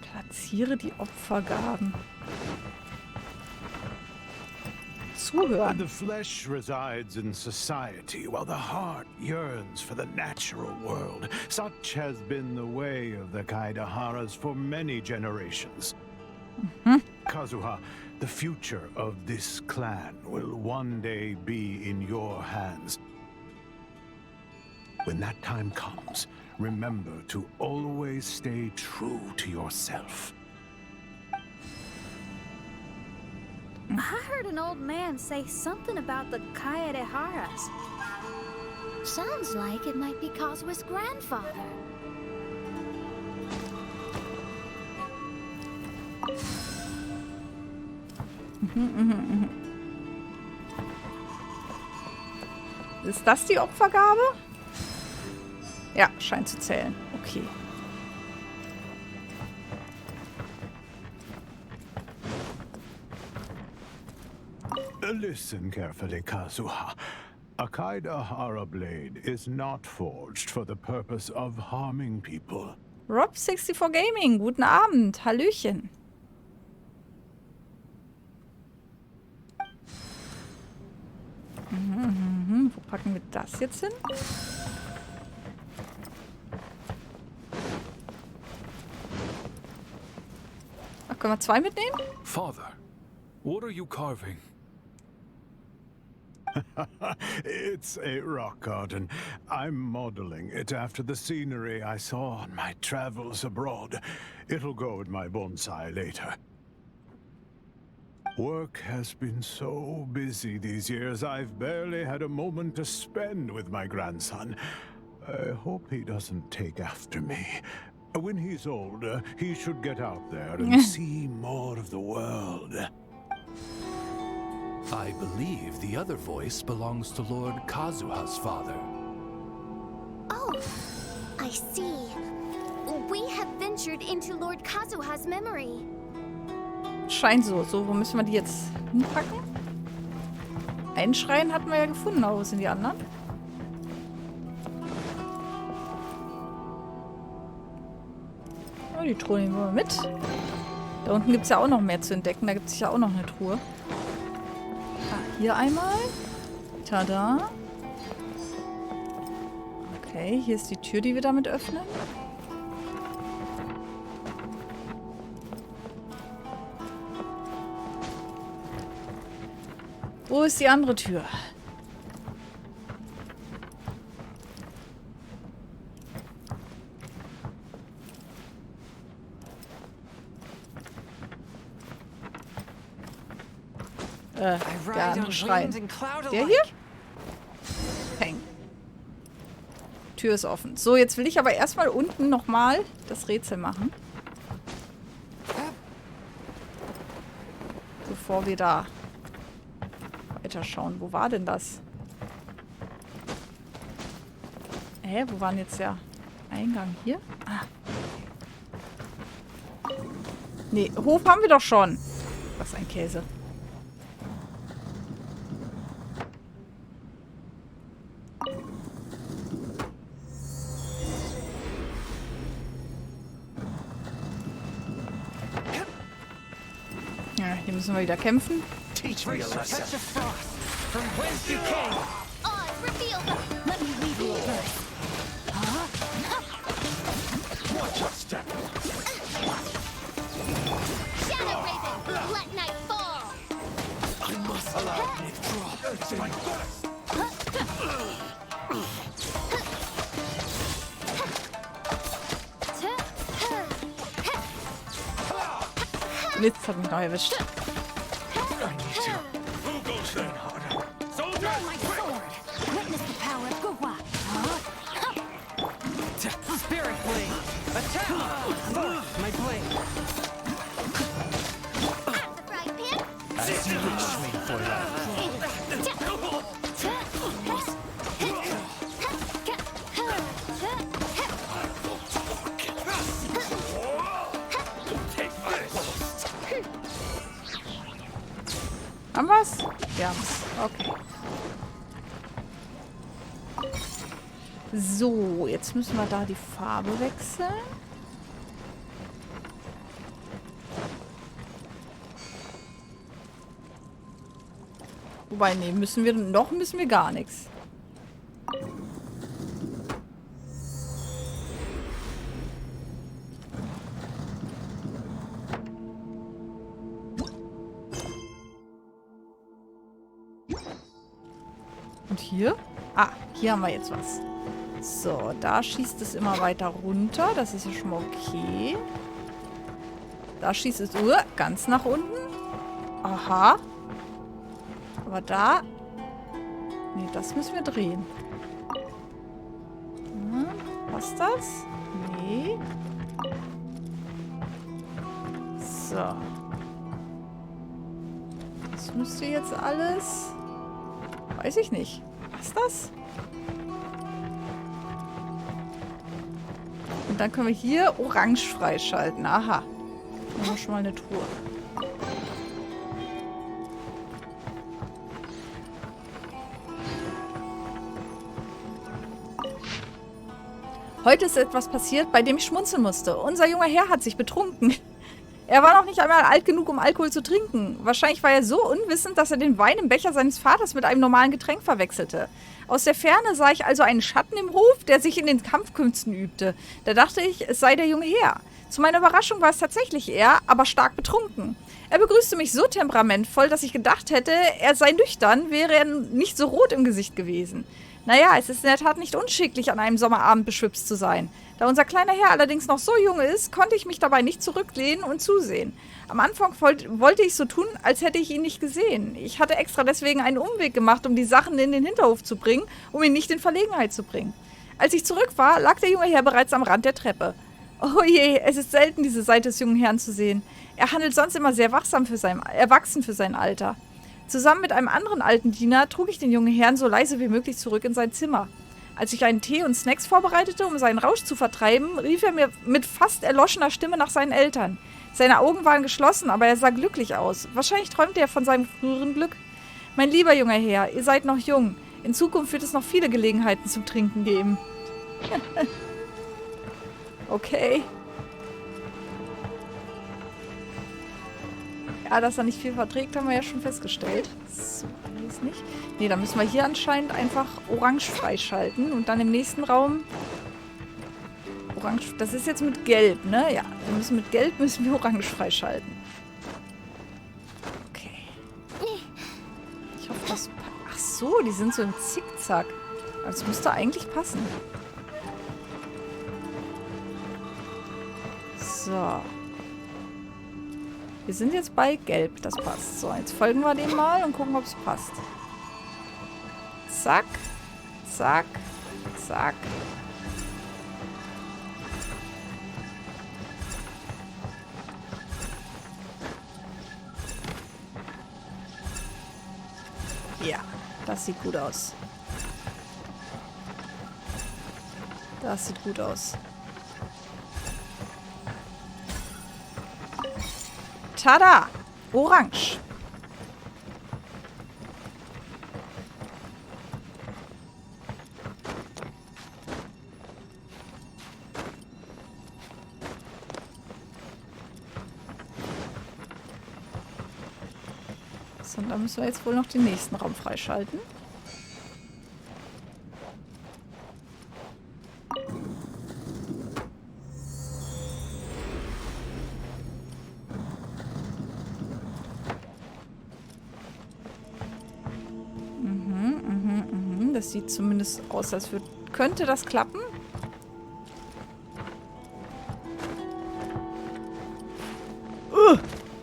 Platziere die Opfergaben. Zuhören. The flesh resides in society, while the heart yearns for the natural world. Such has been the way of the Kaidaharas for many generations. Kazuha, the future of this clan will one day be in your hands. When that time comes, remember to always stay true to yourself. I heard an old man say something about the Kaidaharas. Sounds like it might be Kazuha's grandfather. Ist das die Opfergabe? Ja, scheint zu zählen. Okay. Listen carefully, Kazuha. A Kaidahara blade is not forged for the purpose of harming people. Rob64 Gaming, guten Abend. Hallöchen. Wo packen wir das jetzt hin? Ach, können wir 2 mitnehmen? Father, what are you carving? It's a rock garden. I'm modeling it after the scenery I saw on my travels abroad. It'll go in my bonsai later. Work has been so busy these years, I've barely had a moment to spend with my grandson. I hope he doesn't take after me. When he's older, he should get out there and see more of the world. I believe the other voice belongs to Lord Kazuha's father. Oh, I see. We have ventured into Lord Kazuha's memory. Scheint so. So, wo müssen wir die jetzt hinpacken? Einen Schrein hatten wir ja gefunden. Aber wo sind die anderen? Oh, die Truhe nehmen wir mit. Da unten gibt es ja auch noch mehr zu entdecken. Da gibt es ja auch noch eine Truhe. Hier einmal. Tada. Okay, hier ist die Tür, die wir damit öffnen. Wo ist die andere Tür? Der andere Schrein. Der hier? Peng. Tür ist offen. So, jetzt will ich aber erstmal unten nochmal das Rätsel machen. Bevor wir da weiterschauen. Wo war denn das? Wo war denn jetzt der Eingang? Hier? Ah. Nee, Hof haben wir doch schon. Was ein Käse. Ja, hier müssen wir wieder kämpfen. Teach me a lesson. Touch of frost. From whence you came. Oh, reveal them. Let me leave you a verse. Watch your step. Shadow Raven, let night fall. I must allow me to draw. My Blitz hat mich noch erwischt. My sword. Witness the power of Guhua. Spirit blade. Attack. My blade. At the frying pan. As you wish, main Fräulein. Haben wir's? Wir haben's. Okay. So, jetzt müssen wir da die Farbe wechseln. Wobei, nee, müssen wir gar nichts. Und hier? Ah, hier haben wir jetzt was. So, da schießt es immer weiter runter. Das ist ja schon mal okay. Da schießt es ganz nach unten. Aha. Aber da... Nee, das müssen wir drehen. Passt das? Nee. So. Das müsste jetzt alles... Weiß ich nicht. Was ist das? Und dann können wir hier orange freischalten. Aha. Dann haben wir schon mal eine Truhe. Heute ist etwas passiert, bei dem ich schmunzeln musste. Unser junger Herr hat sich betrunken. Er war noch nicht einmal alt genug, um Alkohol zu trinken. Wahrscheinlich war er so unwissend, dass er den Wein im Becher seines Vaters mit einem normalen Getränk verwechselte. Aus der Ferne sah ich also einen Schatten im Hof, der sich in den Kampfkünsten übte. Da dachte ich, es sei der junge Herr. Zu meiner Überraschung war es tatsächlich er, aber stark betrunken. Er begrüßte mich so temperamentvoll, dass ich gedacht hätte, er sei nüchtern, wäre er nicht so rot im Gesicht gewesen. Naja, es ist in der Tat nicht unschicklich, an einem Sommerabend beschwipst zu sein. Da unser kleiner Herr allerdings noch so jung ist, konnte ich mich dabei nicht zurücklehnen und zusehen. Am Anfang wollte ich so tun, als hätte ich ihn nicht gesehen. Ich hatte extra deswegen einen Umweg gemacht, um die Sachen in den Hinterhof zu bringen, um ihn nicht in Verlegenheit zu bringen. Als ich zurück war, lag der junge Herr bereits am Rand der Treppe. Oh je, es ist selten, diese Seite des jungen Herrn zu sehen. Er handelt sonst immer sehr erwachsen für sein Alter. Zusammen mit einem anderen alten Diener trug ich den jungen Herrn so leise wie möglich zurück in sein Zimmer. Als ich einen Tee und Snacks vorbereitete, um seinen Rausch zu vertreiben, rief er mir mit fast erloschener Stimme nach seinen Eltern. Seine Augen waren geschlossen, aber er sah glücklich aus. Wahrscheinlich träumte er von seinem früheren Glück. Mein lieber junger Herr, ihr seid noch jung. In Zukunft wird es noch viele Gelegenheiten zum Trinken geben. Okay. Ja, dass er nicht viel verträgt, haben wir ja schon festgestellt. So, ist nicht. Ne, dann müssen wir hier anscheinend einfach orange freischalten. Und dann im nächsten Raum orange. Das ist jetzt mit gelb, ne? Ja, mit gelb müssen wir orange freischalten. Okay. Ich hoffe, das... Ach so, die sind so im Zickzack. Das müsste eigentlich passen. So. Wir sind jetzt bei Gelb, das passt. So, jetzt folgen wir dem mal und gucken, ob es passt. Zack, zack, zack. Ja, das sieht gut aus. Das sieht gut aus. Tada! Orange. So, und dann müssen wir jetzt wohl noch den nächsten Raum freischalten. Das sieht zumindest aus, als könnte das klappen.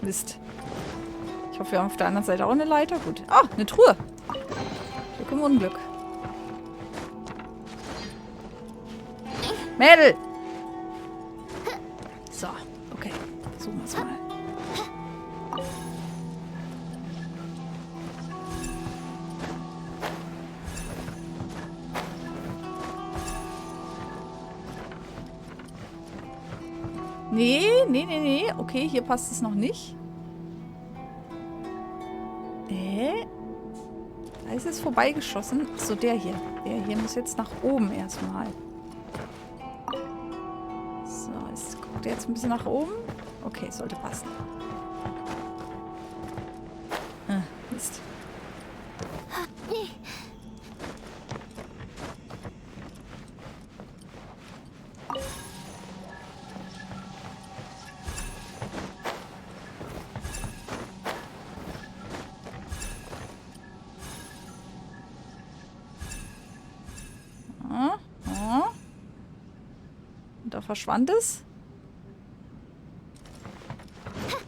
Mist. Ich hoffe, wir haben auf der anderen Seite auch eine Leiter. Gut. Ah, eine Truhe. Glück im Unglück. Mädel! So, okay. Suchen wir es mal. Nee. Okay, hier passt es noch nicht. Da ist es vorbeigeschossen. Achso, der hier. Der hier muss jetzt nach oben erstmal. So, jetzt guckt er jetzt ein bisschen nach oben. Okay, sollte passen. Mist. Da verschwand es.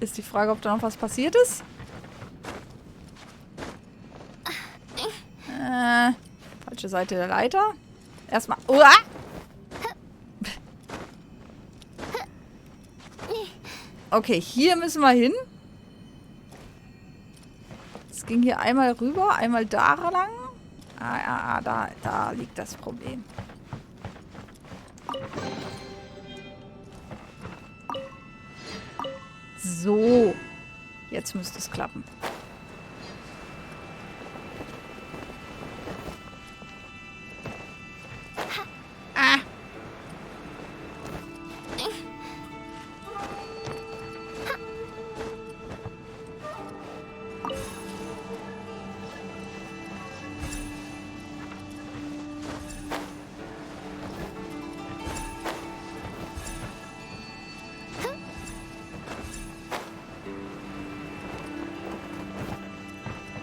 Ist die Frage, ob da noch was passiert ist. Falsche Seite der Leiter. Erstmal. Uah! Okay, hier müssen wir hin. Es ging hier einmal rüber, einmal da lang. Da liegt das Problem. So. Jetzt müsste es klappen.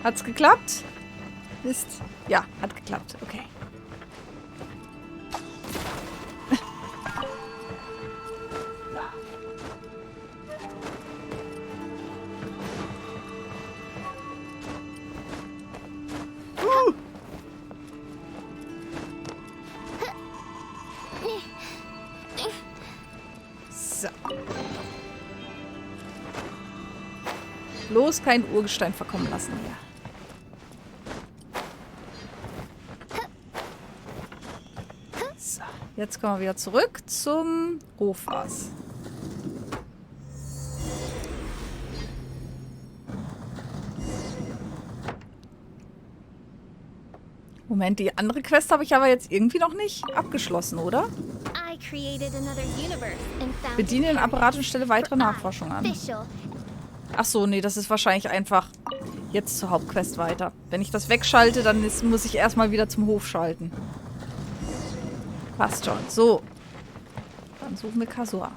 Hat's geklappt? Mist. Ja, hat geklappt. Okay. So. Bloß kein Urgestein verkommen lassen hier. Jetzt kommen wir wieder zurück zum Hofhaus. Moment, die andere Quest habe ich aber jetzt irgendwie noch nicht abgeschlossen, oder? Bediene den Apparat und stelle weitere Nachforschungen an. Ach so, nee, das ist wahrscheinlich einfach jetzt zur Hauptquest weiter. Wenn ich das wegschalte, dann muss ich erstmal wieder zum Hof schalten. Passt schon. So. Dann suchen wir Kazuha.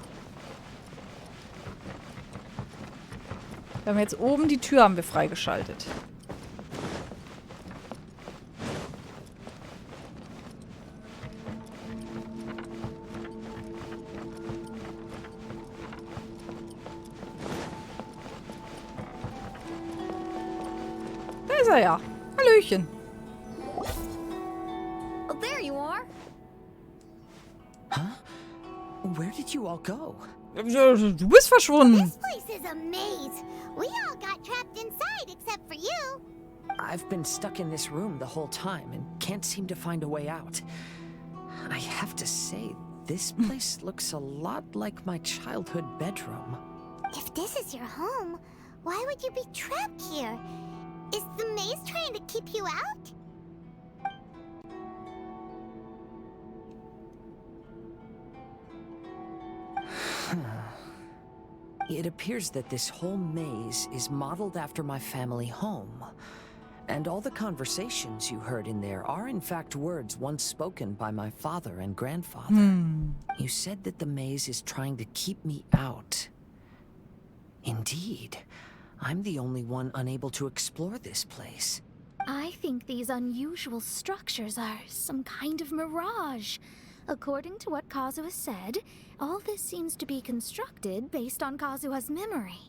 Wir haben jetzt oben die Tür haben wir freigeschaltet. Da ist er ja. Hallöchen. Oh, there you are. Huh? Where did you all go? Du bist verschwunden. This place is a maze. We all got trapped inside except for you. I've been stuck in this room the whole time and can't seem to find a way out. I have to say, this place looks a lot like my childhood bedroom. If this is your home, why would you be trapped here? Is the maze trying to keep you out? It appears that this whole maze is modeled after my family home. And all the conversations you heard in there are in fact words once spoken by my father and grandfather. You said that the maze is trying to keep me out. Indeed. I'm the only one unable to explore this place. I think these unusual structures are some kind of mirage. According to what Kazuha said, all this seems to be constructed based on Kazuha's memory.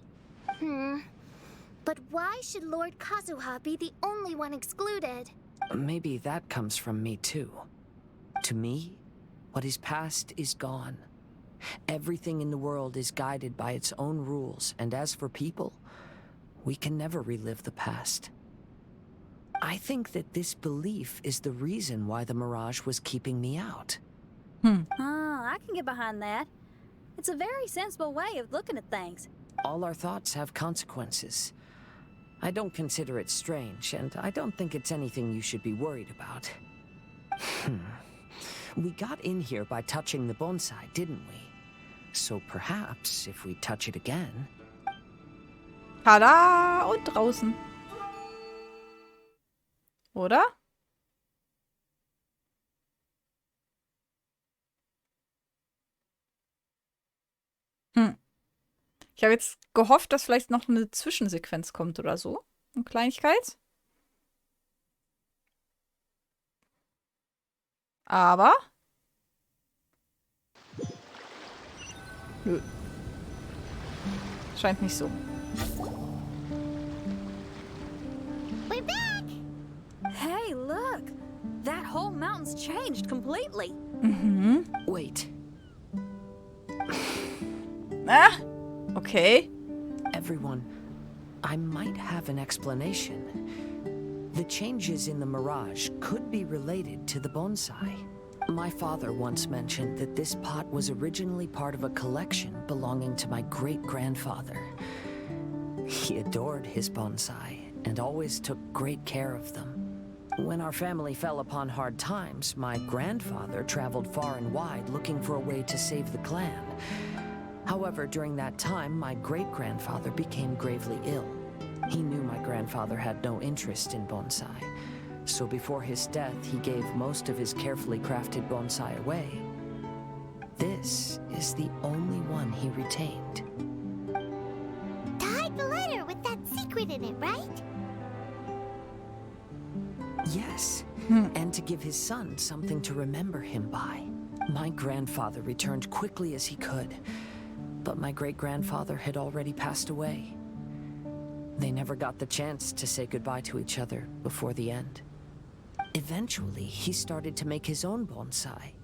But why should Lord Kazuha be the only one excluded? Maybe that comes from me too. To me, what is past is gone. Everything in the world is guided by its own rules, and as for people, we can never relive the past. I think that this belief is the reason why the mirage was keeping me out. I can get behind that. It's a very sensible way of looking at things. All our thoughts have consequences. I don't consider it strange, and I don't think it's anything you should be worried about. We got in here by touching the bonsai, didn't we? So perhaps, if we touch it again... Tada! Und draußen. Oder? Ich habe jetzt gehofft, dass vielleicht noch eine Zwischensequenz kommt oder so. Eine Kleinigkeit. Aber... Nö. Scheint nicht so. We're back! Hey, look! That whole mountain's changed completely. Wait. Ah! Okay. Everyone, I might have an explanation. The changes in the mirage could be related to the bonsai. My father once mentioned that this pot was originally part of a collection belonging to my great-grandfather. He adored his bonsai and always took great care of them. When our family fell upon hard times, my grandfather traveled far and wide looking for a way to save the clan. However, during that time, my great-grandfather became gravely ill. He knew my grandfather had no interest in bonsai, so before his death, he gave most of his carefully crafted bonsai away. This is the only one he retained. To hide the letter with that secret in it, right? Yes, and to give his son something to remember him by. My grandfather returned quickly as he could, but my great-grandfather had already passed away. They never got the chance to say goodbye to each other before the end. Eventually, he started to make his own bonsai.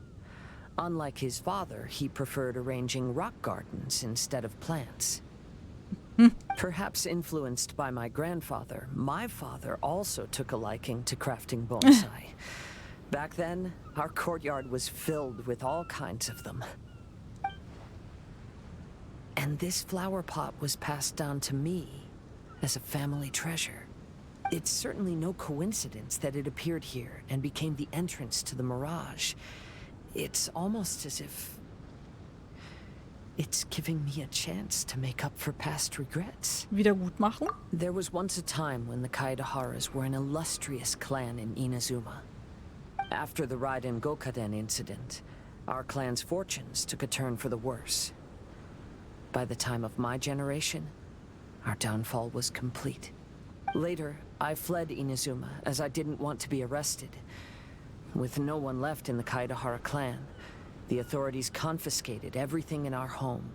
Unlike his father, he preferred arranging rock gardens instead of plants. Perhaps influenced by my grandfather, my father also took a liking to crafting bonsai. Back then, our courtyard was filled with all kinds of them. And this flower pot was passed down to me as a family treasure. It's certainly no coincidence that it appeared here and became the entrance to the mirage. It's almost as if it's giving me a chance to make up for past regrets. Wiedergutmachen? There was once a time when the Kaidaharas were an illustrious clan in Inazuma. After the Raiden Gokaden incident, our clan's fortunes took a turn for the worse. By the time of my generation, our downfall was complete. Later, I fled Inazuma as I didn't want to be arrested. With no one left in the Kaidahara clan, the authorities confiscated everything in our home.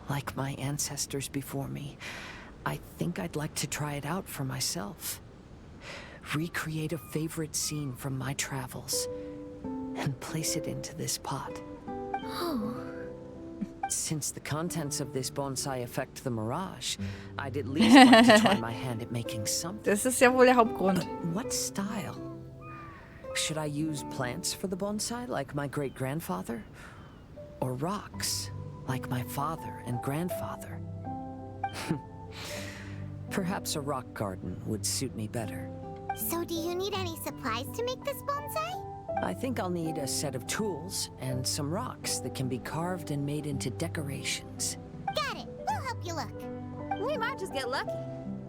Like my ancestors before me, I think I'd like to try it out for myself. Recreate a favorite scene from my travels and place it into this pot. Since the contents of this bonsai affect the mirage, I'd at least like to try my hand at making something. Das ist ja wohl der Hauptgrund. But what style? Should I use plants for the bonsai like my great-grandfather? Or rocks like my father and grandfather? Perhaps a rock garden would suit me better. So do you need any supplies to make this bonsai? I think I'll need a set of tools and some rocks that can be carved and made into decorations. Got you look. We might just get lucky.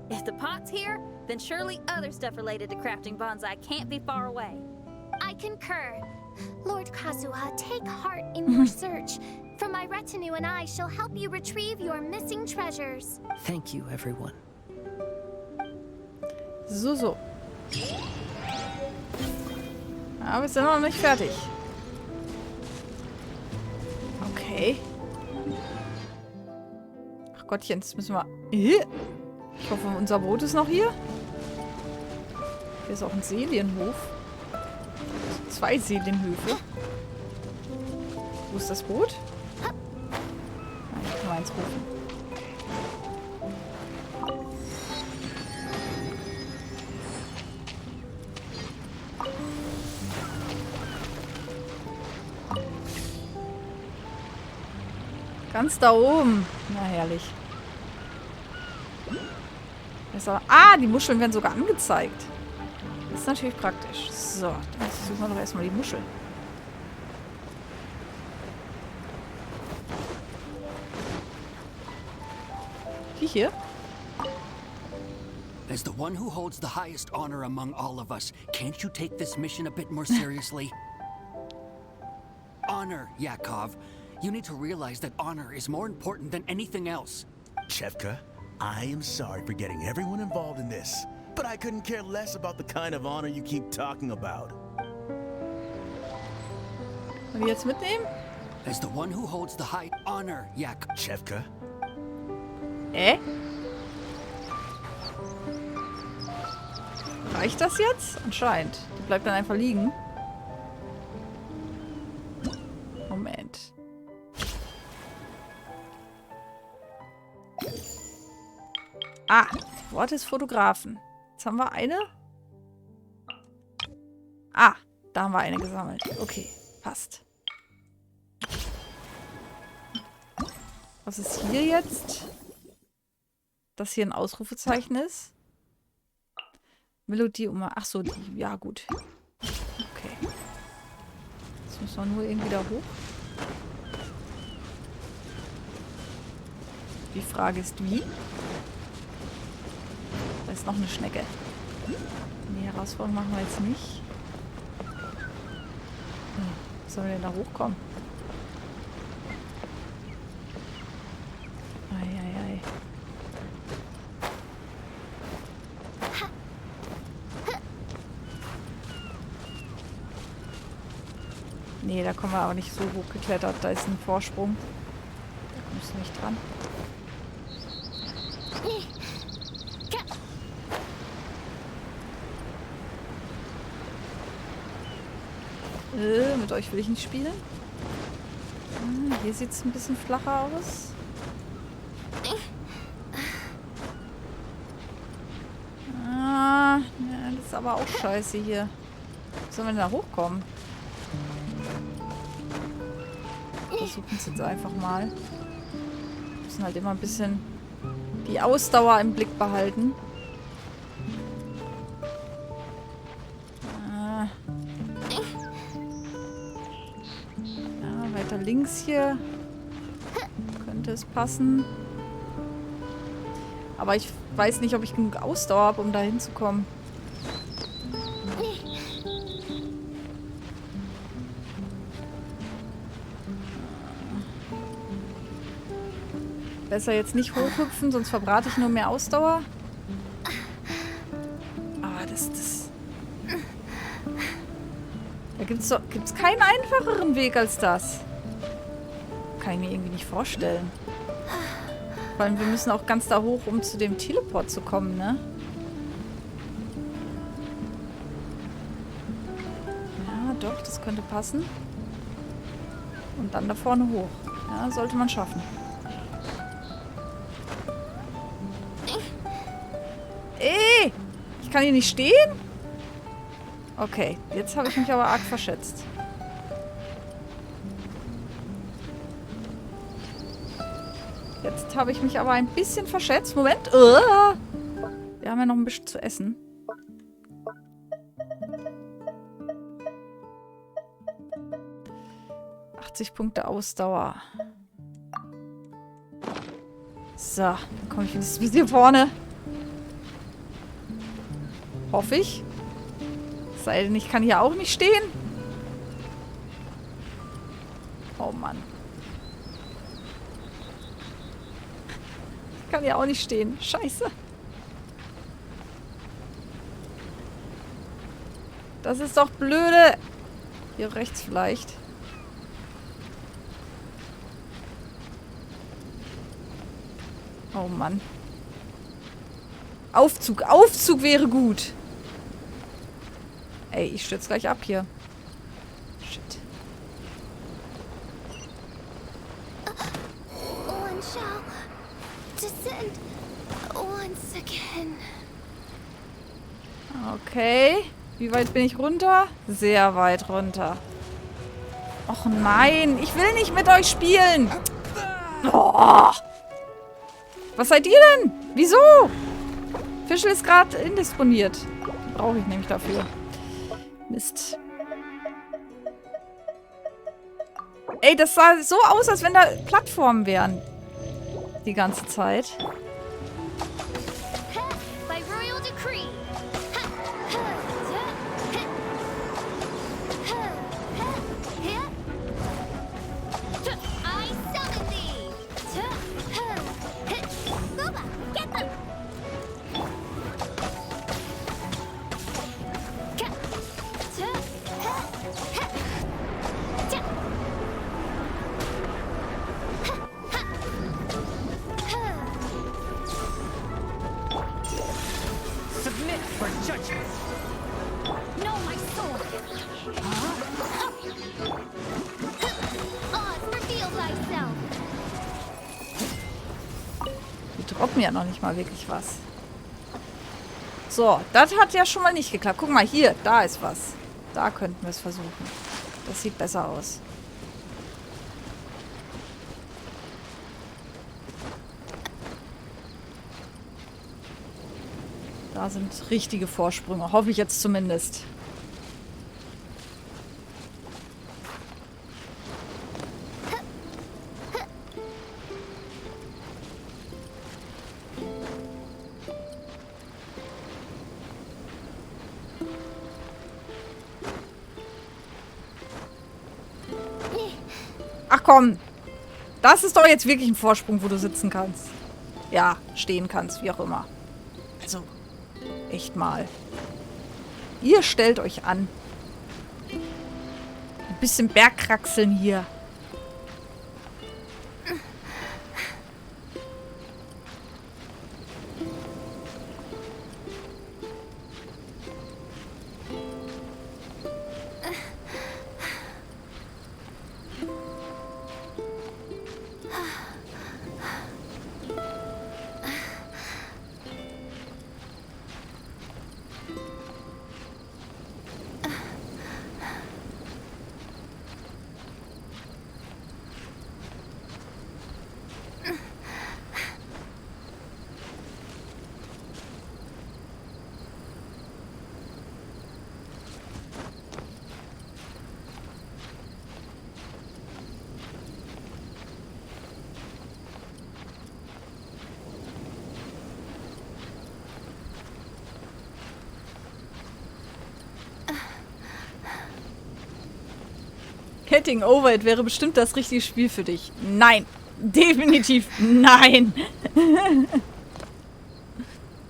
If the pot's here, then surely other stuff related to crafting bonsai can't be far away. I concur. Lord Kazuha, take heart in your search. For my retinue and I shall help you retrieve your missing treasures. Thank you, everyone. So. Aber wir sind noch nicht fertig. Okay. Ach Gottchen, jetzt müssen wir... Ich hoffe, unser Boot ist noch hier. Hier ist auch ein Seelenhof. 2 Seelenhöfe. Wo ist das Boot? Nein, ich kann mal eins rufen. Ganz da oben. Na, herrlich. Die Muscheln werden sogar angezeigt. Das ist natürlich praktisch. So, dann suchen wir doch erstmal die Muschel. Die hier? As the one who holds the highest honor among all of us, can't you take this mission a bit more seriously? Honor, Yakov. You need to realize that honor is more important than anything else. Chefka, I am sorry for getting everyone involved in this, but I couldn't care less about the kind of honor you keep talking about. Wollen wir jetzt mitnehmen? As the one who holds the high honor, Chefka? Reicht das jetzt? Anscheinend. Die bleibt dann einfach liegen. Moment. Wort des Fotografen. Jetzt haben wir eine. Da haben wir eine gesammelt. Okay, passt. Was ist hier jetzt? Das hier ein Ausrufezeichen ist? Melodie Achso, die. Ja, gut. Okay. Jetzt müssen wir nur irgendwie da hoch. Die Frage ist, wie? Da ist noch eine Schnecke. Die Herausforderung machen wir jetzt nicht. Wie sollen wir denn da hochkommen? Eieiei. Nee, da kommen wir aber nicht so hoch geklettert. Da ist ein Vorsprung. Da kommst du nicht dran. Mit euch will ich nicht spielen. Hier sieht es ein bisschen flacher aus. Das ist aber auch scheiße hier. Wie sollen wir denn da hochkommen? Versuchen es jetzt einfach mal. Wir müssen halt immer ein bisschen die Ausdauer im Blick behalten. Weiter links hier könnte es passen. Aber ich weiß nicht, ob ich genug Ausdauer habe, um da hinzukommen. Besser jetzt nicht hochhüpfen, sonst verbrate ich nur mehr Ausdauer. Aber da gibt's keinen einfacheren Weg als das. Kann ich mir irgendwie nicht vorstellen. Vor allem, wir müssen auch ganz da hoch, um zu dem Teleport zu kommen, ne? Ja, doch, das könnte passen. Und dann da vorne hoch. Ja, sollte man schaffen. Ich kann hier nicht stehen? Okay, jetzt habe ich mich aber arg verschätzt. Jetzt habe ich mich aber ein bisschen verschätzt. Moment. Wir haben ja noch ein bisschen zu essen. ,80 Punkte Ausdauer. So, dann komme ich bis hier vorne. Hoffe ich. Sei denn, ich kann hier auch nicht stehen. Oh Mann. Ich kann hier auch nicht stehen. Scheiße. Das ist doch blöde. Hier rechts vielleicht. Oh Mann. Aufzug. Aufzug wäre gut. Ey, ich stürze gleich ab hier. Shit. One shall descend once again. Okay. Wie weit bin ich runter? Sehr weit runter. Och nein, ich will nicht mit euch spielen. Oh. Was seid ihr denn? Wieso? Fischl ist gerade indisponiert. Brauche ich nämlich dafür. Mist. Ey, das sah so aus, als wenn da Plattformen wären. Die ganze Zeit. By royal decree. I summon thee. Boba, get them. Submit for judgment. No, my sword. Oz, reveal thyself. Die droppen ja noch nicht mal wirklich was. So, das hat ja schon mal nicht geklappt. Guck mal, hier, da ist was. Da könnten wir es versuchen. Das sieht besser aus. Da sind richtige Vorsprünge. Hoffe ich jetzt zumindest. Ach komm. Das ist doch jetzt wirklich ein Vorsprung, wo du sitzen kannst. Ja, stehen kannst, wie auch immer. Also, echt mal. Ihr stellt euch an. Ein bisschen Bergkraxeln hier. Getting Over It wäre bestimmt das richtige Spiel für dich. Nein. Definitiv nein.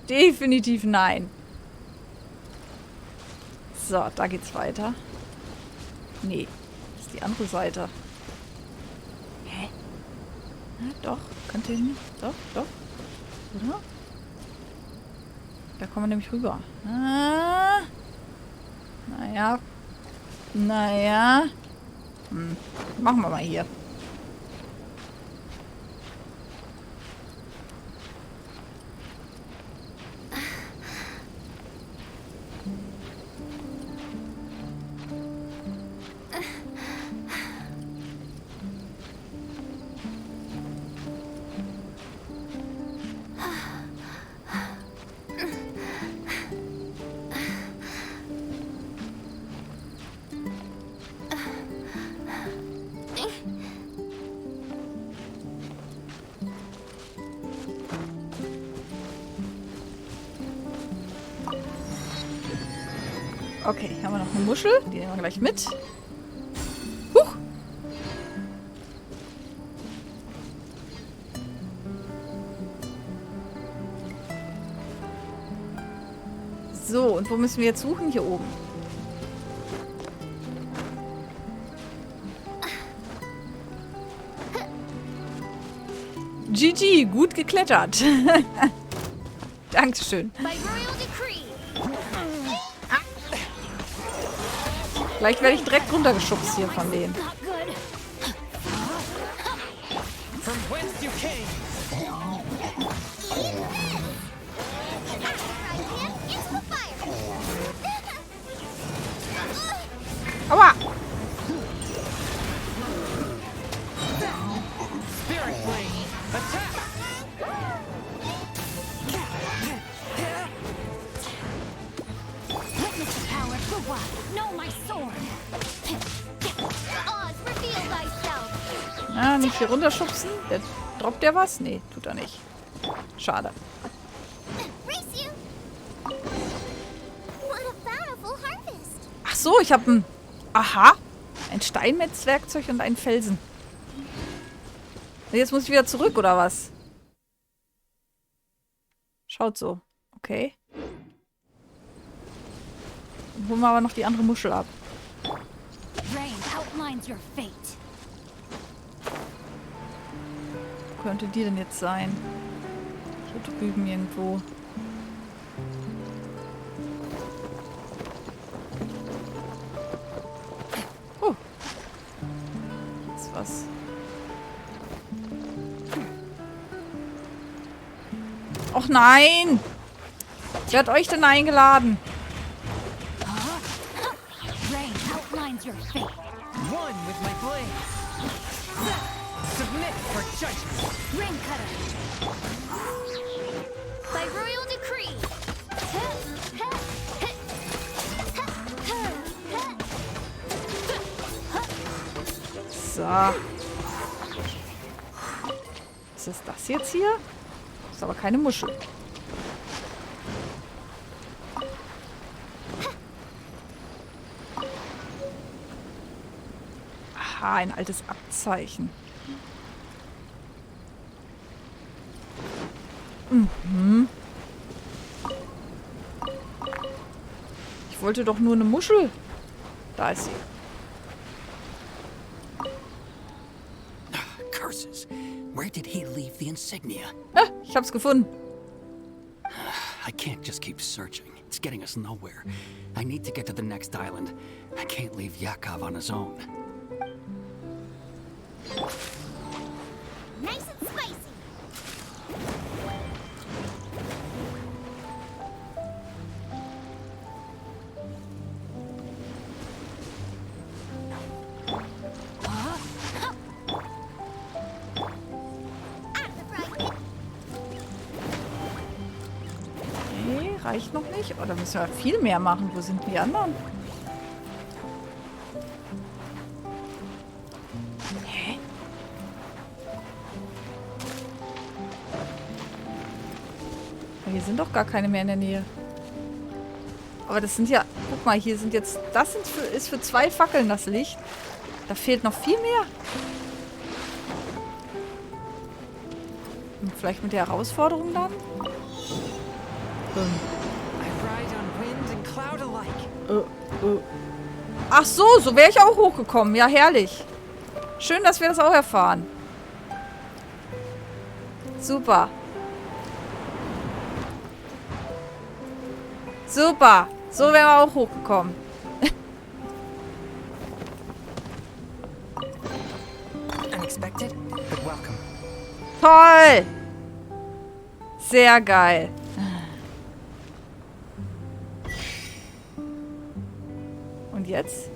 Definitiv nein. So, da geht's weiter. Nee, das ist die andere Seite. Hä? Na, doch, könnte hin. Doch, doch. Oder? Da kommen wir nämlich rüber. Ah. Naja. Naja. Machen wir mal hier. Okay, hier haben wir noch eine Muschel. Die nehmen wir gleich mit. Huch! So, und wo müssen wir jetzt suchen? Hier oben. GG, gut geklettert. Dankeschön. Gleich werde ich direkt runtergeschubst hier von denen. Aua! Ah, nicht hier runterschubsen. Droppt der was? Nee, tut er nicht. Schade. Ach so, ich habe ein... Aha. Ein Steinmetzwerkzeug und einen Felsen. Jetzt muss ich wieder zurück, oder was? Schaut so. Okay. Dann holen wir aber noch die andere Muschel ab. Wo könnte die denn jetzt sein? Hier drüben irgendwo. Oh. Hier ist was. Och nein! Wer hat euch denn eingeladen? So. Was ist das jetzt hier? Das ist aber keine Muschel. Aha, ein altes Abzeichen. Mhm. Ich wollte doch nur eine Muschel. Da ist sie. Curses. Where did he leave the insignia? Ah, ich hab's gefunden. I can't just keep searching. It's getting us nowhere. I need to get to the next island. I can't leave Yakov on his own. Nice and spicy. Nee, reicht noch nicht. Oh, da müssen wir viel mehr machen. Wo sind die anderen? Hä? Hier sind doch gar keine mehr in der Nähe. Aber das sind ja... Guck mal, hier sind jetzt... Das ist für 2 Fackeln das Licht. Da fehlt noch viel mehr. Und vielleicht mit der Herausforderung dann? Ach so, so wäre ich auch hochgekommen. Ja, herrlich. Schön, dass wir das auch erfahren. Super. Super. So wären wir auch hochgekommen. Unexpected, but welcome. Toll. Sehr geil. Und jetzt?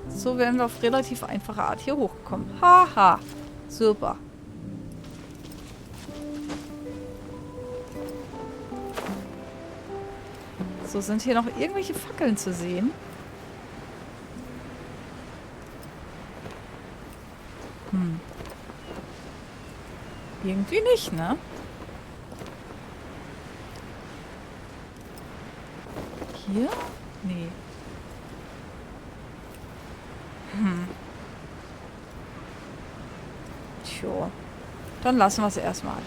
So wären wir auf relativ einfache Art hier hochgekommen. Haha. Super. So, sind hier noch irgendwelche Fackeln zu sehen? Irgendwie nicht, ne? Hier? Nee. Tja. Dann lassen wir es erstmal.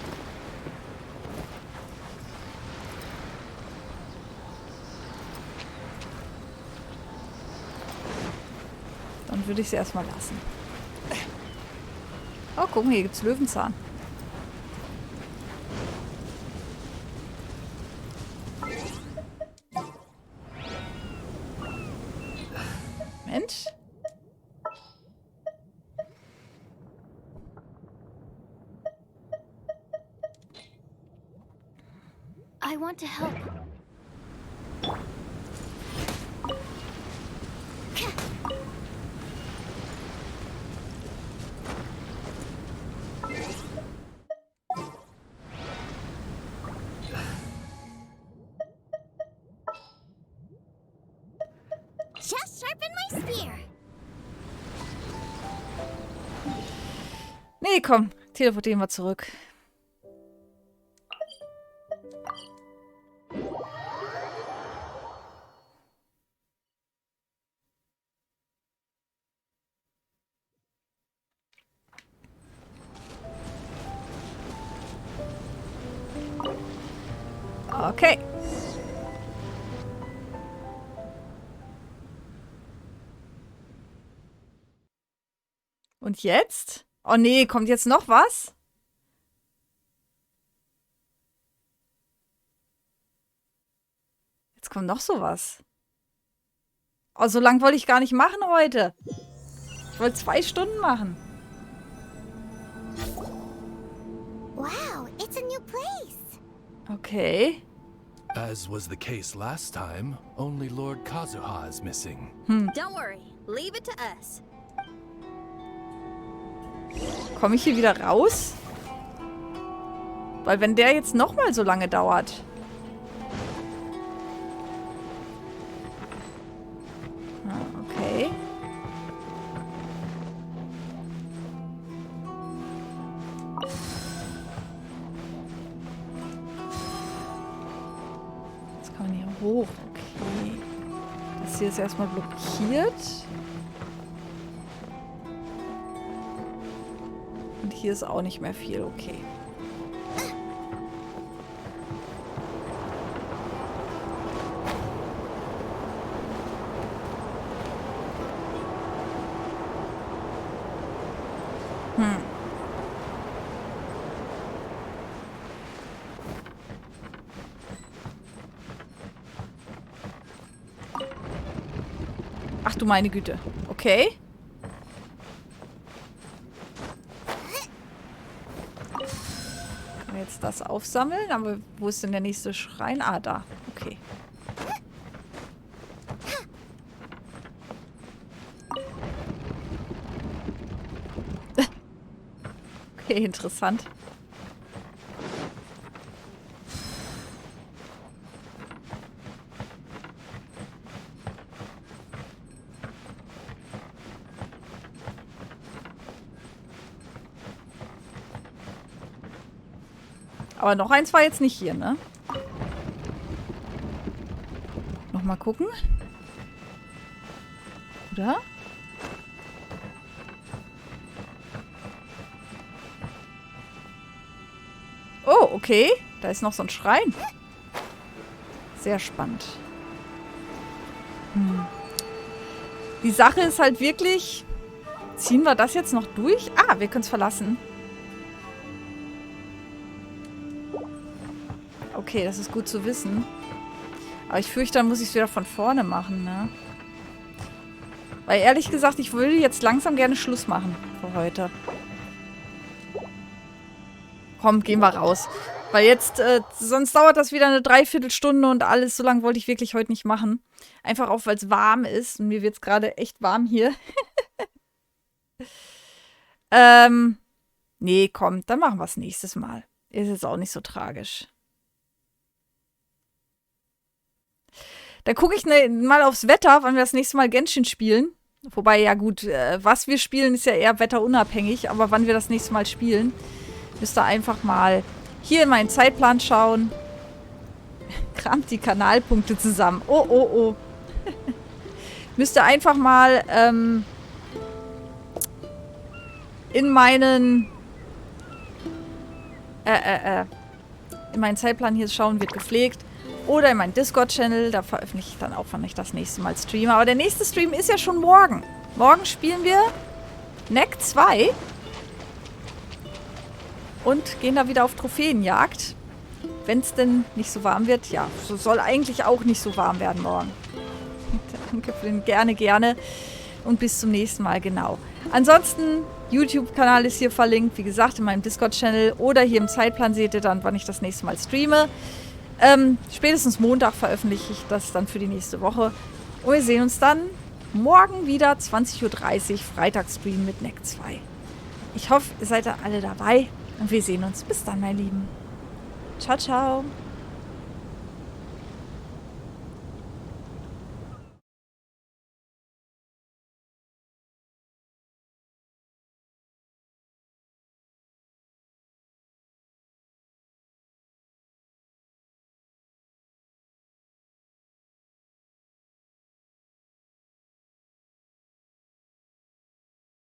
Dann würde ich es erstmal lassen. Oh, guck mal, hier gibt's Löwenzahn. Mensch. I want to help. Just sharpen my spear. Nee, komm. Teleportieren wir zurück. Okay. Und jetzt? Oh nee, kommt jetzt noch was? Jetzt kommt noch sowas. Oh, so lang wollte ich gar nicht machen heute. Ich wollte 2 Stunden machen. Wow, it's a new place. Okay. As was the case last time, only Lord Kazuha is missing. Don't worry, leave it to us. Komme ich hier wieder raus? Weil wenn der jetzt nochmal so lange dauert. Okay. Jetzt kann man hier hoch. Okay. Das hier ist erstmal blockiert. Und hier ist auch nicht mehr viel, okay. Ach du meine Güte. Okay. Kann man jetzt das aufsammeln? Aber wo ist denn der nächste Schrein? Ah, da. Okay. Okay, interessant. Aber noch eins war jetzt nicht hier, ne? Nochmal gucken. Oder? Oh, okay. Da ist noch so ein Schrein. Sehr spannend. Die Sache ist halt wirklich... Ziehen wir das jetzt noch durch? Ah, wir können es verlassen. Okay, das ist gut zu wissen. Aber ich fürchte, dann muss ich es wieder von vorne machen, ne? Weil ehrlich gesagt, ich will jetzt langsam gerne Schluss machen für heute. Komm, gehen wir raus. Weil jetzt, sonst dauert das wieder eine Dreiviertelstunde und alles. So lange wollte ich wirklich heute nicht machen. Einfach auch, weil es warm ist. Und mir wird es gerade echt warm hier. Nee, komm, dann machen wir es nächstes Mal. Ist jetzt auch nicht so tragisch. Dann gucke ich mal aufs Wetter, wann wir das nächste Mal Genshin spielen. Wobei, ja gut, was wir spielen, ist ja eher wetterunabhängig. Aber wann wir das nächste Mal spielen, Müsst ihr einfach mal hier in meinen Zeitplan schauen. Kramt die Kanalpunkte zusammen. Oh, oh, oh. Müsst ihr einfach mal in meinen Zeitplan hier schauen, wird gepflegt. Oder in meinen Discord-Channel, da veröffentliche ich dann auch, wann ich das nächste Mal streame. Aber der nächste Stream ist ja schon morgen. Morgen spielen wir Neck 2 und gehen da wieder auf Trophäenjagd. Wenn es denn nicht so warm wird. Ja, so soll eigentlich auch nicht so warm werden morgen. Danke für den gerne. Und bis zum nächsten Mal, genau. Ansonsten, YouTube-Kanal ist hier verlinkt. Wie gesagt, in meinem Discord-Channel. Oder hier im Zeitplan seht ihr dann, wann ich das nächste Mal streame. Spätestens Montag veröffentliche ich das dann für die nächste Woche. Und wir sehen uns dann morgen wieder 20:30 Uhr Freitagsstream mit Neck 2. Ich hoffe, ihr seid da alle dabei. Und wir sehen uns. Bis dann, meine Lieben. Ciao, ciao.